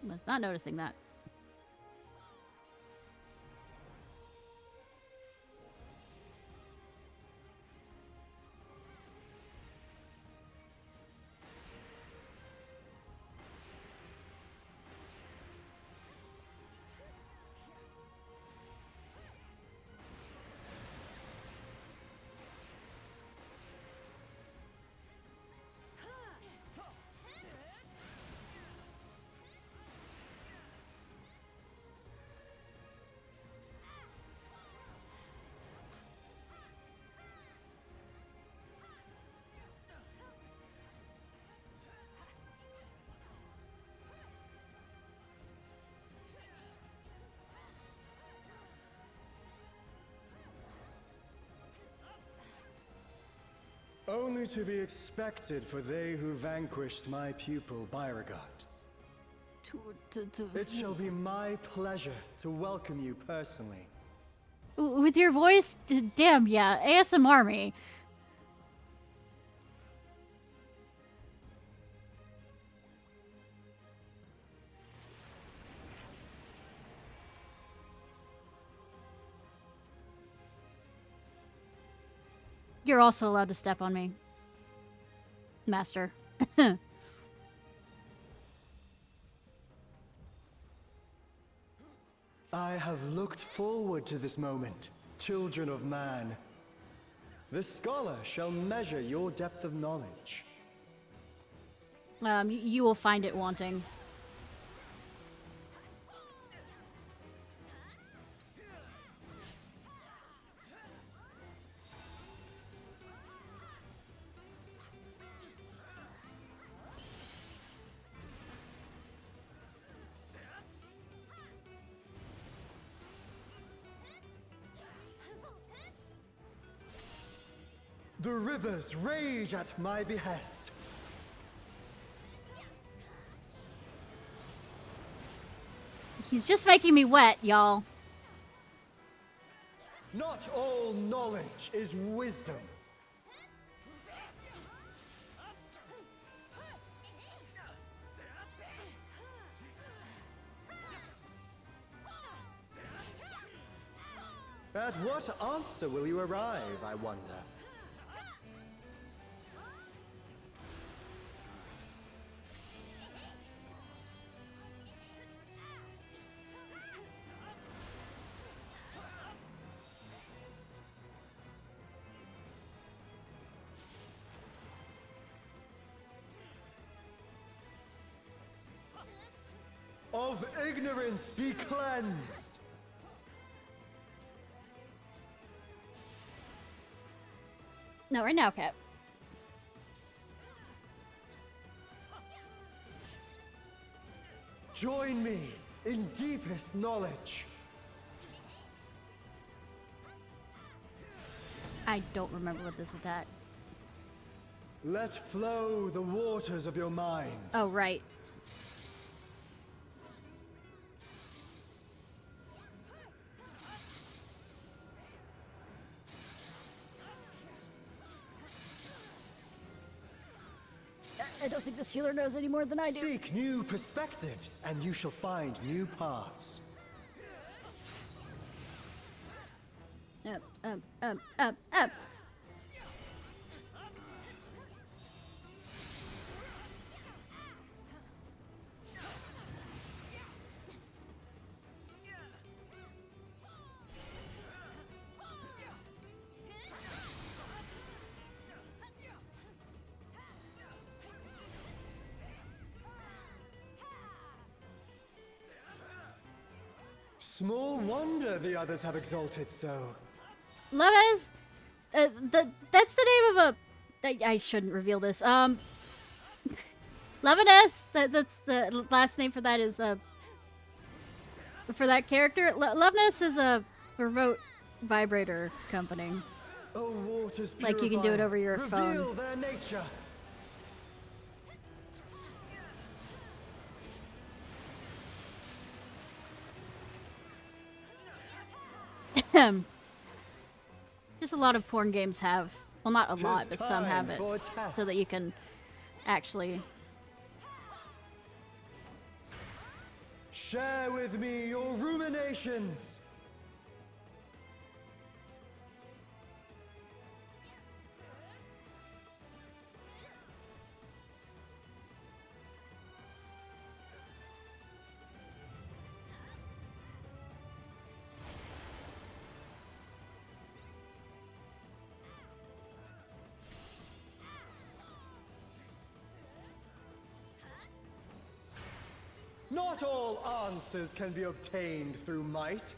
I was not noticing that. Only to be expected for they who vanquished my pupil Beauregard. It shall be my pleasure to welcome you personally. With your voice? Damn, yeah. ASMR me. You're also allowed to step on me, Master. I have looked forward to this moment, children of man. The scholar shall measure your depth of knowledge. You will find it wanting. The rivers rage at my behest. He's just making me wet, y'all. Not all knowledge is wisdom. At what answer will you arrive, I wonder? Of ignorance be cleansed! No, right now, Cap. Join me in deepest knowledge. I don't remember what this attack. Let flow the waters of your mind. Oh, right. I don't think this healer knows any more than I do. Seek new perspectives, and you shall find new paths. Up. Small wonder the others have exalted so. Leves, that's the name of a. I shouldn't reveal this. Leviness. That's the last name for that is for that character. Leviness is a remote vibrator company. Oh, waters Like you can do it purifying, over your phone. reveal their nature. Just a lot of porn games have. Well, not a lot, 'Tis but some have time it. for a test. So that you can actually. Share with me your ruminations. Not all answers can be obtained through might.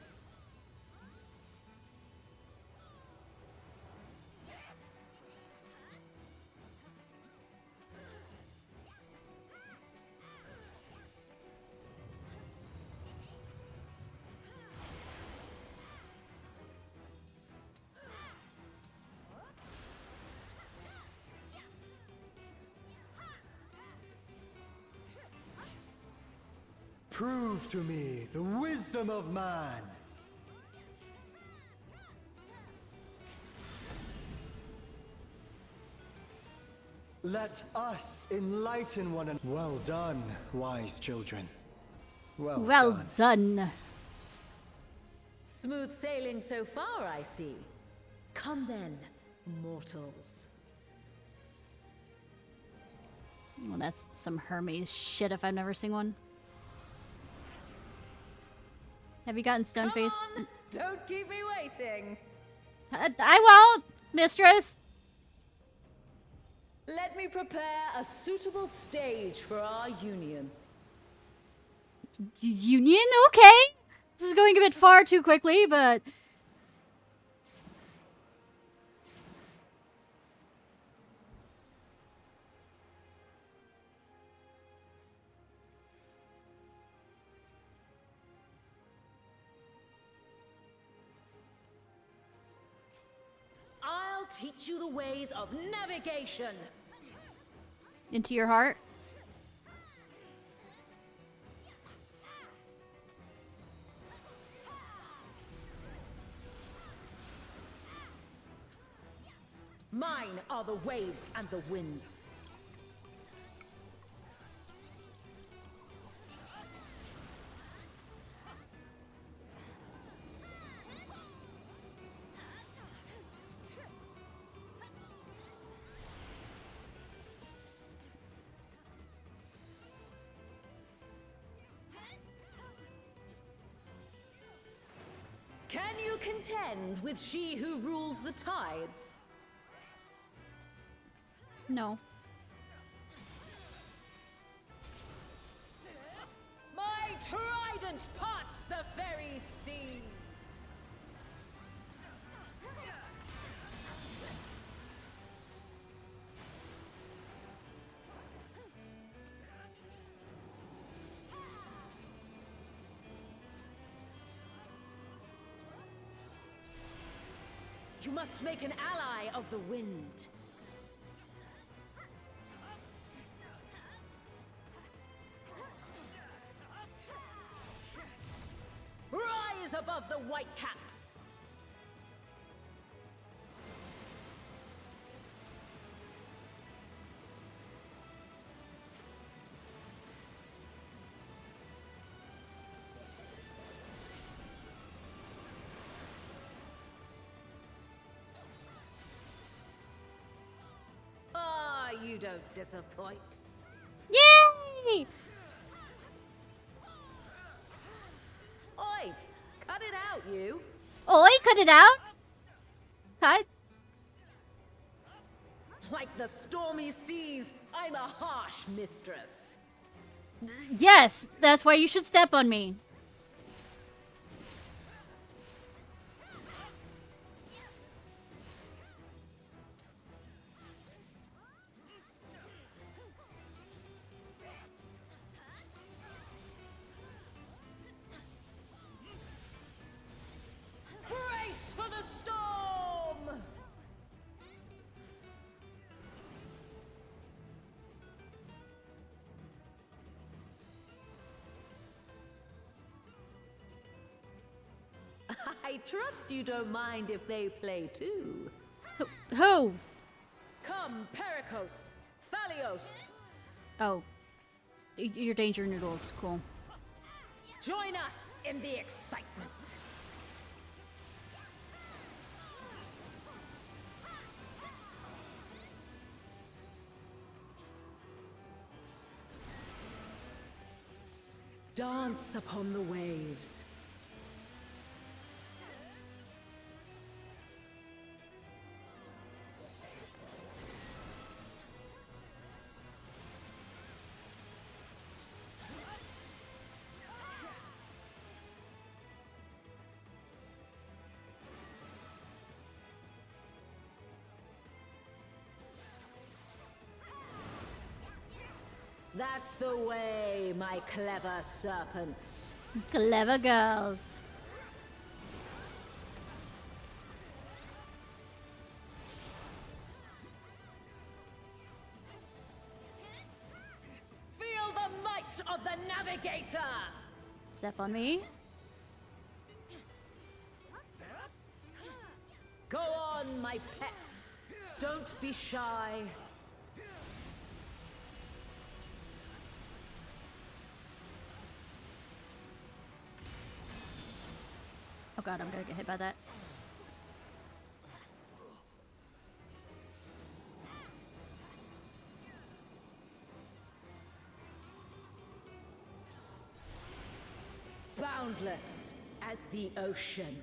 Prove to me the wisdom of man. Let us enlighten one another. Well done, wise children. Well done. Smooth sailing so far, I see. Come then, mortals. Well, that's some Hermes shit if I've never seen one. Have you gotten stone face? Come on, don't keep me waiting. I won't, mistress. Let me prepare a suitable stage for our union. Union? Okay. This is going a bit far too quickly, but... I'll teach you the ways of navigation. Into your heart? Mine are the waves and the winds. Can you contend with she who rules the tides? No. My trident parts the very seas. You must make an ally of the wind. Rise above the whitecaps. Ah, you don't disappoint. Yay! Oi, cut it out, you. Oi, cut it out! Cut? Like the stormy seas, I'm a harsh mistress. Yes, that's why you should step on me. I trust you don't mind if they play too. Who? Come, Pericos, Thalios. Oh. Your danger noodles. Cool. Join us in the excitement. Dance upon the waves. That's the way, my clever serpents. Clever girls. Feel the might of the navigator! Step on me. Go on, my pets. Don't be shy. Oh god, I'm gonna get hit by that. Boundless as the ocean.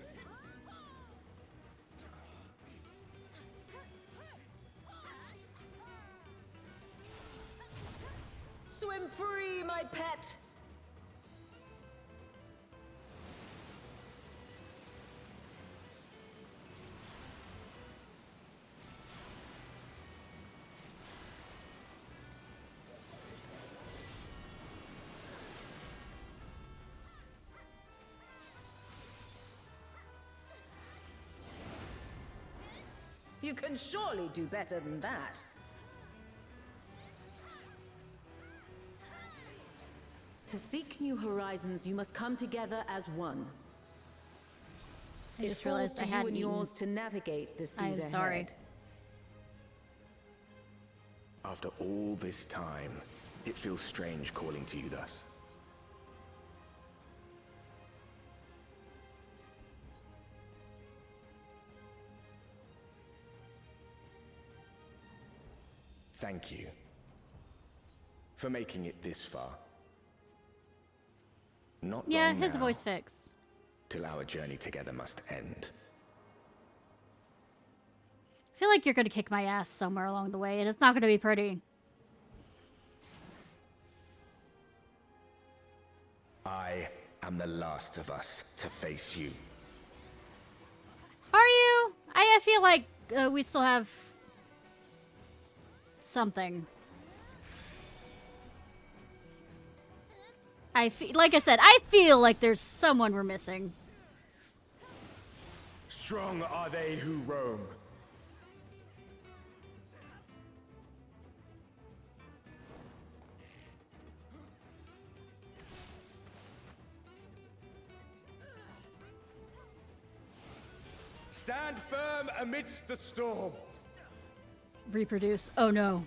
Swim free, my pet. You can surely do better than that. To seek new horizons, you must come together as one. I It just falls realized to I you hadn't and eaten. yours to navigate the seas I'm ahead. sorry. After all this time, it feels strange calling to you thus. Thank you for making it this far. Not Yeah, long his now, voice fix. till our journey together must end. I feel like you're gonna kick my ass somewhere along the way, and it's not gonna be pretty. I am the last of us to face you. Are you? I feel like we still have something. Like I said, I feel like there's someone we're missing. Strong are they who roam. Stand firm amidst the storm. Reproduce. Oh no.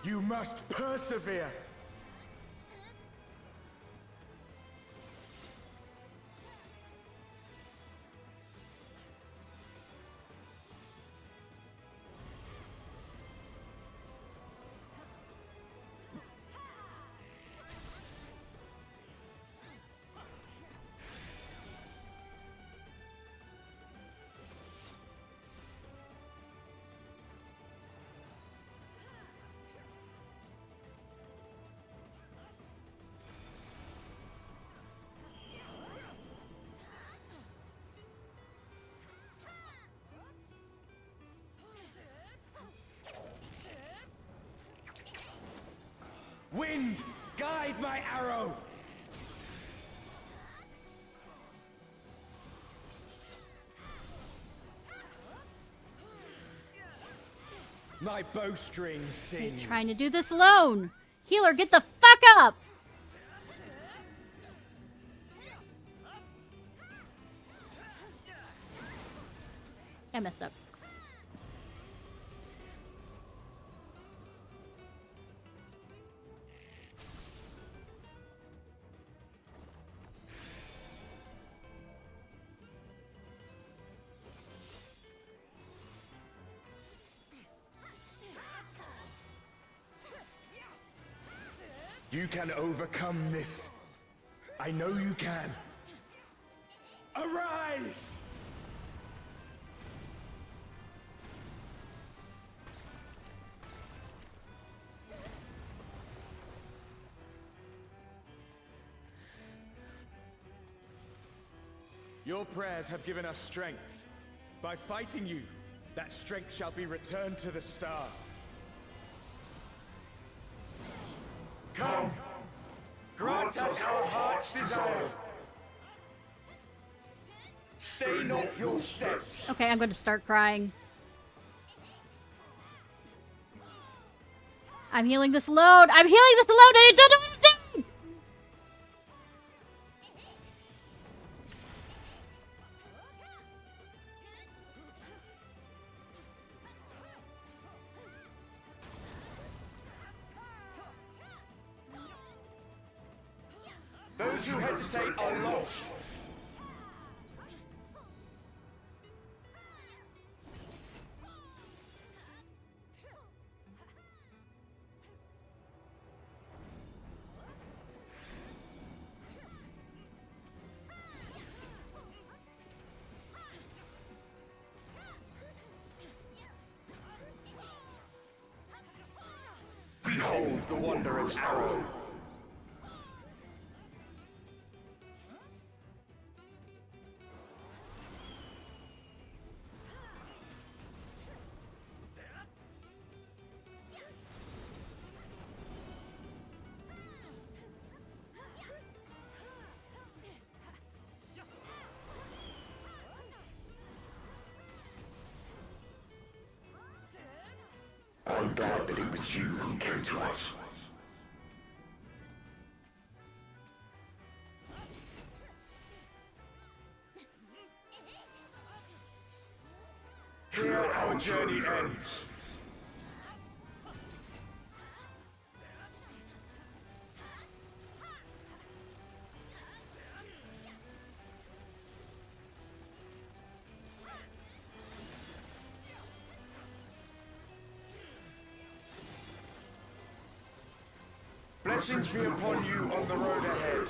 You must persevere. Wind, guide my arrow! My bowstring sings. Trying to do this alone. Healer, get the fuck up! I messed up. You can overcome this. I know you can. Arise! Your prayers have given us strength. By fighting you, that strength shall be returned to the star. Come! Grant us our heart's desire! Stay not your steps! Okay, I'm going to start crying. I'm healing this alone! I'm healing this alone and I don't know what I'm doing! Those who hesitate are lost. Behold the Wanderer's arrow. I'm glad that it was you who came to us. Here our journey ends. Blessings be upon you on the road ahead.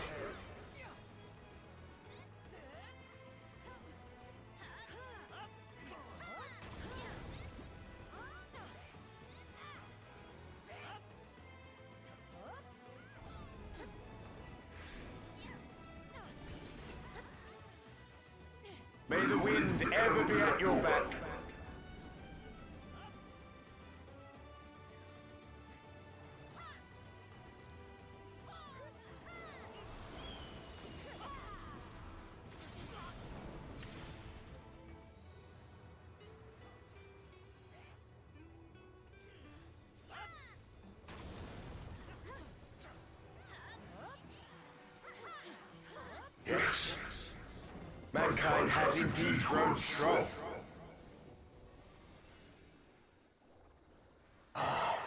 May the wind ever be at your back. Yes. Mankind has indeed grown strong. Ah,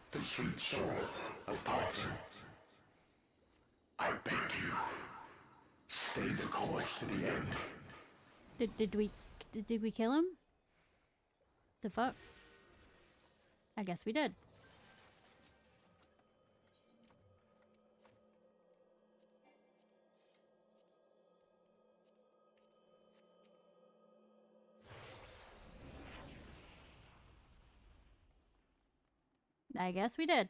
the sweet sorrow of parting. I beg you, stay the course to the end. Did we kill him? The fuck? I guess we did. I guess we did.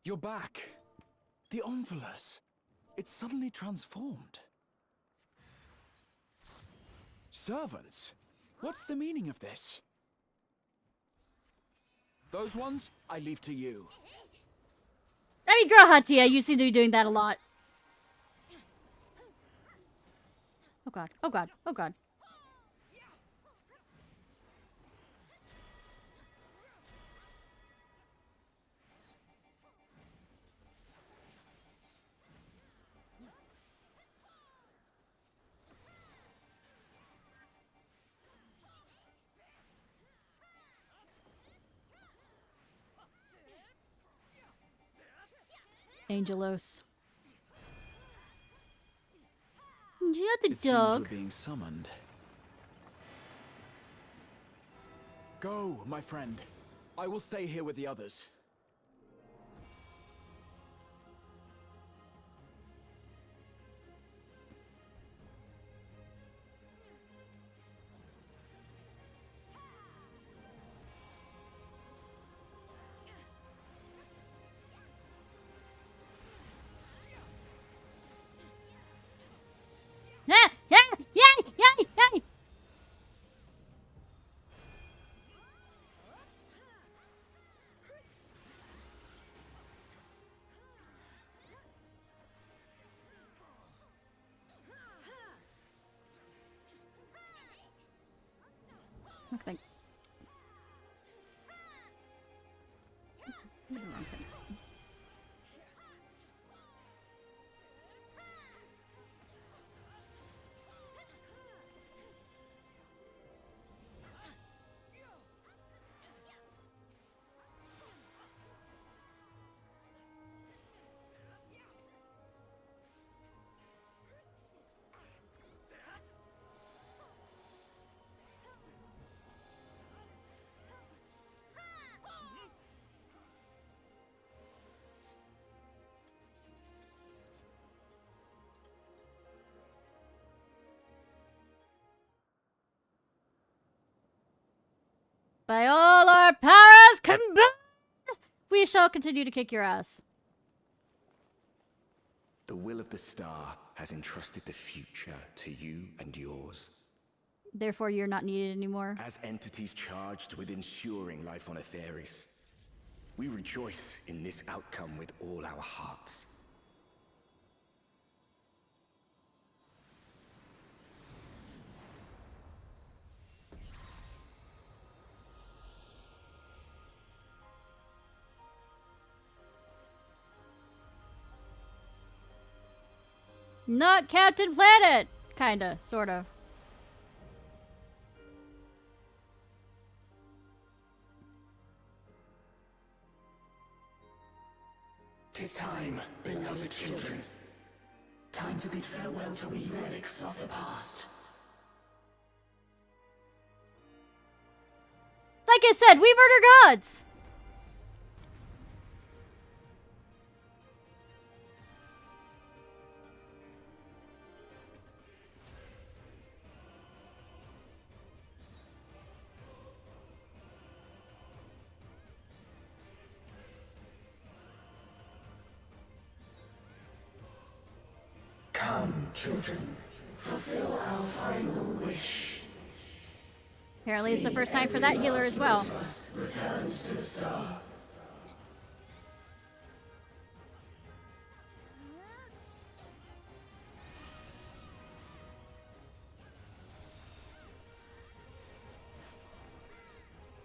You're back. The Omphilus. It's suddenly transformed. Servants? What's the meaning of this? Those ones, I leave to you. I mean, girl Hatia, you seem to be doing that a lot. Oh god, oh god, oh god. Angelos. You know the It seems dog. we're being summoned. Go, my friend. I will stay here with the others. Ah, yeah, yay, yay, yay. Okay. The wrong thing. By all our powers combined, we shall continue to kick your ass. The will of the star has entrusted the future to you and yours. Therefore, you're not needed anymore. As entities charged with ensuring life on Aetheris, we rejoice in this outcome with all our hearts. Not Captain Planet! Kinda, sort of. "'Tis time, beloved children. Time to bid farewell to we relics of the past. Like I said, we murder gods! Come, children, fulfill our final wish. Apparently it's the first time for that healer as well. Returns to the star.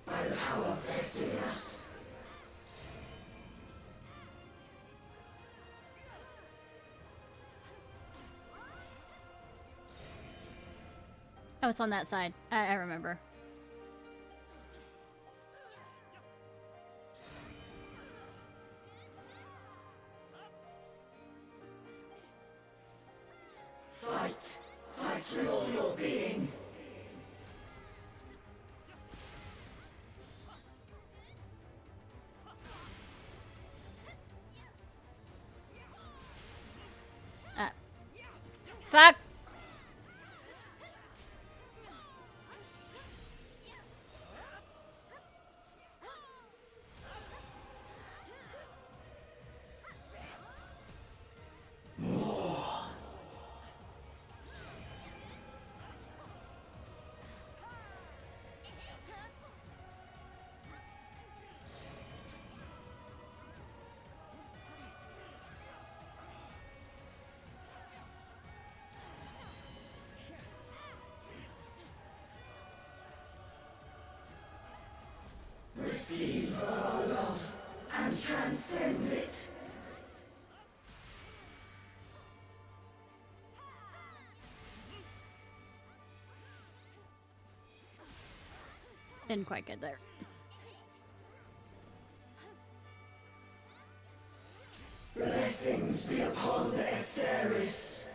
By the power vested in us. Oh, it's on that side. I remember. Fight! Fight with all your being! Fuck! Receive our love and transcend it. Didn't quite get there. Blessings be upon the Etheris.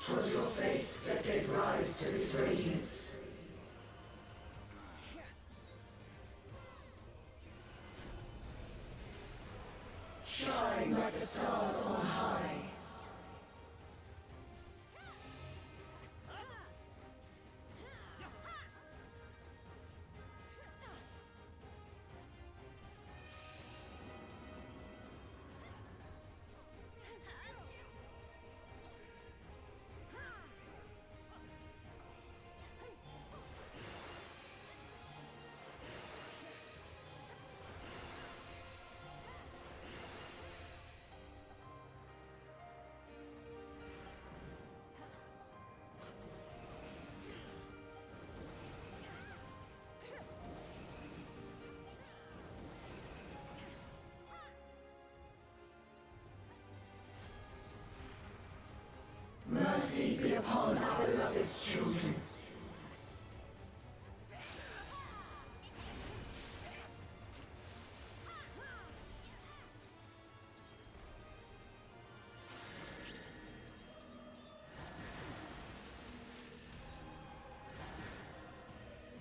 Twas your faith that gave rise to this radiance. Shine like the stars on high. Mercy be upon our beloved children.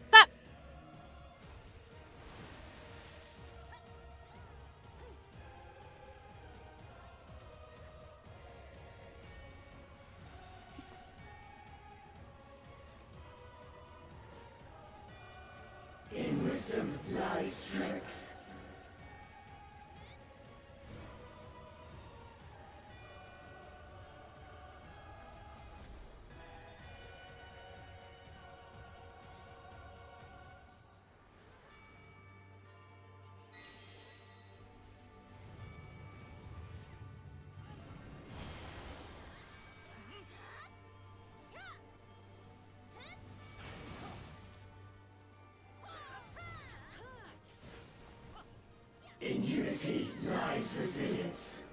Stop! In wisdom lies strength. In unity lies resilience.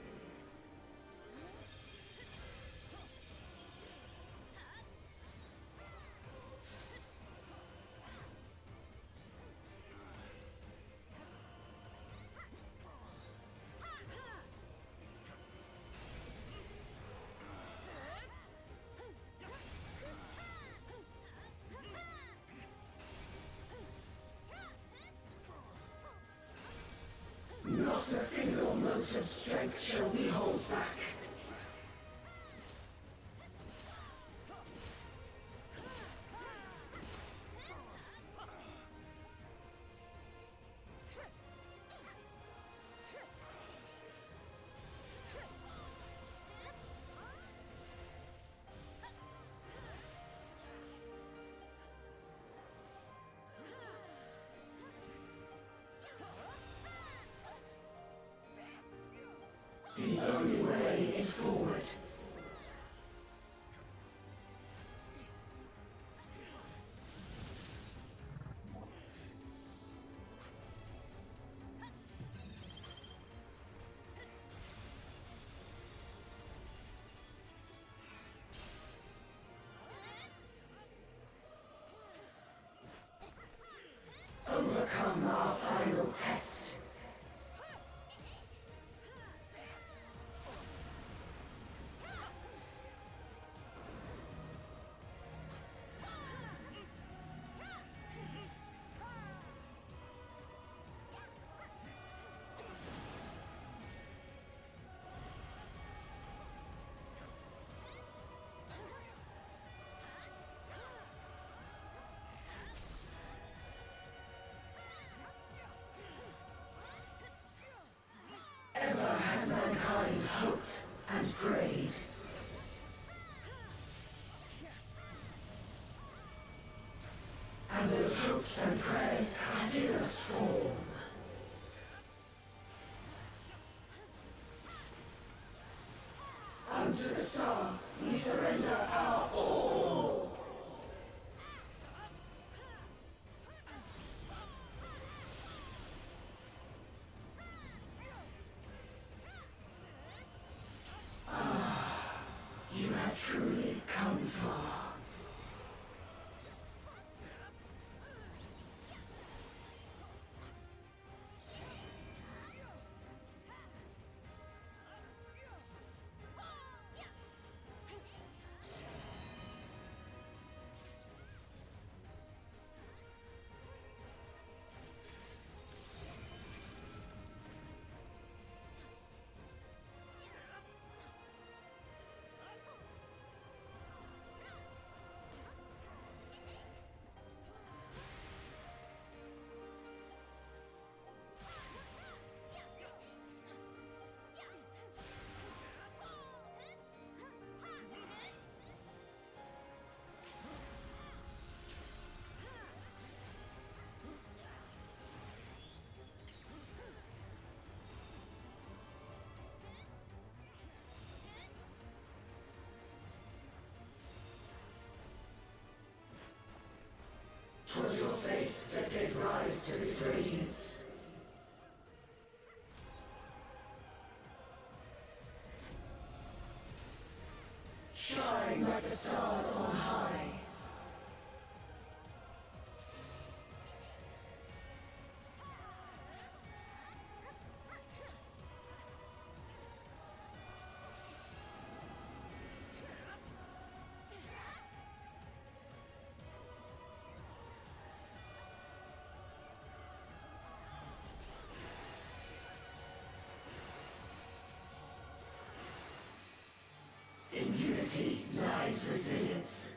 Not a single mote of strength shall we hold back. The only way is forward. Overcome our final test. Ever has mankind hoped and prayed. And those hopes and prayers have given us form. Unto the star, we surrender our all. You have truly come far. Twas your faith that gave rise to this radiance. Shine like the stars on high. In unity lies resilience.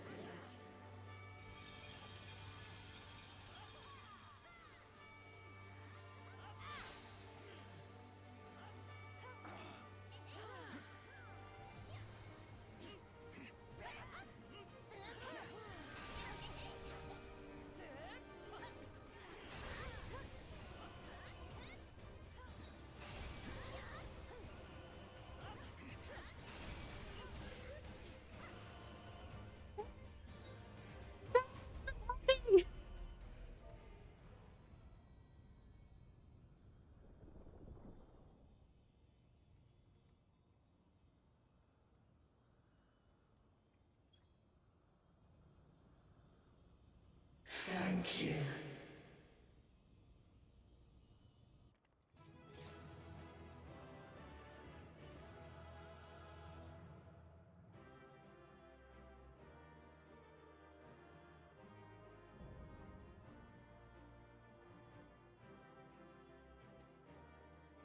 Thank you.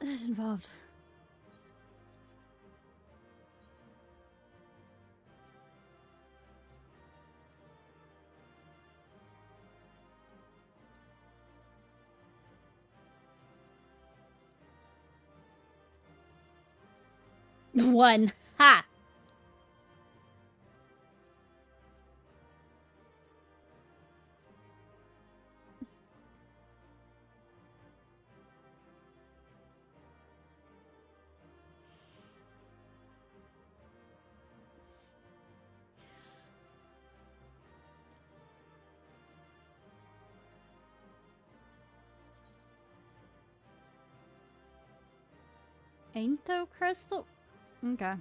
That's involved. One. Ha! Antho crystal? Okay.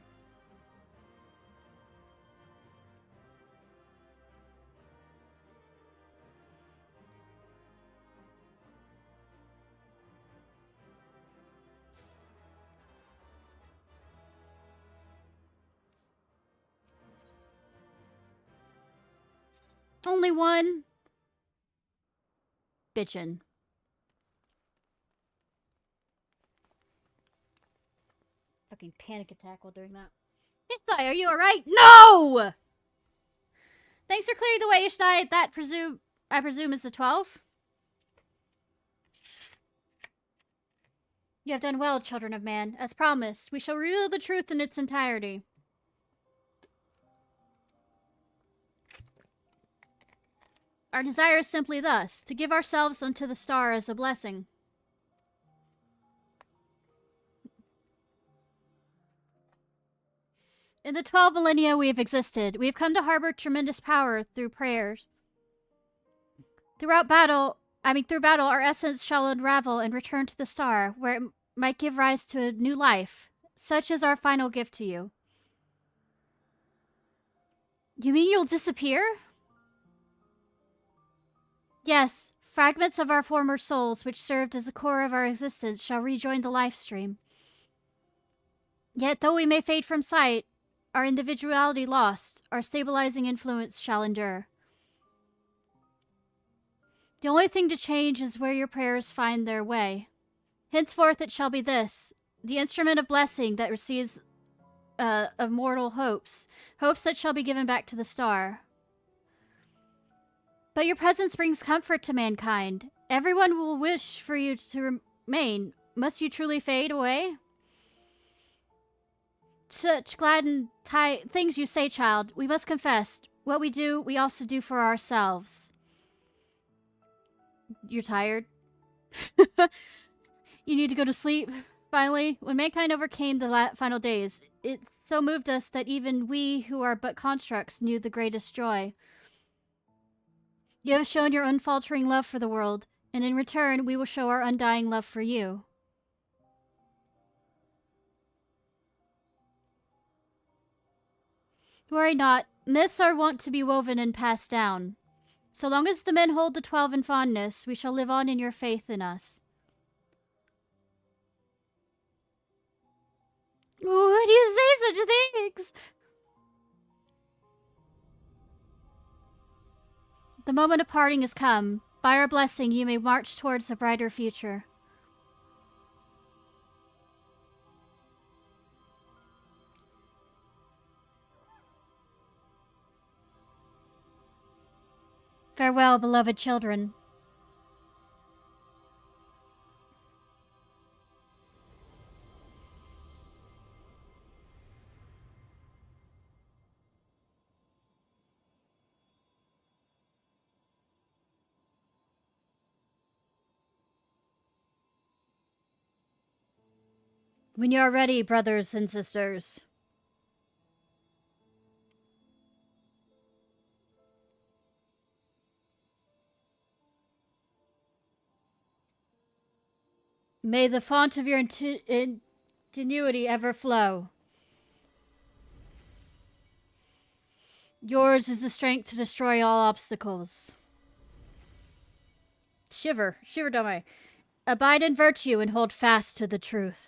Only one? Bitchin'. Fucking panic attack while doing that. Ishnai, are you alright? No! Thanks for clearing the way, Ishnai. That I presume is the 12? You have done well, children of man. As promised, we shall reveal the truth in its entirety. Our desire is simply thus, to give ourselves unto the star as a blessing. In the 12 millennia we have existed, we have come to harbor tremendous power through prayers. Through battle, our essence shall unravel and return to the star, where it might give rise to a new life. Such is our final gift to you. You mean you'll disappear? Yes, fragments of our former souls, which served as the core of our existence, shall rejoin the life stream. Yet, though we may fade from sight, our individuality lost, our stabilizing influence shall endure. The only thing to change is where your prayers find their way. Henceforth it shall be this, the instrument of blessing that receives of mortal hopes, hopes that shall be given back to the star. But your presence brings comfort to mankind. Everyone will wish for you to remain. Must you truly fade away? Such glad and things you say, child. We must confess. What we do, we also do for ourselves. You're tired? You need to go to sleep, finally? When mankind overcame the final days, it so moved us that even we who are but constructs knew the greatest joy. You have shown your unfaltering love for the world, and in return we will show our undying love for you. Worry not, myths are wont to be woven and passed down. So long as the men hold the 12 in fondness, we shall live on in your faith in us. Why do you say such things? The moment of parting has come. By our blessing, you may march towards a brighter future. Farewell, beloved children. When you are ready, brothers and sisters. May the font of your ingenuity ever flow. Yours is the strength to destroy all obstacles. Shiver don't I? Abide in virtue and hold fast to the truth.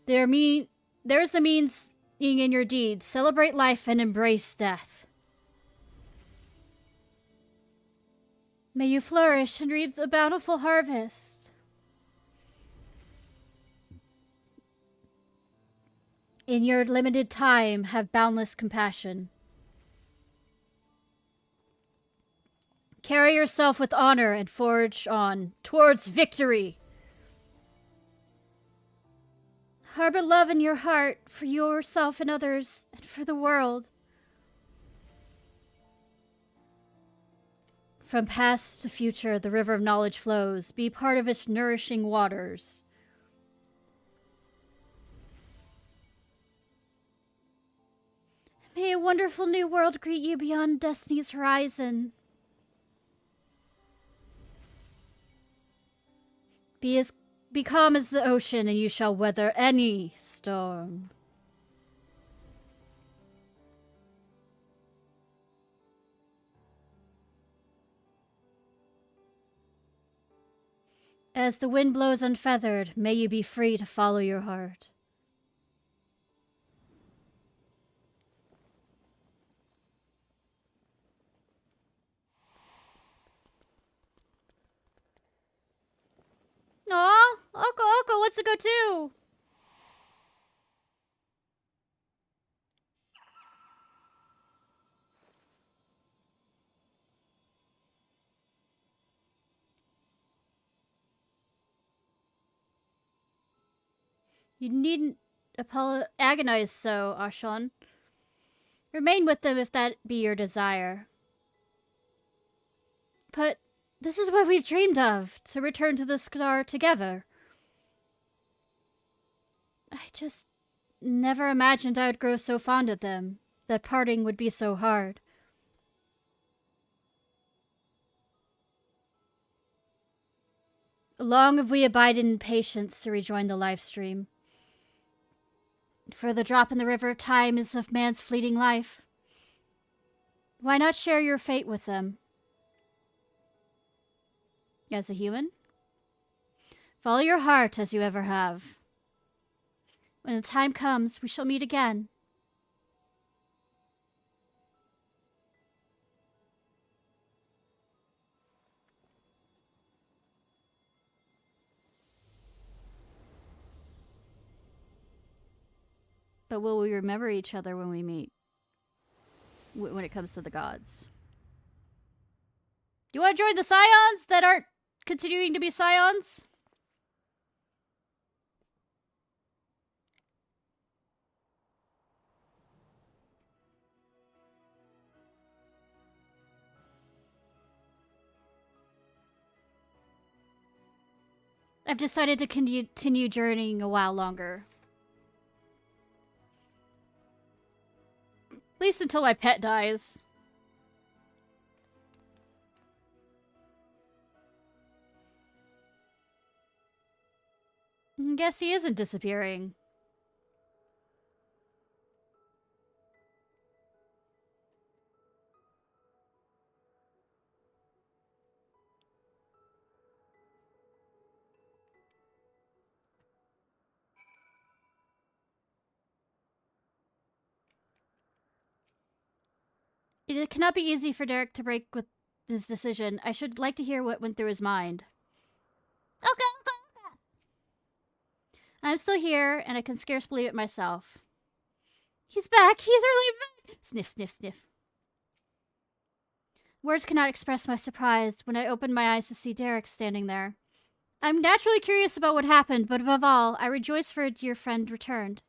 There's a means in your deeds. Celebrate life and embrace death. May you flourish and reap the bountiful harvest. In your limited time, have boundless compassion. Carry yourself with honor and forge on towards victory. Harbor love in your heart for yourself and others, and for the world. From past to future, the river of knowledge flows. Be part of its nourishing waters. May a wonderful new world greet you beyond destiny's horizon. Be calm as the ocean, and you shall weather any storm. As the wind blows unfeathered, may you be free to follow your heart. Aw, Oko wants to go too. You needn't agonize so, Ashan. Remain with them if that be your desire. But this is what we've dreamed of, to return to the star together. Never imagined I would grow so fond of them, that parting would be so hard. Long have we abided in patience to rejoin the life stream. For the drop in the river of time is of man's fleeting life. Why not share your fate with them? As a human? Follow your heart as you ever have. When the time comes, we shall meet again. But will we remember each other when we meet? When it comes to the gods? You want to join the Scions that aren't continuing to be Scions? I've decided to continue journeying a while longer. At least until my pet dies. Guess he isn't disappearing. It cannot be easy for Derek to break with his decision. I should like to hear what went through his mind. Okay. I'm still here, and I can scarce believe it myself. He's back! He's really back! Sniff, sniff, sniff. Words cannot express my surprise when I opened my eyes to see Derek standing there. I'm naturally curious about what happened, but above all, I rejoice for a dear friend returned.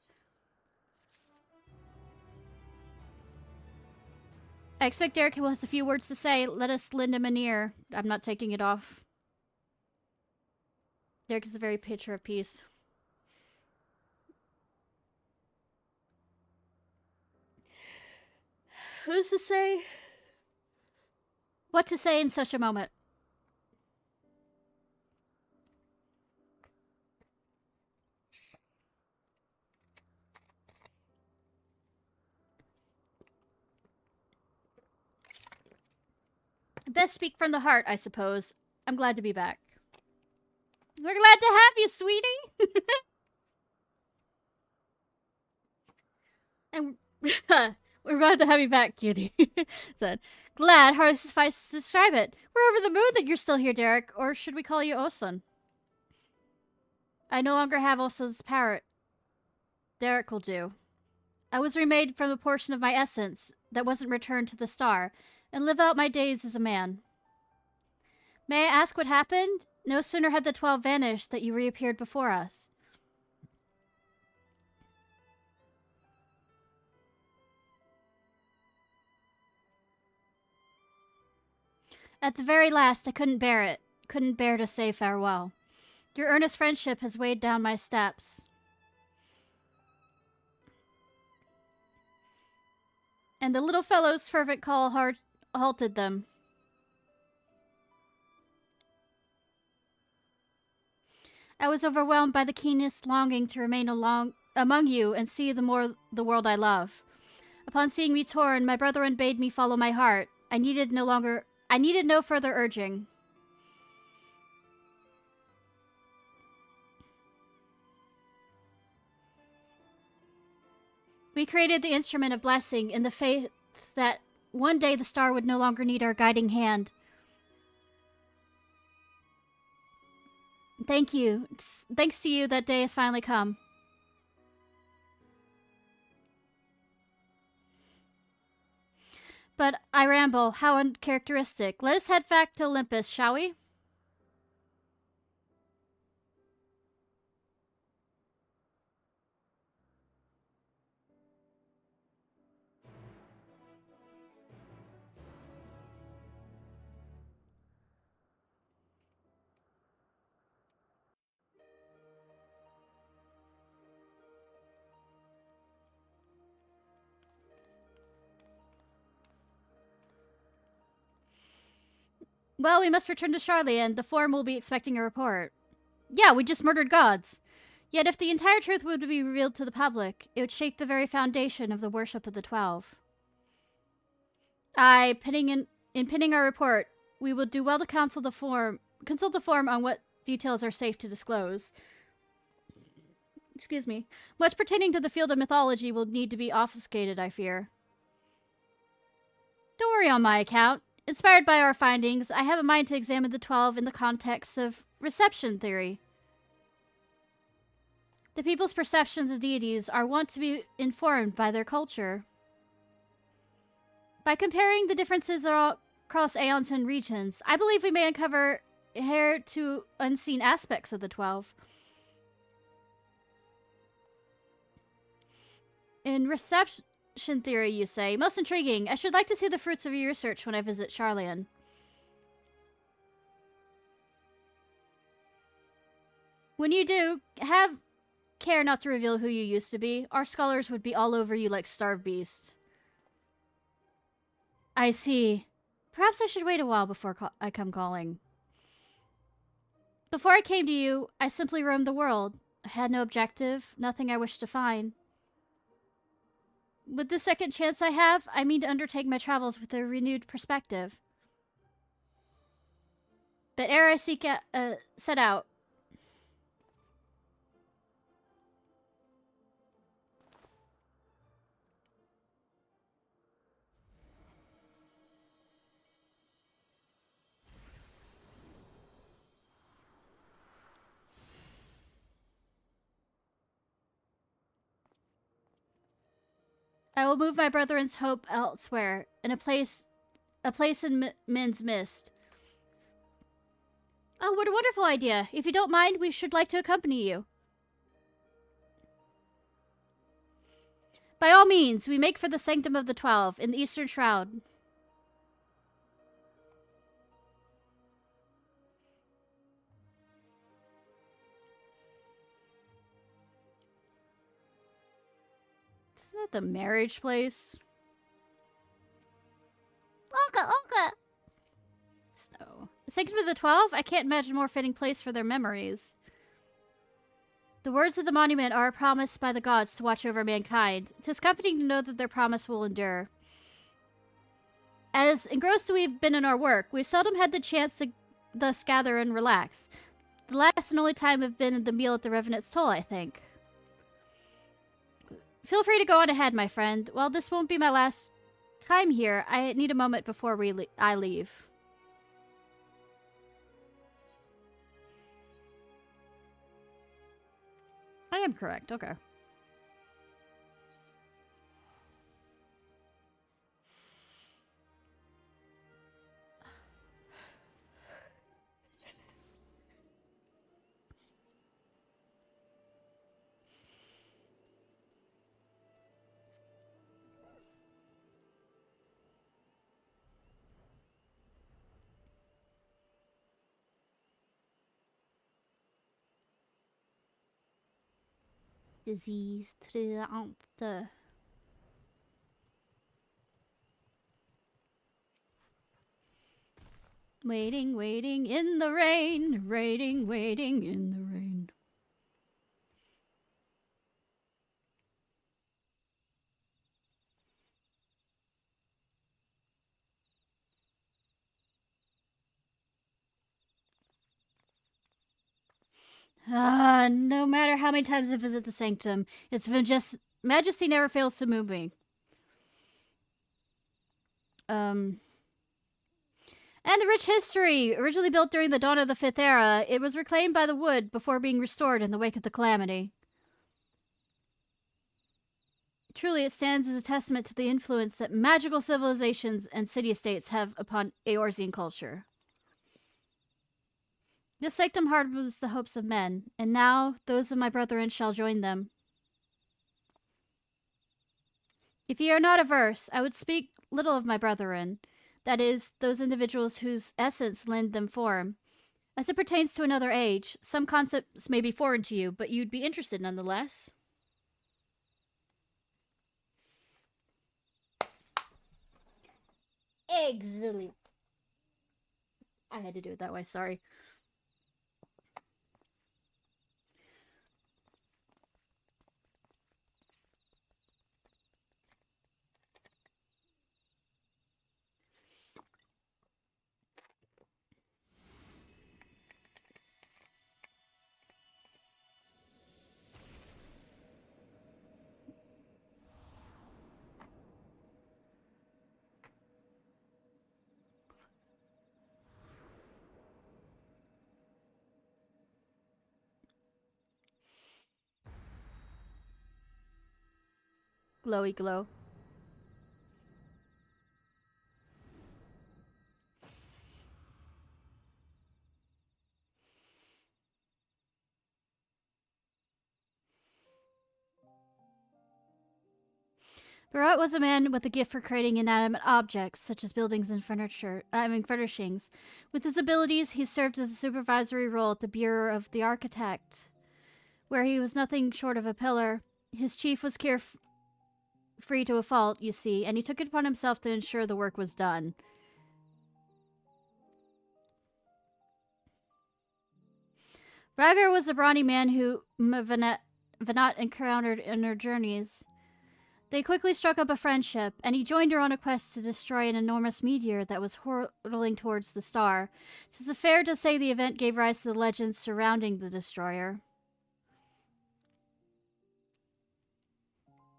I expect Derek has a few words to say. Let us lend him an ear. I'm not taking it off. Derek is a very picture of peace. Who's to say what to say in such a moment? Best speak from the heart, I suppose. I'm glad to be back. We're glad to have you, sweetie! And we're glad to have you back, cutie. Said, glad, hardly suffices to describe it. We're over the moon that you're still here, Derek, or should we call you Osun? I no longer have Osun's power. Derek will do. I was remade from a portion of my essence that wasn't returned to the star, and live out my days as a man. May I ask what happened? No sooner had the 12 vanished that you reappeared before us. At the very last, I couldn't bear it. Couldn't bear to say farewell. Your earnest friendship has weighed down my steps. And the little fellow's fervent call halted them. I was overwhelmed by the keenest longing to remain among you and see the world I love. Upon seeing me torn, my brethren bade me follow my heart. I needed no further urging. We created the instrument of blessing in the faith that one day the star would no longer need our guiding hand. Thank you. Thanks to you, that day has finally come. But I ramble. How uncharacteristic. Let us head back to Olympus, shall we? Well, we must return to Charlie, and the Forum will be expecting a report. Yeah, we just murdered gods. Yet if the entire truth would be revealed to the public, it would shake the very foundation of the worship of the 12. In pinning our report, we will do well to consult the Forum on what details are safe to disclose. Excuse me. Much pertaining to the field of mythology will need to be obfuscated, I fear. Don't worry on my account. Inspired by our findings, I have a mind to examine the 12 in the context of reception theory. The people's perceptions of deities are wont to be informed by their culture. By comparing the differences across aeons and regions, I believe we may uncover heir to unseen aspects of the 12. In reception theory, you say. Most intriguing. I should like to see the fruits of your research when I visit Charlian. When you do, have care not to reveal who you used to be. Our scholars would be all over you like starved beasts. I see. Perhaps I should wait a while before I come calling. Before I came to you, I simply roamed the world. I had no objective, nothing I wished to find. With the second chance I have, I mean to undertake my travels with a renewed perspective. But ere I set out, I will move my brethren's hope elsewhere, in a place in men's mist. Oh, what a wonderful idea! If you don't mind, we should like to accompany you. By all means, we make for the Sanctum of the 12, in the Eastern Shroud. Isn't that the marriage place? Olga! Snow. The Sanctum of the 12? I can't imagine a more fitting place for their memories. The words of the monument are a promise by the gods to watch over mankind. 'Tis comforting to know that their promise will endure. As engrossed as we've been in our work, we've seldom had the chance to thus gather and relax. The last and only time have been the meal at the Revenant's Toll, I think. Feel free to go on ahead, my friend. While this won't be my last time here, I need a moment before I leave. I am correct, okay. Disease triumph. Waiting in the rain. Waiting in the rain. No matter how many times I visit the Sanctum, its majesty never fails to move me. And the rich history! Originally built during the dawn of the 5th era, it was reclaimed by the wood before being restored in the wake of the calamity. Truly, it stands as a testament to the influence that magical civilizations and city-states have upon Eorzean culture. This sanctum harbors the hopes of men, and now those of my brethren shall join them. If ye are not averse, I would speak little of my brethren, that is, those individuals whose essence lend them form. As it pertains to another age, some concepts may be foreign to you, but you'd be interested nonetheless. Excellent. I had to do it that way, sorry. Glowy glow. Barrett was a man with a gift for creating inanimate objects, such as buildings and furnishings. With his abilities, he served as a supervisory role at the Bureau of the Architect, where he was nothing short of a pillar. His chief was free to a fault, you see, and he took it upon himself to ensure the work was done. Rhaegar was a brawny man who Venat encountered in her journeys. They quickly struck up a friendship, and he joined her on a quest to destroy an enormous meteor that was hurtling towards the star. It is fair to say the event gave rise to the legends surrounding the destroyer.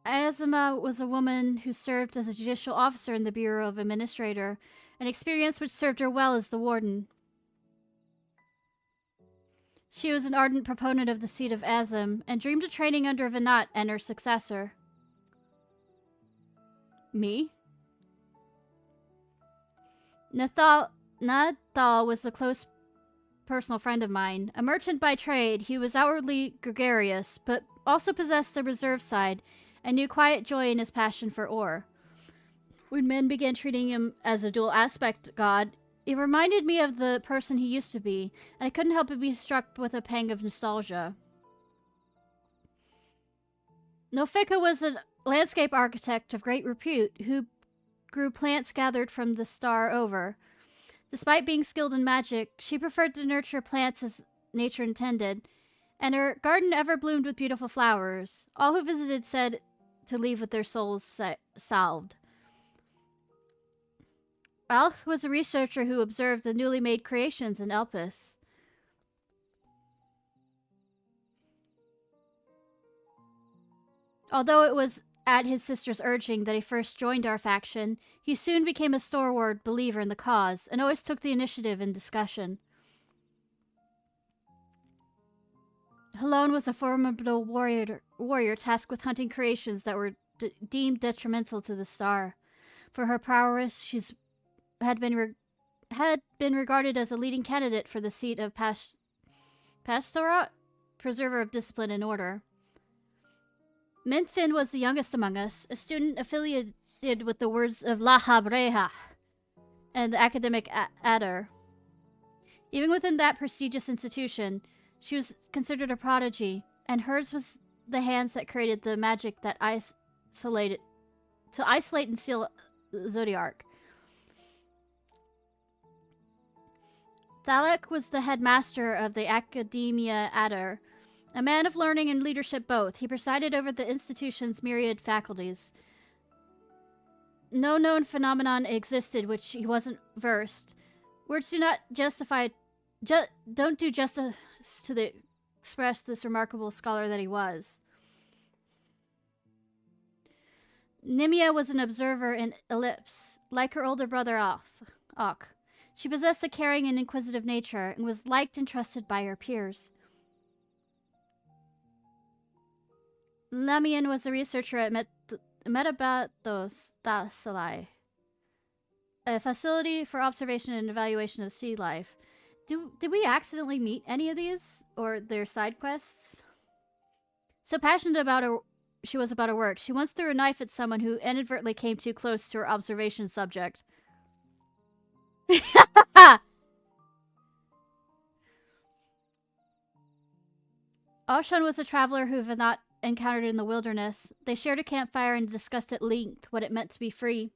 Azuma was a woman who served as a judicial officer in the Bureau of Administrator, an experience which served her well as the warden. She was an ardent proponent of the seat of Azum, and dreamed of training under Venat and her successor. Me? Nathal was a close personal friend of mine. A merchant by trade, he was outwardly gregarious, but also possessed a reserved side, and knew quiet joy in his passion for ore. When men began treating him as a dual-aspect god, it reminded me of the person he used to be, and I couldn't help but be struck with a pang of nostalgia. Nofika was a landscape architect of great repute who grew plants gathered from the star over. Despite being skilled in magic, she preferred to nurture plants as nature intended, and her garden ever bloomed with beautiful flowers. All who visited said to leave with their souls salved. Alth was a researcher who observed the newly made creations in Elpis. Although it was at his sister's urging that he first joined our faction, he soon became a stalwart believer in the cause, and always took the initiative in discussion. Halone was a formidable warrior tasked with hunting creations that were deemed detrimental to the star. For her prowess, she had been regarded as a leading candidate for the seat of Pastorat, preserver of discipline and order. Minfin was the youngest among us, a student affiliated with the words of La Habreha and the academic Adder. Even within that prestigious institution, she was considered a prodigy, and hers was the hands that created the magic that isolate and seal Zodiark. Thalek was the headmaster of the Academia Adder, a man of learning and leadership both. He presided over the institution's myriad faculties. No known phenomenon existed which he wasn't versed. Words do not don't do justice to express this remarkable scholar that he was. Nimia was an observer in Ellipse, like her older brother Ak. She possessed a caring and inquisitive nature, and was liked and trusted by her peers. Lamian was a researcher at Metabatos Thasalai, a facility for observation and evaluation of sea life. Did we accidentally meet any of these, or their side quests? So passionate she was about her work, she once threw a knife at someone who inadvertently came too close to her observation subject. Oshan was a traveler who Venat encountered in the wilderness. They shared a campfire and discussed at length what it meant to be free.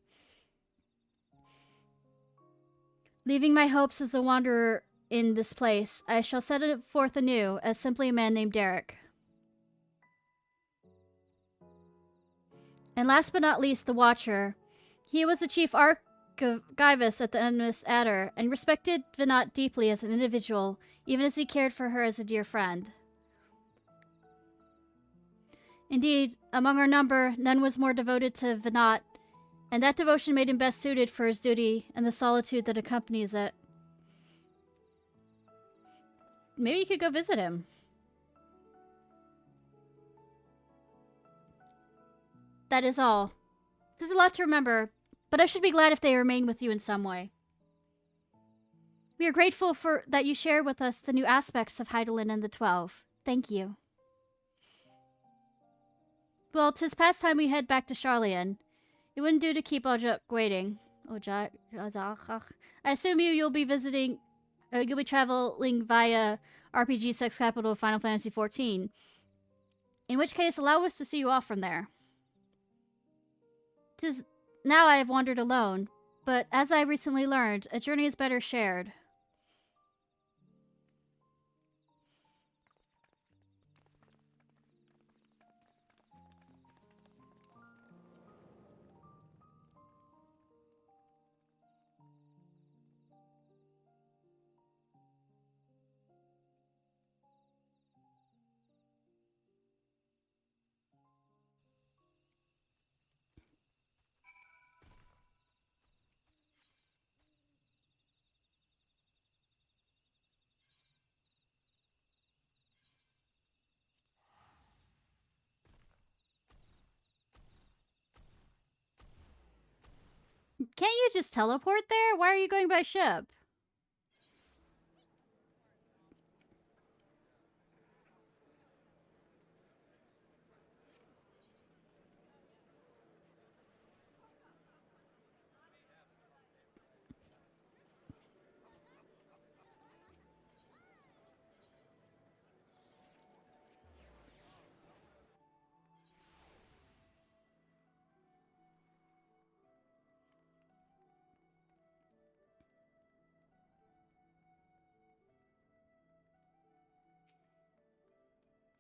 Leaving my hopes as the wanderer in this place, I shall set it forth anew as simply a man named Derek. And last but not least, the Watcher. He was the chief archivist at the Endless Adder, and respected Venat deeply as an individual, even as he cared for her as a dear friend. Indeed, among our number, none was more devoted to Venat, and that devotion made him best suited for his duty and the solitude that accompanies it. Maybe you could go visit him. That is all. There's a lot to remember, but I should be glad if they remain with you in some way. We are grateful for that you shared with us the new aspects of Heidelin and the 12. Thank you. Well, 'tis past time we head back to Charlian. It wouldn't do to keep Ojak waiting. I assume you'll be visiting, you'll be traveling via RPG Sex Capital of Final Fantasy XIV. In which case, allow us to see you off from there. 'Tis now I have wandered alone, but as I recently learned, a journey is better shared. Can't you just teleport there? Why are you going by ship?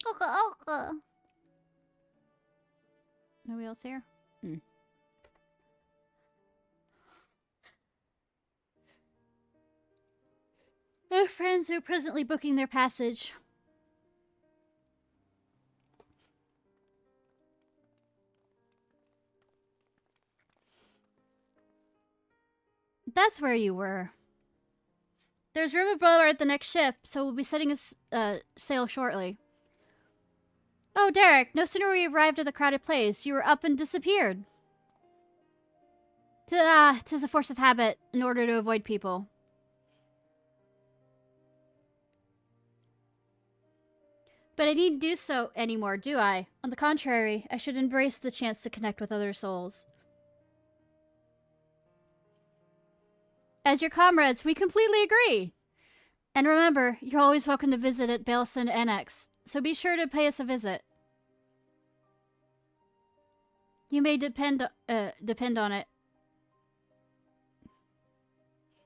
Okay. Nobody else here? Our friends are presently booking their passage. That's where you were. There's room aboard at the next ship, so we'll be setting sail shortly. Oh, Derek, no sooner we arrived at the crowded place, you were up and disappeared. 'Tis a force of habit in order to avoid people. But I needn't do so anymore, do I? On the contrary, I should embrace the chance to connect with other souls. As your comrades, we completely agree. And remember, you're always welcome to visit at Baleson Annex, so be sure to pay us a visit. You may depend on it.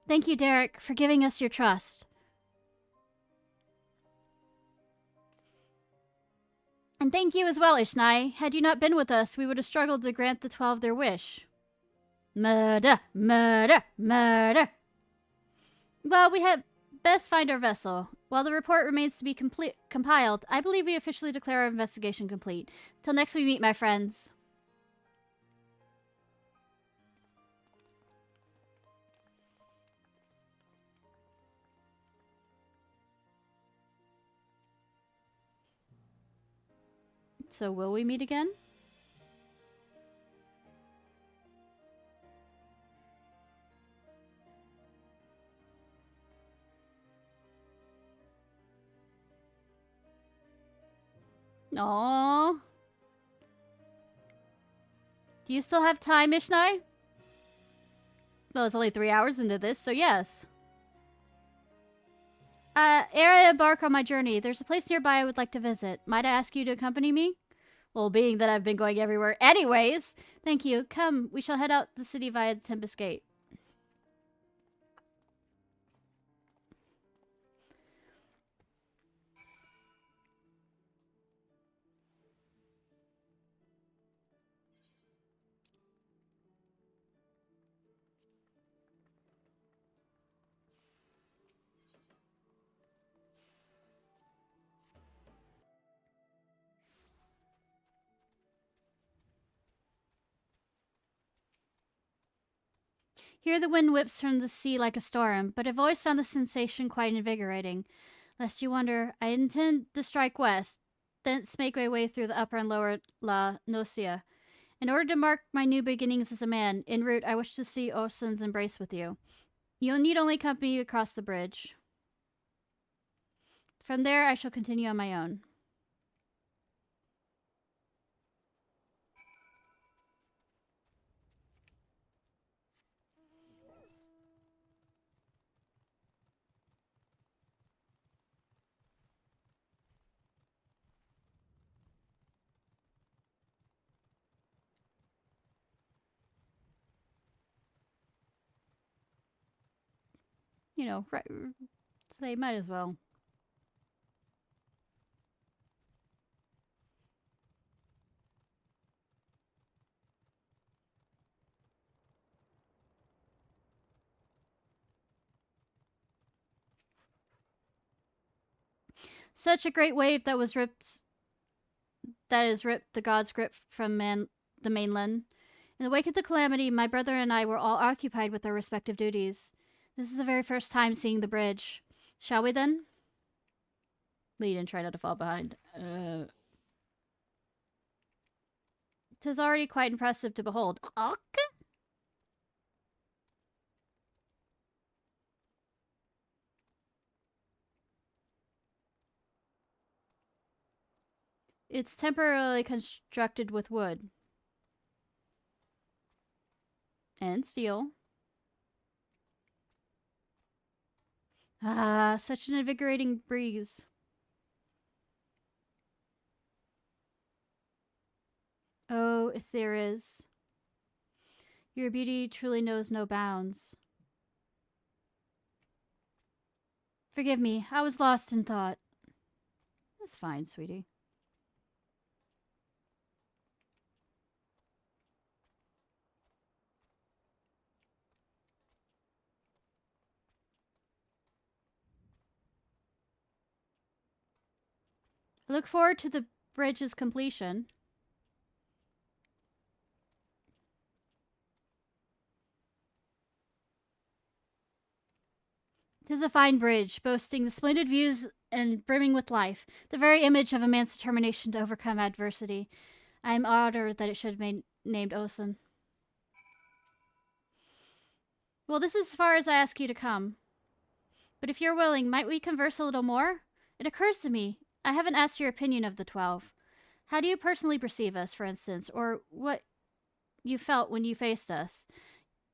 Thank you, Derek, for giving us your trust. And thank you as well, Ishnai. Had you not been with us, we would have struggled to grant the 12 their wish. Murder, murder, murder. Well, we had best find our vessel. While the report remains to be compiled, I believe we officially declare our investigation complete. Till next we meet, my friends. So will we meet again? Aww. Do you still have time, Ishnai? Well, it's only 3 hours into this, so yes. Ere I embark on my journey, there's a place nearby I would like to visit. Might I ask you to accompany me? Well, being that I've been going everywhere anyways. Thank you. Come, we shall head out the city via the Tempest Gate. Here the wind whips from the sea like a storm, but I've always found the sensation quite invigorating. Lest you wonder, I intend to strike west, thence make my way through the upper and lower La Nocia. In order to mark my new beginnings as a man, en route I wish to see Orson's embrace with you. You'll need only accompany you across the bridge. From there I shall continue on my own. You know, right, they might as well. Such a great wave that is ripped the god's grip from the mainland. In the wake of the calamity, my brother and I were all occupied with our respective duties. This is the very first time seeing the bridge. Shall we then? Lead and try not to fall behind. 'Tis already quite impressive to behold. It's temporarily constructed with wood. And steel. Ah, such an invigorating breeze. Oh, if there is. Your beauty truly knows no bounds. Forgive me, I was lost in thought. That's fine, sweetie. I look forward to the bridge's completion. Tis a fine bridge, boasting the splendid views and brimming with life, the very image of a man's determination to overcome adversity. I am honored that it should have been named Osen. Well, this is as far as I ask you to come. But if you're willing, might we converse a little more? It occurs to me, I haven't asked your opinion of the 12. How do you personally perceive us, for instance, or what you felt when you faced us?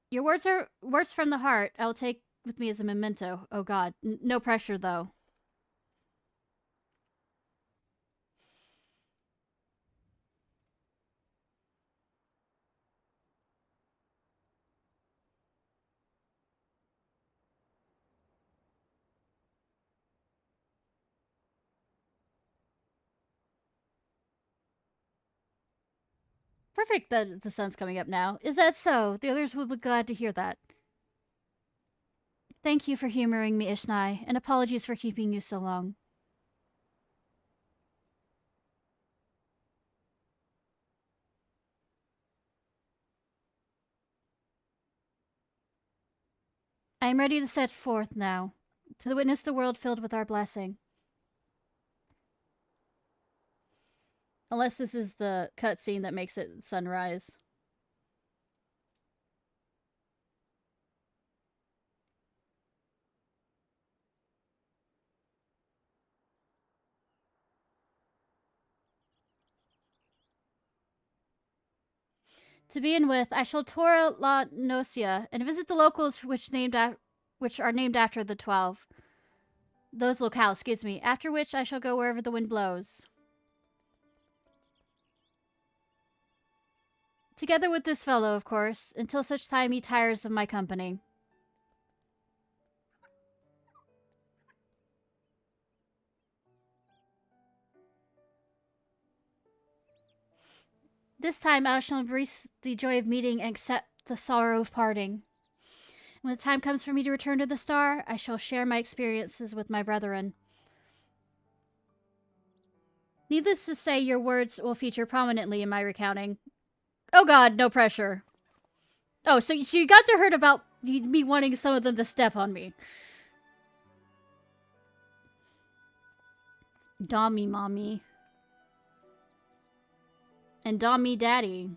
Your words are words from the heart. I will take with me as a memento. Oh God, no pressure though. Perfect that the sun's coming up now. Is that so? The others will be glad to hear that. Thank you for humoring me, Ishnai, and apologies for keeping you so long. I am ready to set forth now, to witness the world filled with our blessing. Unless this is the cutscene that makes it sunrise. To begin with, I shall tour La Nocia and visit the locals which are named after the 12. Those locales, excuse me. After which I shall go wherever the wind blows. Together with this fellow, of course, until such time he tires of my company. This time I shall embrace the joy of meeting and accept the sorrow of parting. When the time comes for me to return to the star, I shall share my experiences with my brethren. Needless to say, your words will feature prominently in my recounting. Oh God, no pressure. Oh, so you got to hear about Me wanting some of them to step on me. Dommy mommy. And Dommy daddy.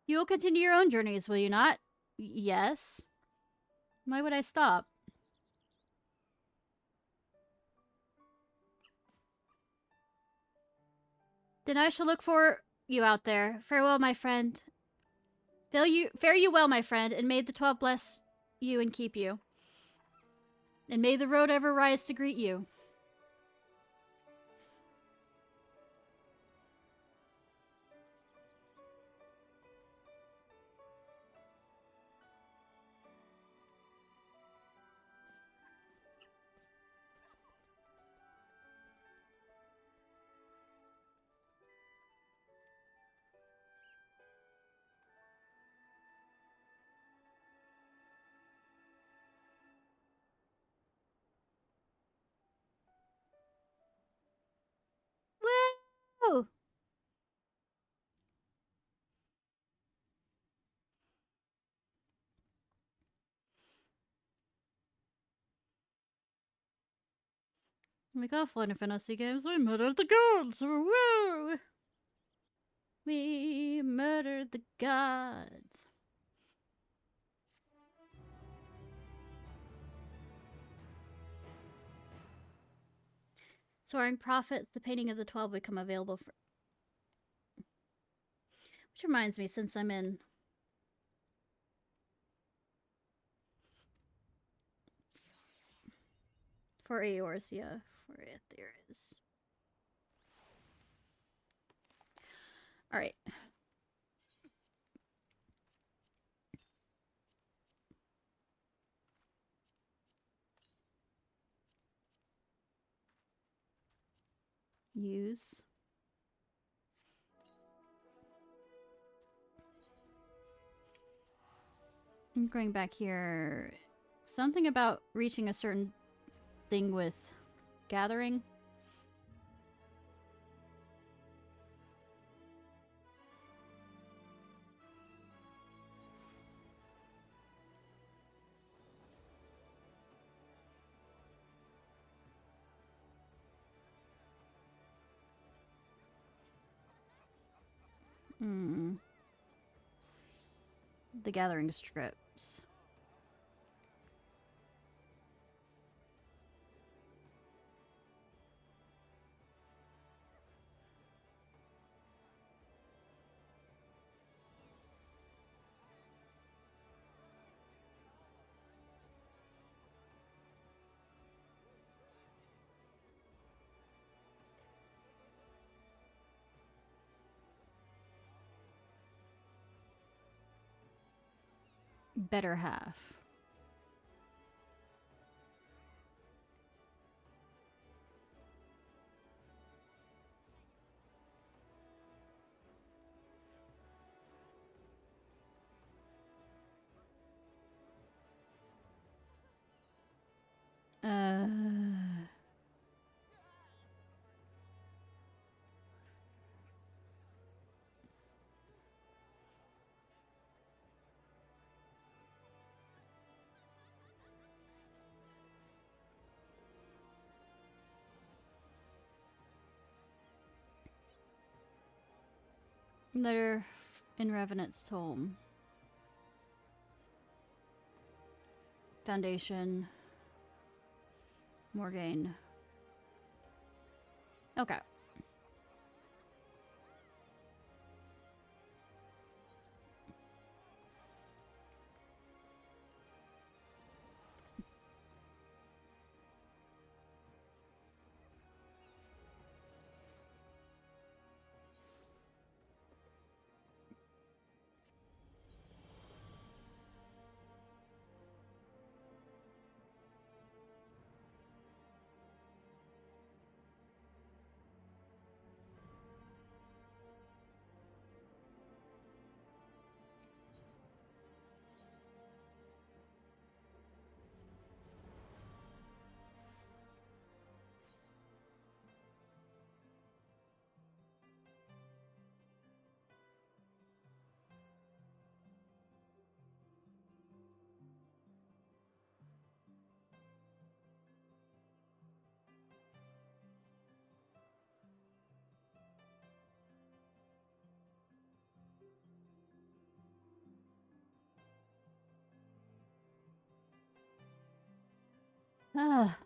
You will continue your own journeys, will you not? Yes. Why would I stop? Then I shall look for you out there. Farewell, my friend. Fare you well, my friend, and may the 12 bless you and keep you. And may the road ever rise to greet you. Woo! Oh my god, Final Fantasy games, we murdered the gods! Woo! We murdered the gods. Soaring Prophets, the painting of the 12 will become available for... Which reminds me, since I'm in... For Aeors, yeah. For it, there is. Alright. Use. I'm going back here. Something about reaching a certain thing with gathering. The gathering scripts. Better half. Letter in Revenant's Tome. Foundation. Morgaine. Okay. Ah.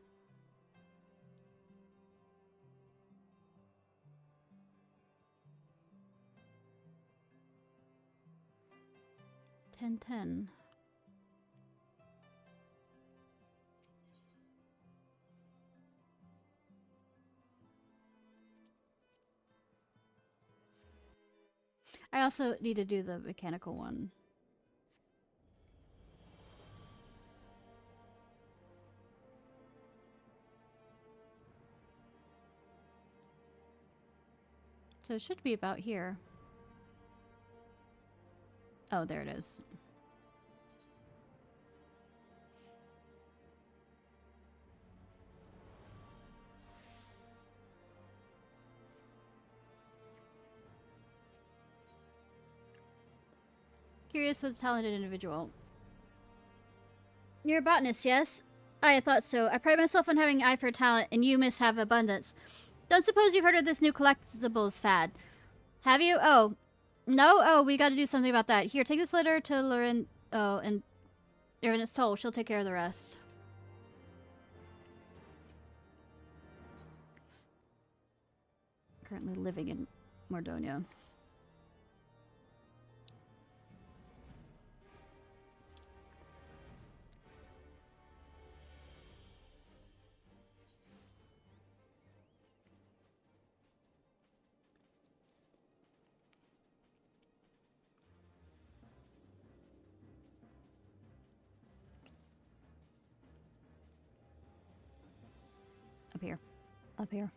$10.10. I also need to do the mechanical one. So it should be about here. Oh, there it is. Curious what's a talented individual. You're a botanist, yes? I thought so. I pride myself on having an eye for talent, and you, miss, have abundance. Don't suppose you've heard of this new collectibles fad. Have you? Oh. No? Oh, we gotta do something about that. Here, take this letter to Lauren. Oh, and Erin is told. She'll take care of the rest. Currently living in Mordonia. Up here. Up here.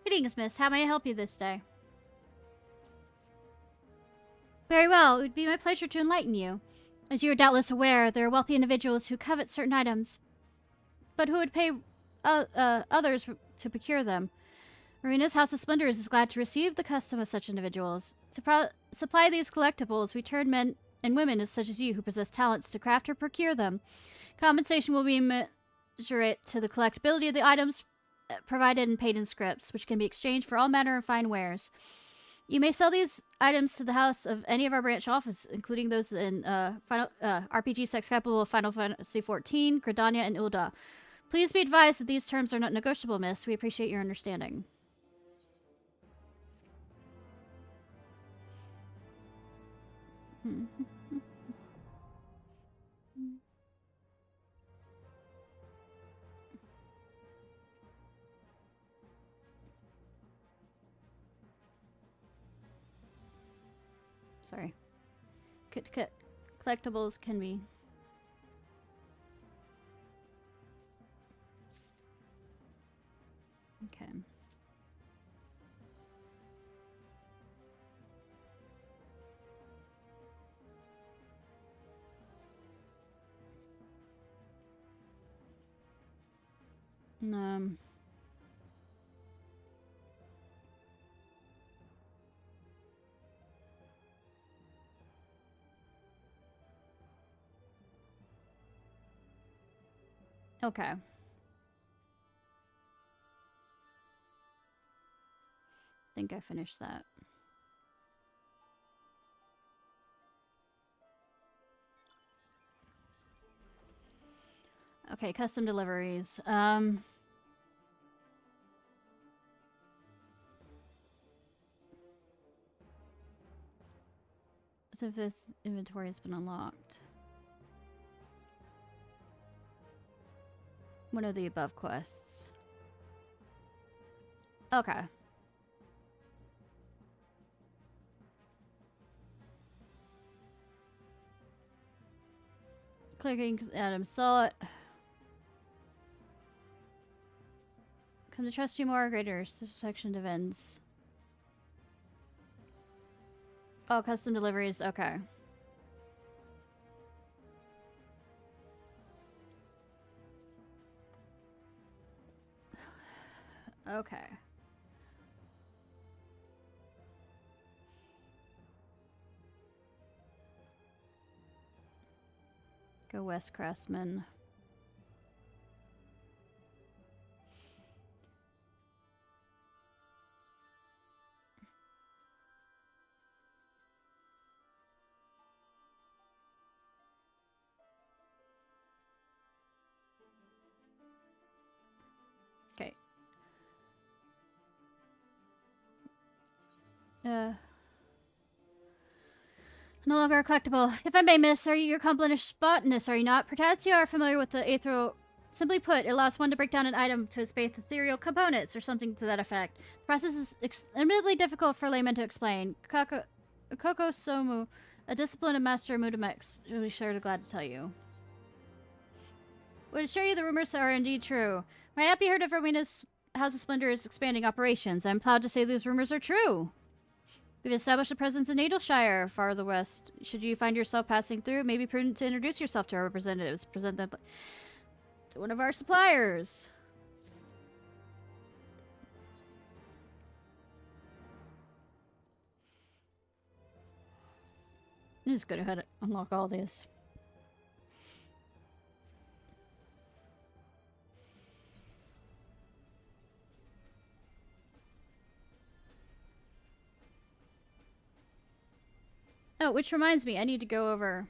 Greetings, miss. How may I help you this day? Very well. It would be my pleasure to enlighten you. As you are doubtless aware, there are wealthy individuals who covet certain items, but who would pay others to procure them. Marina's House of Splendors is glad to receive the custom of such individuals. To supply these collectibles, we turn men and women as such as you who possess talents to craft or procure them. Compensation will be commensurate to the collectability of the items provided and paid in scripts, which can be exchanged for all manner of fine wares. You may sell these items to the house of any of our branch offices, including those in RPG sex capital of Final Fantasy XIV, Gridania, and Ilda. Please be advised that these terms are not negotiable, miss. We appreciate your understanding. Sorry. Collectibles can be... Okay. Okay. Think I finished that. Okay, custom deliveries. So if this inventory has been unlocked. One of the above quests. Okay. Clicking Adam saw it. Come to trust you more, greater satisfaction events. Oh, custom deliveries. Okay. Okay. Go West Craftsman. No longer a collectible. If I may, miss, are you accomplished botanist, are you not? Perhaps you are familiar with the ethereal... Simply put, it allows one to break down an item to its base ethereal components, or something to that effect. The process is admittedly difficult for laymen to explain. Koko Somu, a discipline of Master Mudamex, will be surely glad to tell you. Would assure you the rumors are indeed true. My happy heard of Rowena's House of Splendor is expanding operations. I'm proud to say those rumors are true. We've established a presence in Adalshire, farther west. Should you find yourself passing through, it may be prudent to introduce yourself to our representatives. Present them to one of our suppliers. I'm just gonna go ahead and unlock all this. Oh, which reminds me, I need to go over...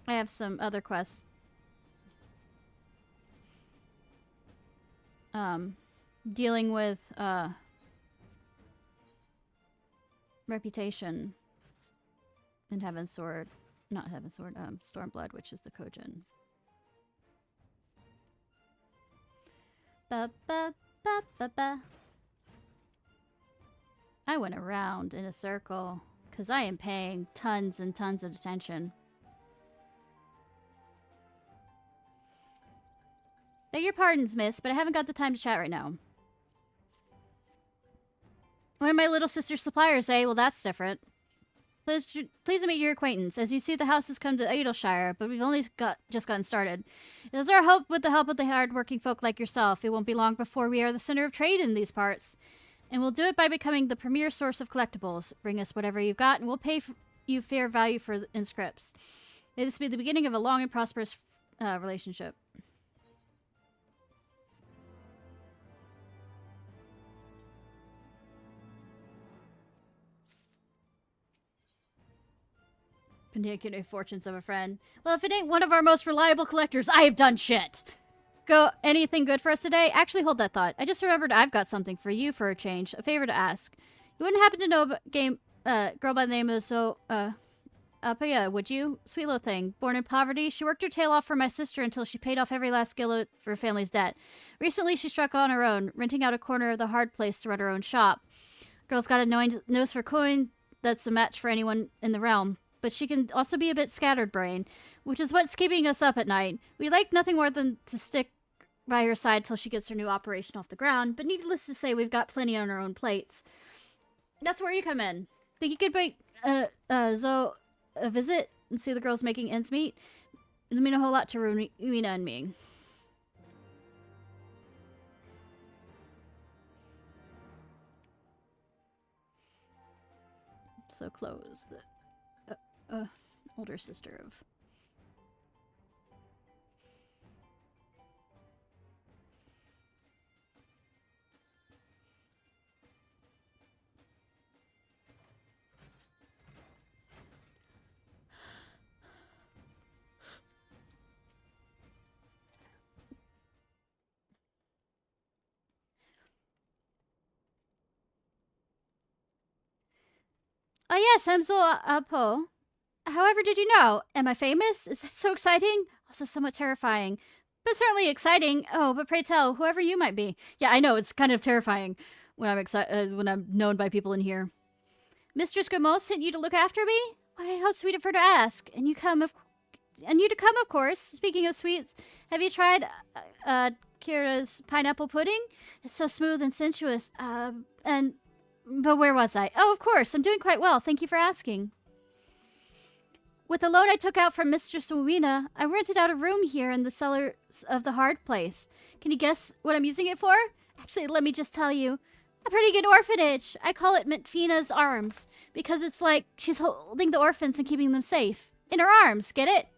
I have some other quests. Dealing with, reputation in Heaven's Sword. Not Heaven's Sword, Stormblood, which is the Kojin. Ba ba ba ba ba. I went around in a circle. Because I am paying tons and tons of attention. Beg your pardons, miss, but I haven't got the time to chat right now. One of my little sister's suppliers, eh? Well, that's different. Pleased to meet your acquaintance. As you see, the house has come to Adalshire, but we've only just gotten started. It is our hope, with the help of the hard-working folk like yourself, it won't be long before we are the center of trade in these parts. And we'll do it by becoming the premier source of collectibles. Bring us whatever you've got, and we'll pay you fair value for in scripts. May this be the beginning of a long and prosperous relationship. Particular fortunes of a friend. Well, if it ain't one of our most reliable collectors, I have done shit. Go, anything good for us today? Actually, hold that thought. I just remembered I've got something for you for a change. A favor to ask. You wouldn't happen to know a girl by the name of Apaya, would you? Sweet little thing. Born in poverty, she worked her tail off for my sister until she paid off every last gillet for her family's debt. Recently, she struck on her own, renting out a corner of the hard place to run her own shop. Girl's got a nose for coin that's a match for anyone in the realm. But she can also be a bit scatterbrained, which is what's keeping us up at night. We'd like nothing more than to stick by her side till she gets her new operation off the ground, but needless to say, we've got plenty on our own plates. That's where you come in. Think you could make Zoe a visit and see the girls making ends meet? It'll mean a whole lot to Rowena and me. So close. The older sister of... Oh yes, I'm Zo Apo. However, did you know? Am I famous? Is that so exciting? Also somewhat terrifying. But certainly exciting. Oh, but pray tell, whoever you might be. Yeah, I know, it's kind of terrifying when I'm known by people in here. Mistress Gamo sent you to look after me? Why, how sweet of her to ask. And you to come, of course. Speaking of sweets, have you tried Kira's pineapple pudding? It's so smooth and sensuous. But where was I? Oh, of course, I'm doing quite well. Thank you for asking. With the loan I took out from Mistress Rowena, I rented out a room here in the cellars of the hard place. Can you guess what I'm using it for? Actually, let me just tell you. A pretty good orphanage. I call it Mentfina's Arms, because it's like she's holding the orphans and keeping them safe. In her arms, get it?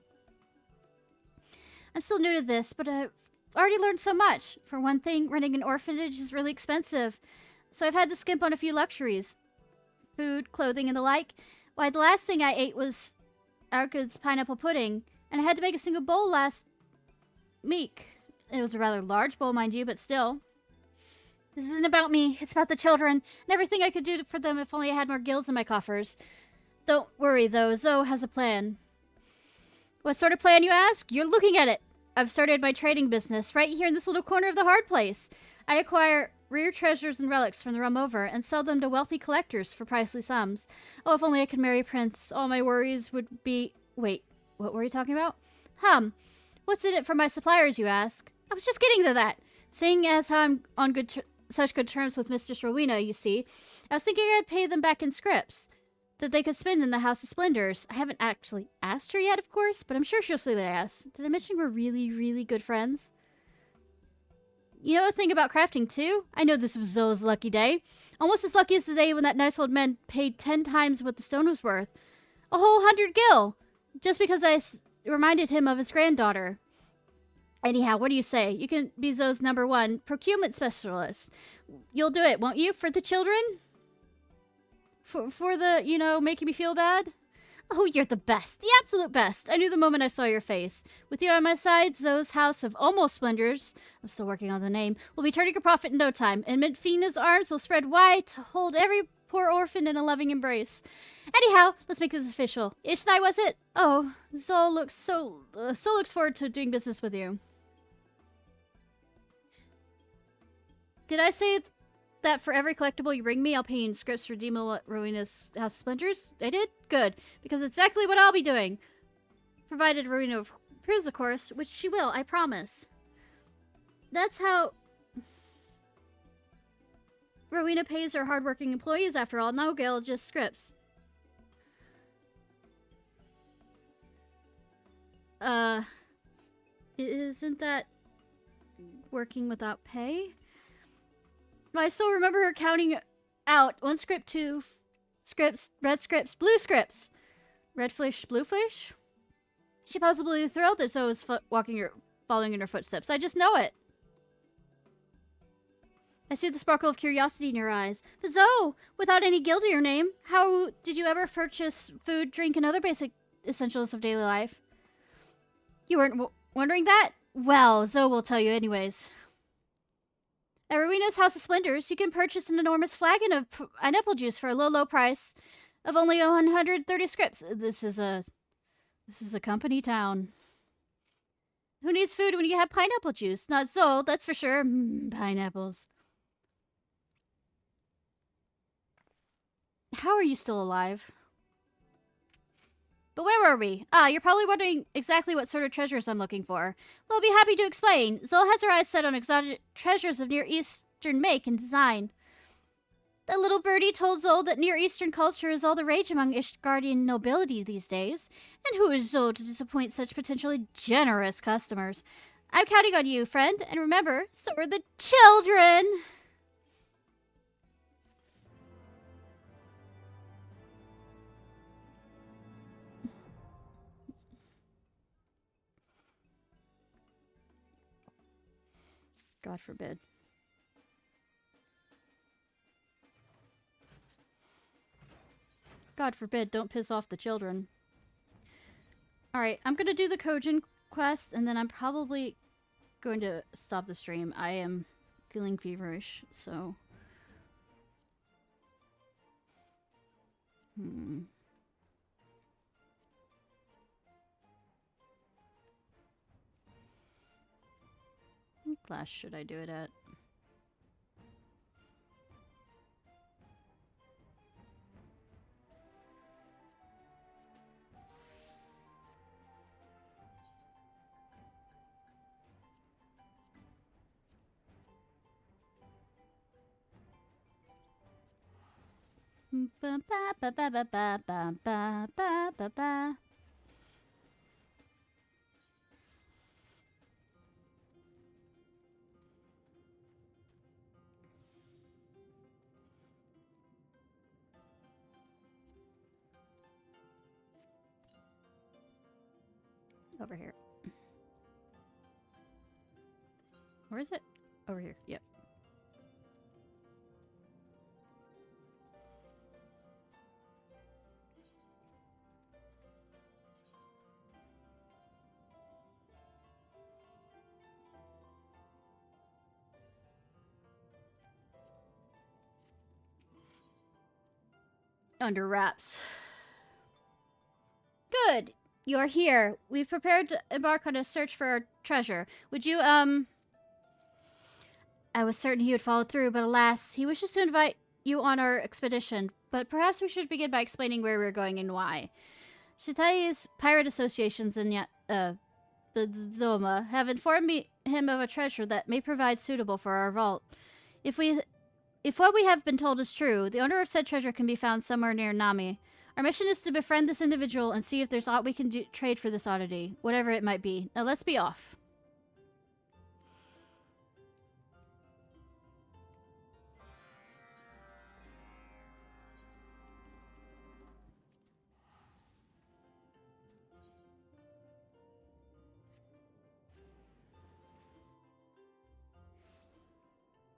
I'm still new to this, but I've already learned so much. For one thing, running an orphanage is really expensive, so I've had to skimp on a few luxuries. Food, clothing, and the like. Why, the last thing I ate was Arkad's pineapple pudding, and I had to make a single bowl last week. It was a rather large bowl, mind you, but still. This isn't about me. It's about the children and everything I could do for them if only I had more gills in my coffers. Don't worry, though. Zoe has a plan. What sort of plan, you ask? You're looking at it. I've started my trading business right here in this little corner of the hard place. I acquire rare treasures and relics from the realm over and sell them to wealthy collectors for pricely sums. Oh, if only I could marry Prince. All my worries would be... Wait, what were you talking about? What's in it for my suppliers, you ask? I was just getting to that. Seeing as how I'm on such good terms with Mistress Rowena, you see, I was thinking I'd pay them back in scrips that they could spend in the House of Splendors. I haven't actually asked her yet, of course, but I'm sure she'll say yes. Did I mention we're really, really good friends? You know a thing about crafting, too? I know this was Zoe's lucky day. Almost as lucky as the day when that nice old man paid 10 times what the stone was worth. A whole 100 gil! Just because I reminded him of his granddaughter. Anyhow, what do you say? You can be Zoe's #1 procurement specialist. You'll do it, won't you? For the children? For the, you know, making me feel bad? Oh, you're the best. The absolute best. I knew the moment I saw your face. With you on my side, Zoe's House of Almost Splendors, I'm still working on the name, will be turning a profit in no time, and Midfina's arms will spread wide to hold every poor orphan in a loving embrace. Anyhow, let's make this official. Ishnai, was it? Oh, Zoe looks looks forward to doing business with you. Did I say that for every collectible you bring me, I'll pay you in scripts for Demo Rowena's House of Splendors? I did? Good. Because it's exactly what I'll be doing. Provided Rowena approves, of course, which she will, I promise. That's how Rowena pays her hardworking employees, after all. No, Gil, just scripts. Isn't that working without pay? I still remember her counting out 1 script, 2 scripts, red scripts, blue scripts. Red fish, blue fish? She possibly thrilled that Zoe was following in her footsteps. I just know it. I see the sparkle of curiosity in your eyes. But Zoe, without any guilt to your name, how did you ever purchase food, drink, and other basic essentials of daily life? You weren't wondering that? Well, Zoe will tell you anyways. At Rowena's House of Splendors, you can purchase an enormous flagon of pineapple juice for a low price of only 130 scripts. This is a company town. Who needs food when you have pineapple juice? Not Zoe, that's for sure. Pineapples. How are you still alive? But where were we? Ah, you're probably wondering exactly what sort of treasures I'm looking for. Well, I'll be happy to explain. Zoe has her eyes set on exotic treasures of Near Eastern make and design. The little birdie told Zoe that Near Eastern culture is all the rage among Ishgardian nobility these days. And who is Zoe to disappoint such potentially generous customers? I'm counting on you, friend. And remember, so are the children! God forbid. God forbid, don't piss off the children. Alright, I'm gonna do the Kojin quest, and then I'm probably going to stop the stream. I am feeling feverish, so... What class should I do it at? Ba ba ba ba ba ba ba ba ba ba ba. Over here. Where is it? Over here. Yep. Under wraps. Good. You're here. We've prepared to embark on a search for our treasure. Would you, I was certain he would follow through, but alas, he wishes to invite you on our expedition. But perhaps we should begin by explaining where we're going and why. Shitai's pirate associations in Bzoma have informed him of a treasure that may provide suitable for our vault. If what we have been told is true, the owner of said treasure can be found somewhere near Nami. Our mission is to befriend this individual and see if there's aught we can trade for this oddity, whatever it might be. Now let's be off.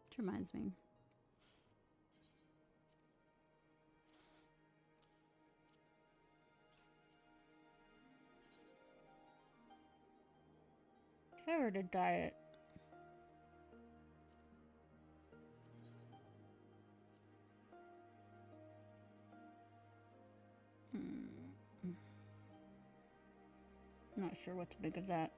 Which reminds me. Fair diet. Not sure what to make of that.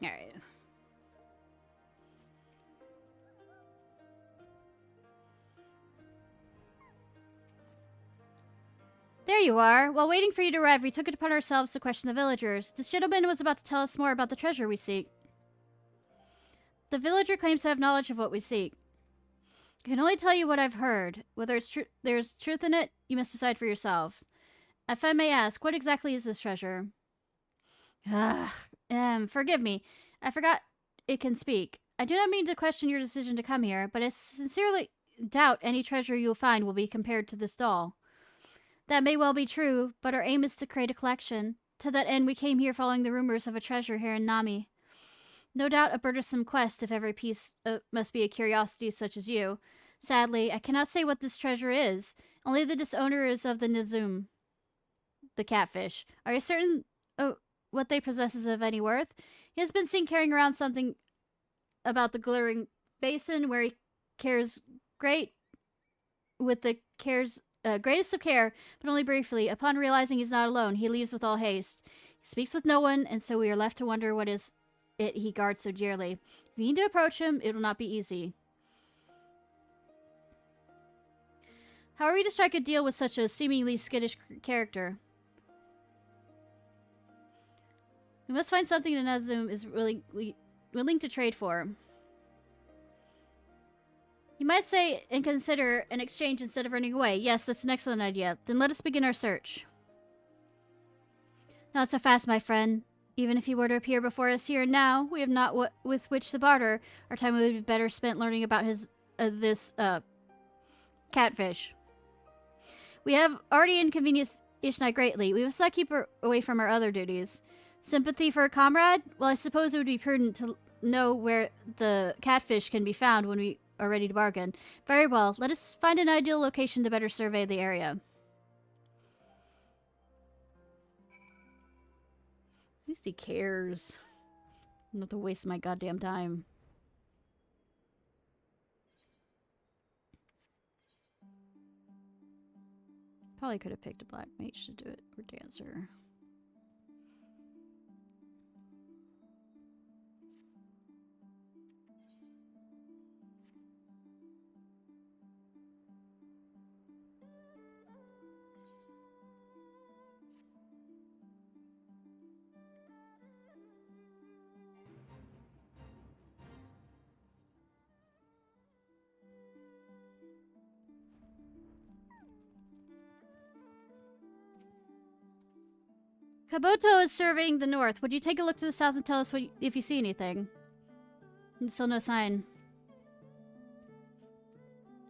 All right. There you are. While waiting for you to arrive, we took it upon ourselves to question the villagers. This gentleman was about to tell us more about the treasure we seek. The villager claims to have knowledge of what we seek. I can only tell you what I've heard. Whether there's truth in it, you must decide for yourself. If I may ask, what exactly is this treasure? Forgive me. I forgot it can speak. I do not mean to question your decision to come here, but I sincerely doubt any treasure you'll find will be compared to this doll. That may well be true, but our aim is to create a collection. To that end, we came here following the rumors of a treasure here in Nami. No doubt a burdensome quest if every piece must be a curiosity such as you. Sadly, I cannot say what this treasure is. Only the disowner is of the Nizum, the catfish. Are you certain what they possess is of any worth? He has been seen carrying around something about the glittering basin where he cares greatest of care, but only briefly. Upon realizing he's not alone, he leaves with all haste. He speaks with no one, and so we are left to wonder what is it he guards so dearly. If we need to approach him, it will not be easy. How are we to strike a deal with such a seemingly skittish character? We must find something that Nazum is willing to trade for. You might say and consider an exchange instead of running away. Yes, that's an excellent idea. Then let us begin our search. Not so fast, my friend. Even if he were to appear before us here and now, we have not with which to barter. Our time would be better spent learning about this catfish. We have already inconvenienced Ishnai greatly. We must not keep her away from our other duties. Sympathy for a comrade? Well, I suppose it would be prudent to know where the catfish can be found when we are ready to bargain. Very well. Let us find an ideal location to better survey the area. At least he cares. Not to waste my goddamn time. Probably could have picked a black mage to do it, or dancer. Kabuto is surveying the north. Would you take a look to the south and tell us if you see anything? Still no sign.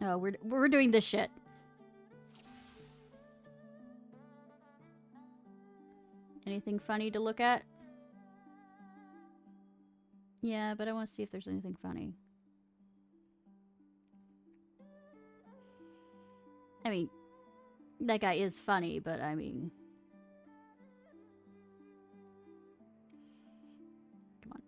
Oh, we're doing this shit. Anything funny to look at? Yeah, but I want to see if there's anything funny. I mean, that guy is funny, but I mean... Come on.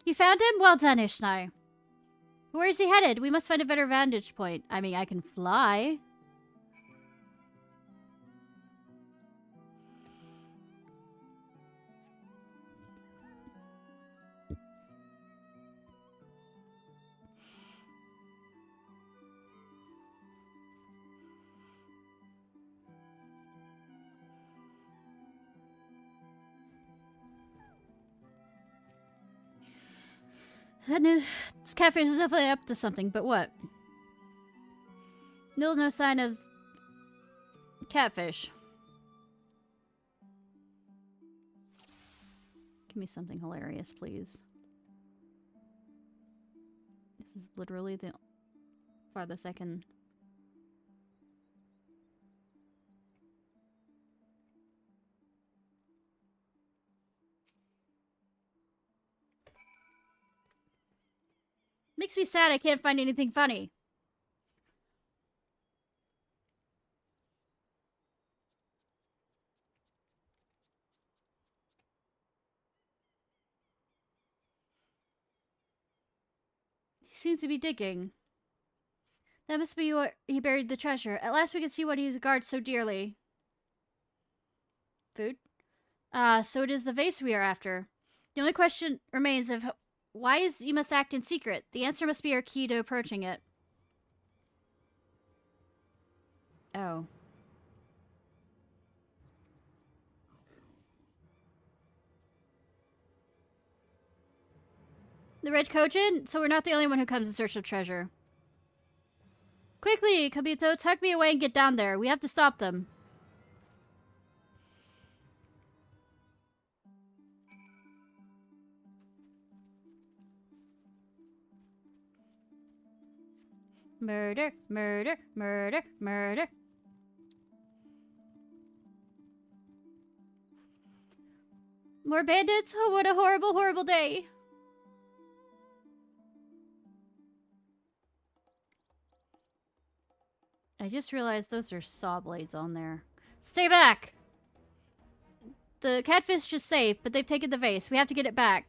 You found him? Well done, Ishnai. Where is he headed? We must find a better vantage point. I mean, I can fly. That new catfish is definitely up to something, but what? No sign of catfish. Give me something hilarious, please. This is literally the farthest I can... Makes me sad I can't find anything funny. He seems to be digging. That must be where he buried the treasure. At last we can see what he guards so dearly. Food? So it is the vase we are after. The only question remains of why you must act in secret. The answer must be our key to approaching it. Oh. The Red Kojin? So we're not the only one who comes in search of treasure. Quickly, Kabito, tuck me away and get down there. We have to stop them. Murder, murder, murder, murder. More bandits? Oh, what a horrible, horrible day. I just realized those are saw blades on there. Stay back! The catfish is safe, but they've taken the vase. We have to get it back.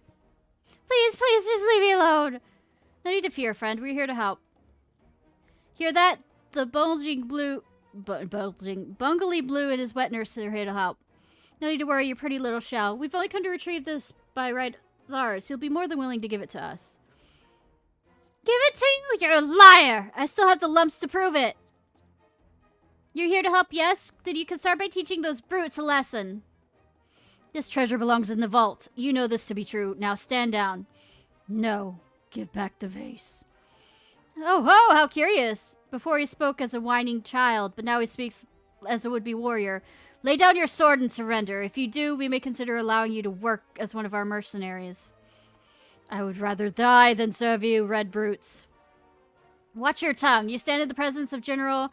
Please, please, just leave me alone. No need to fear, friend. We're here to help. Hear that? The bungly blue and his wet nurse are here to help. No need to worry, your pretty little shell. We've only come to retrieve this by right as ours. You'll be more than willing to give it to us. Give it to you? You're a liar! I still have the lumps to prove it. You're here to help, yes? Then you can start by teaching those brutes a lesson. This treasure belongs in the vault. You know this to be true. Now stand down. No. Give back the vase. Oh ho, how curious. Before he spoke as a whining child, but now he speaks as a would-be warrior. Lay down your sword and surrender. If you do, we may consider allowing you to work as one of our mercenaries. I would rather die than serve you, red brutes. Watch your tongue. You stand in the presence of General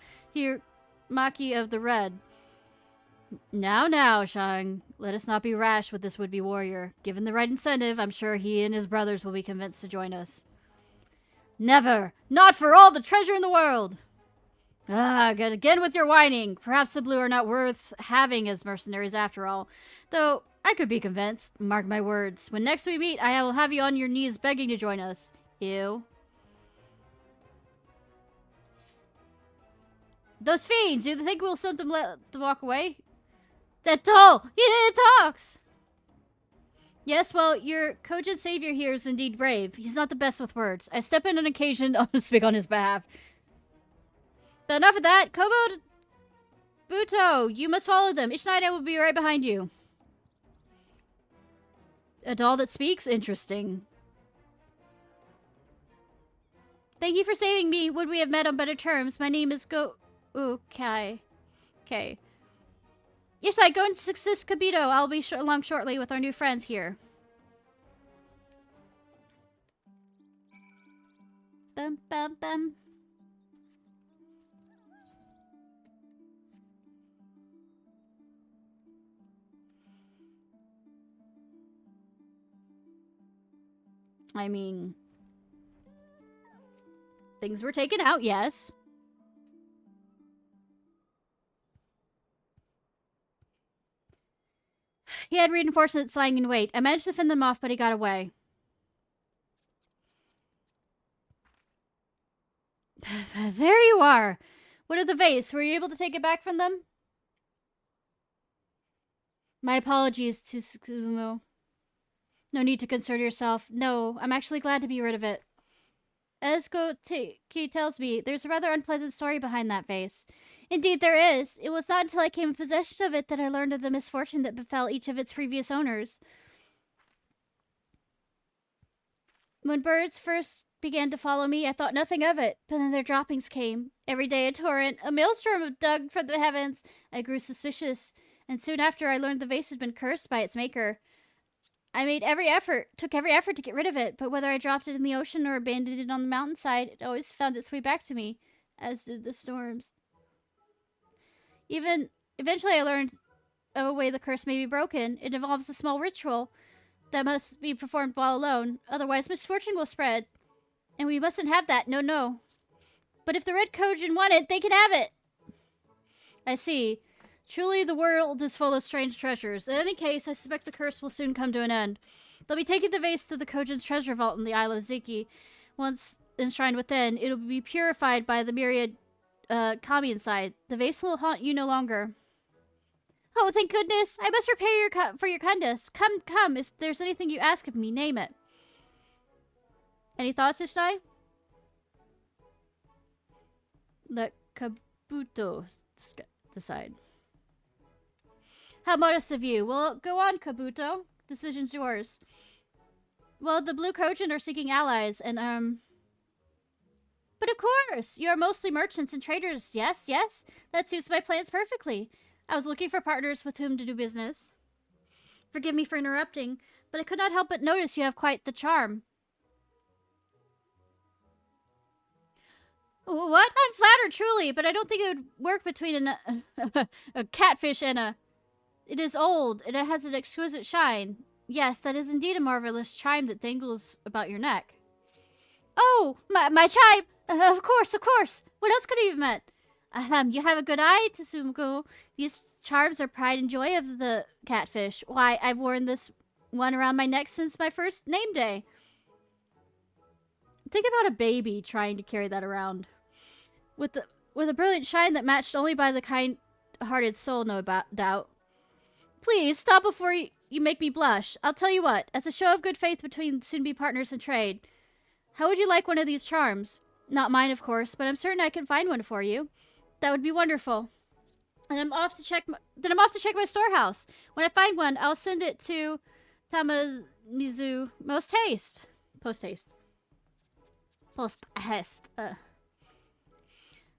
Maki of the Red. Now, Shang. Let us not be rash with this would-be warrior. Given the right incentive, I'm sure he and his brothers will be convinced to join us. Never! Not for all the treasure in the world! Ah, good again with your whining. Perhaps the blue are not worth having as mercenaries after all. Though, I could be convinced. Mark my words. When next we meet, I will have you on your knees begging to join us. Ew. Those fiends! You think we'll let them walk away? That doll! It talks! Yes, well, your cogent savior here is indeed brave. He's not the best with words. I step in on occasion to speak on his behalf. But enough of that. Kobo Buto, you must follow them. Ishnai and I will be right behind you. A doll that speaks? Interesting. Thank you for saving me. Would we have met on better terms? My name is Okay. Okay. Yes, I go and assist Kabito. I'll be along shortly with our new friends here. Bum, bum, bum. I mean, things were taken out, yes. He had reinforcements lying in wait. I managed to fend them off, but he got away. There you are. What of the vase? Were you able to take it back from them? My apologies to Tsukumo. No need to concern yourself. No, I'm actually glad to be rid of it. As Koteki tells me, there's a rather unpleasant story behind that vase. Indeed, there is. It was not until I came in possession of it that I learned of the misfortune that befell each of its previous owners. When birds first began to follow me, I thought nothing of it, but then their droppings came. Every day a torrent, a maelstrom dug from the heavens. I grew suspicious, and soon after I learned the vase had been cursed by its maker. I took every effort to get rid of it, but whether I dropped it in the ocean or abandoned it on the mountainside, it always found its way back to me, as did the storms. Eventually I learned of a way the curse may be broken. It involves a small ritual that must be performed while alone, otherwise misfortune will spread. And we mustn't have that, no. But if the Red Kojin want it, they can have it! I see. Truly, the world is full of strange treasures. In any case, I suspect the curse will soon come to an end. They'll be taking the vase to the Kojin's treasure vault in the Isle of Ziki. Once enshrined within, it'll be purified by the myriad kami inside. The vase will haunt you no longer. Oh, thank goodness! I must repay for your kindness. Come. If there's anything you ask of me, name it. Any thoughts, Ishnai? Let Kabuto decide. How modest of you. Well, go on, Kabuto. Decision's yours. Well, the Blue Kojin are seeking allies, and, But of course! You are mostly merchants and traders, yes? That suits my plans perfectly. I was looking for partners with whom to do business. Forgive me for interrupting, but I could not help but notice you have quite the charm. What? I'm flattered, truly, but I don't think it would work between a catfish and a... It is old, and it has an exquisite shine. Yes, that is indeed a marvelous chime that dangles about your neck. Oh, my chime! Of course. What else could I have meant? You have a good eye, Tsumuko. These charms are pride and joy of the catfish. Why, I've worn this one around my neck since my first name day. Think about a baby trying to carry that around. With a brilliant shine that matched only by the kind-hearted soul, no doubt. Please, stop before you make me blush. I'll tell you what, as a show of good faith between soon-be partners in trade, how would you like one of these charms? Not mine, of course, but I'm certain I can find one for you. That would be wonderful. And I'm off to check my storehouse. When I find one, I'll send it to Tamamizu post haste.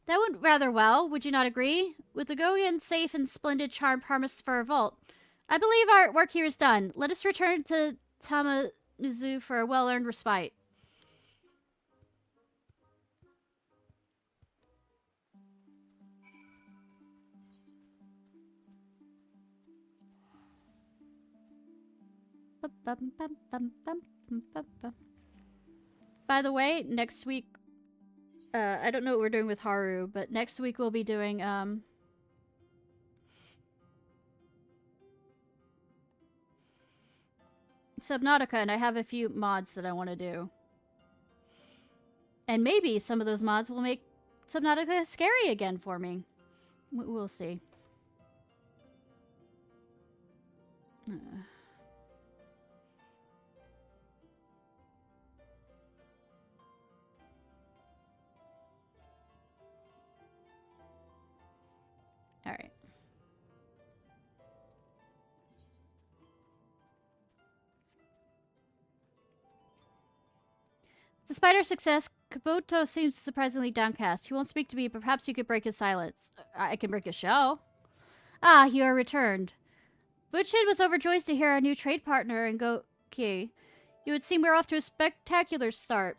That went rather well, would you not agree? With the Gogen's safe and splendid charm promised for our vault, I believe our work here is done. Let us return to Tamamizu for a well-earned respite. By the way, next week, I don't know what we're doing with Haru, but next week we'll be doing, Subnautica, and I have a few mods that I want to do. And maybe some of those mods will make Subnautica scary again for me. We'll see. Alright. Despite our success, Kabuto seems surprisingly downcast. He won't speak to me, but perhaps you could break his silence. I can break his shell. Ah, you are returned. Buchin was overjoyed to hear our new trade partner in Goki. You would seem we're off to a spectacular start.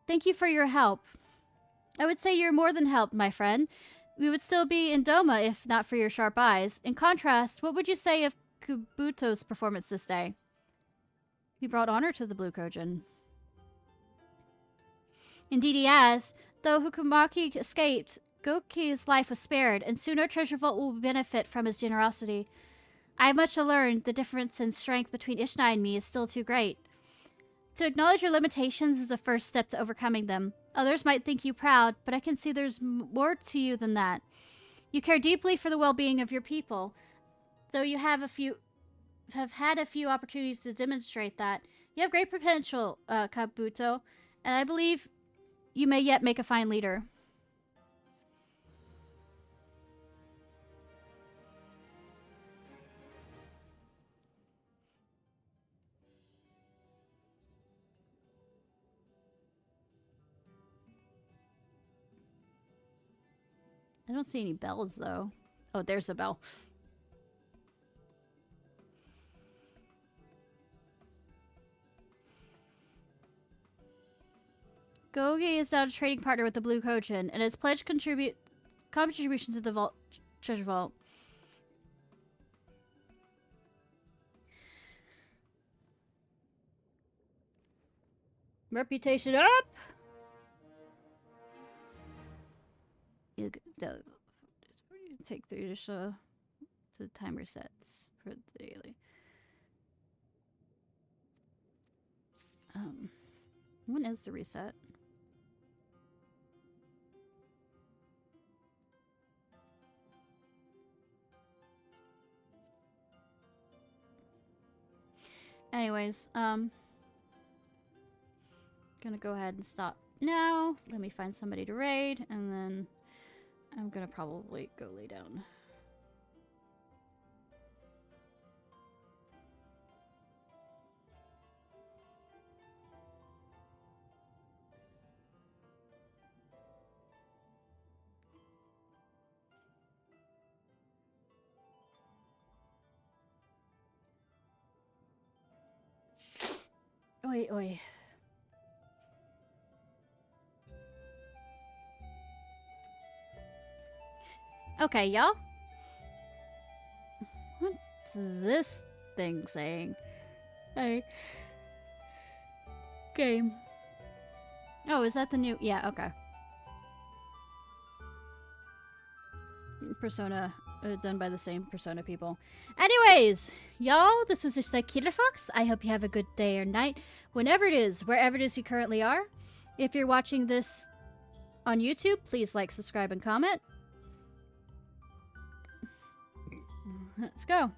Thank you for your help. I would say you're more than helped, my friend. We would still be in Doma if not for your sharp eyes. In contrast, what would you say of Kabuto's performance this day? He brought honor to the Blue Kojin. Indeed he has. Though Hukumaki escaped, Goki's life was spared, and soon our treasure vault will benefit from his generosity. I have much to learn. The difference in strength between Ishnai and me is still too great. To acknowledge your limitations is the first step to overcoming them. Others might think you proud, but I can see there's more to you than that. You care deeply for the well-being of your people. Though you have had a few opportunities to demonstrate that, you have great potential, Kabuto, and I believe you may yet make a fine leader. I don't see any bells, though. Oh, there's a bell. Gogi is now a trading partner with the Blue Kojin and has pledged contribution to the treasure vault. Reputation up! Take the initial to the timer resets for the daily. When is the reset? Anyways, gonna go ahead and stop now. Let me find somebody to raid, and then I'm gonna probably go lay down. Oi, oi. Okay, y'all. What's this thing saying? Hey. Game. Oh, is that the new... Yeah, okay. Persona, done by the same Persona people. Anyways, y'all, this was just like Ciarfox. I hope you have a good day or night, whenever it is, wherever it is you currently are. If you're watching this on YouTube, please like, subscribe, and comment. Let's go.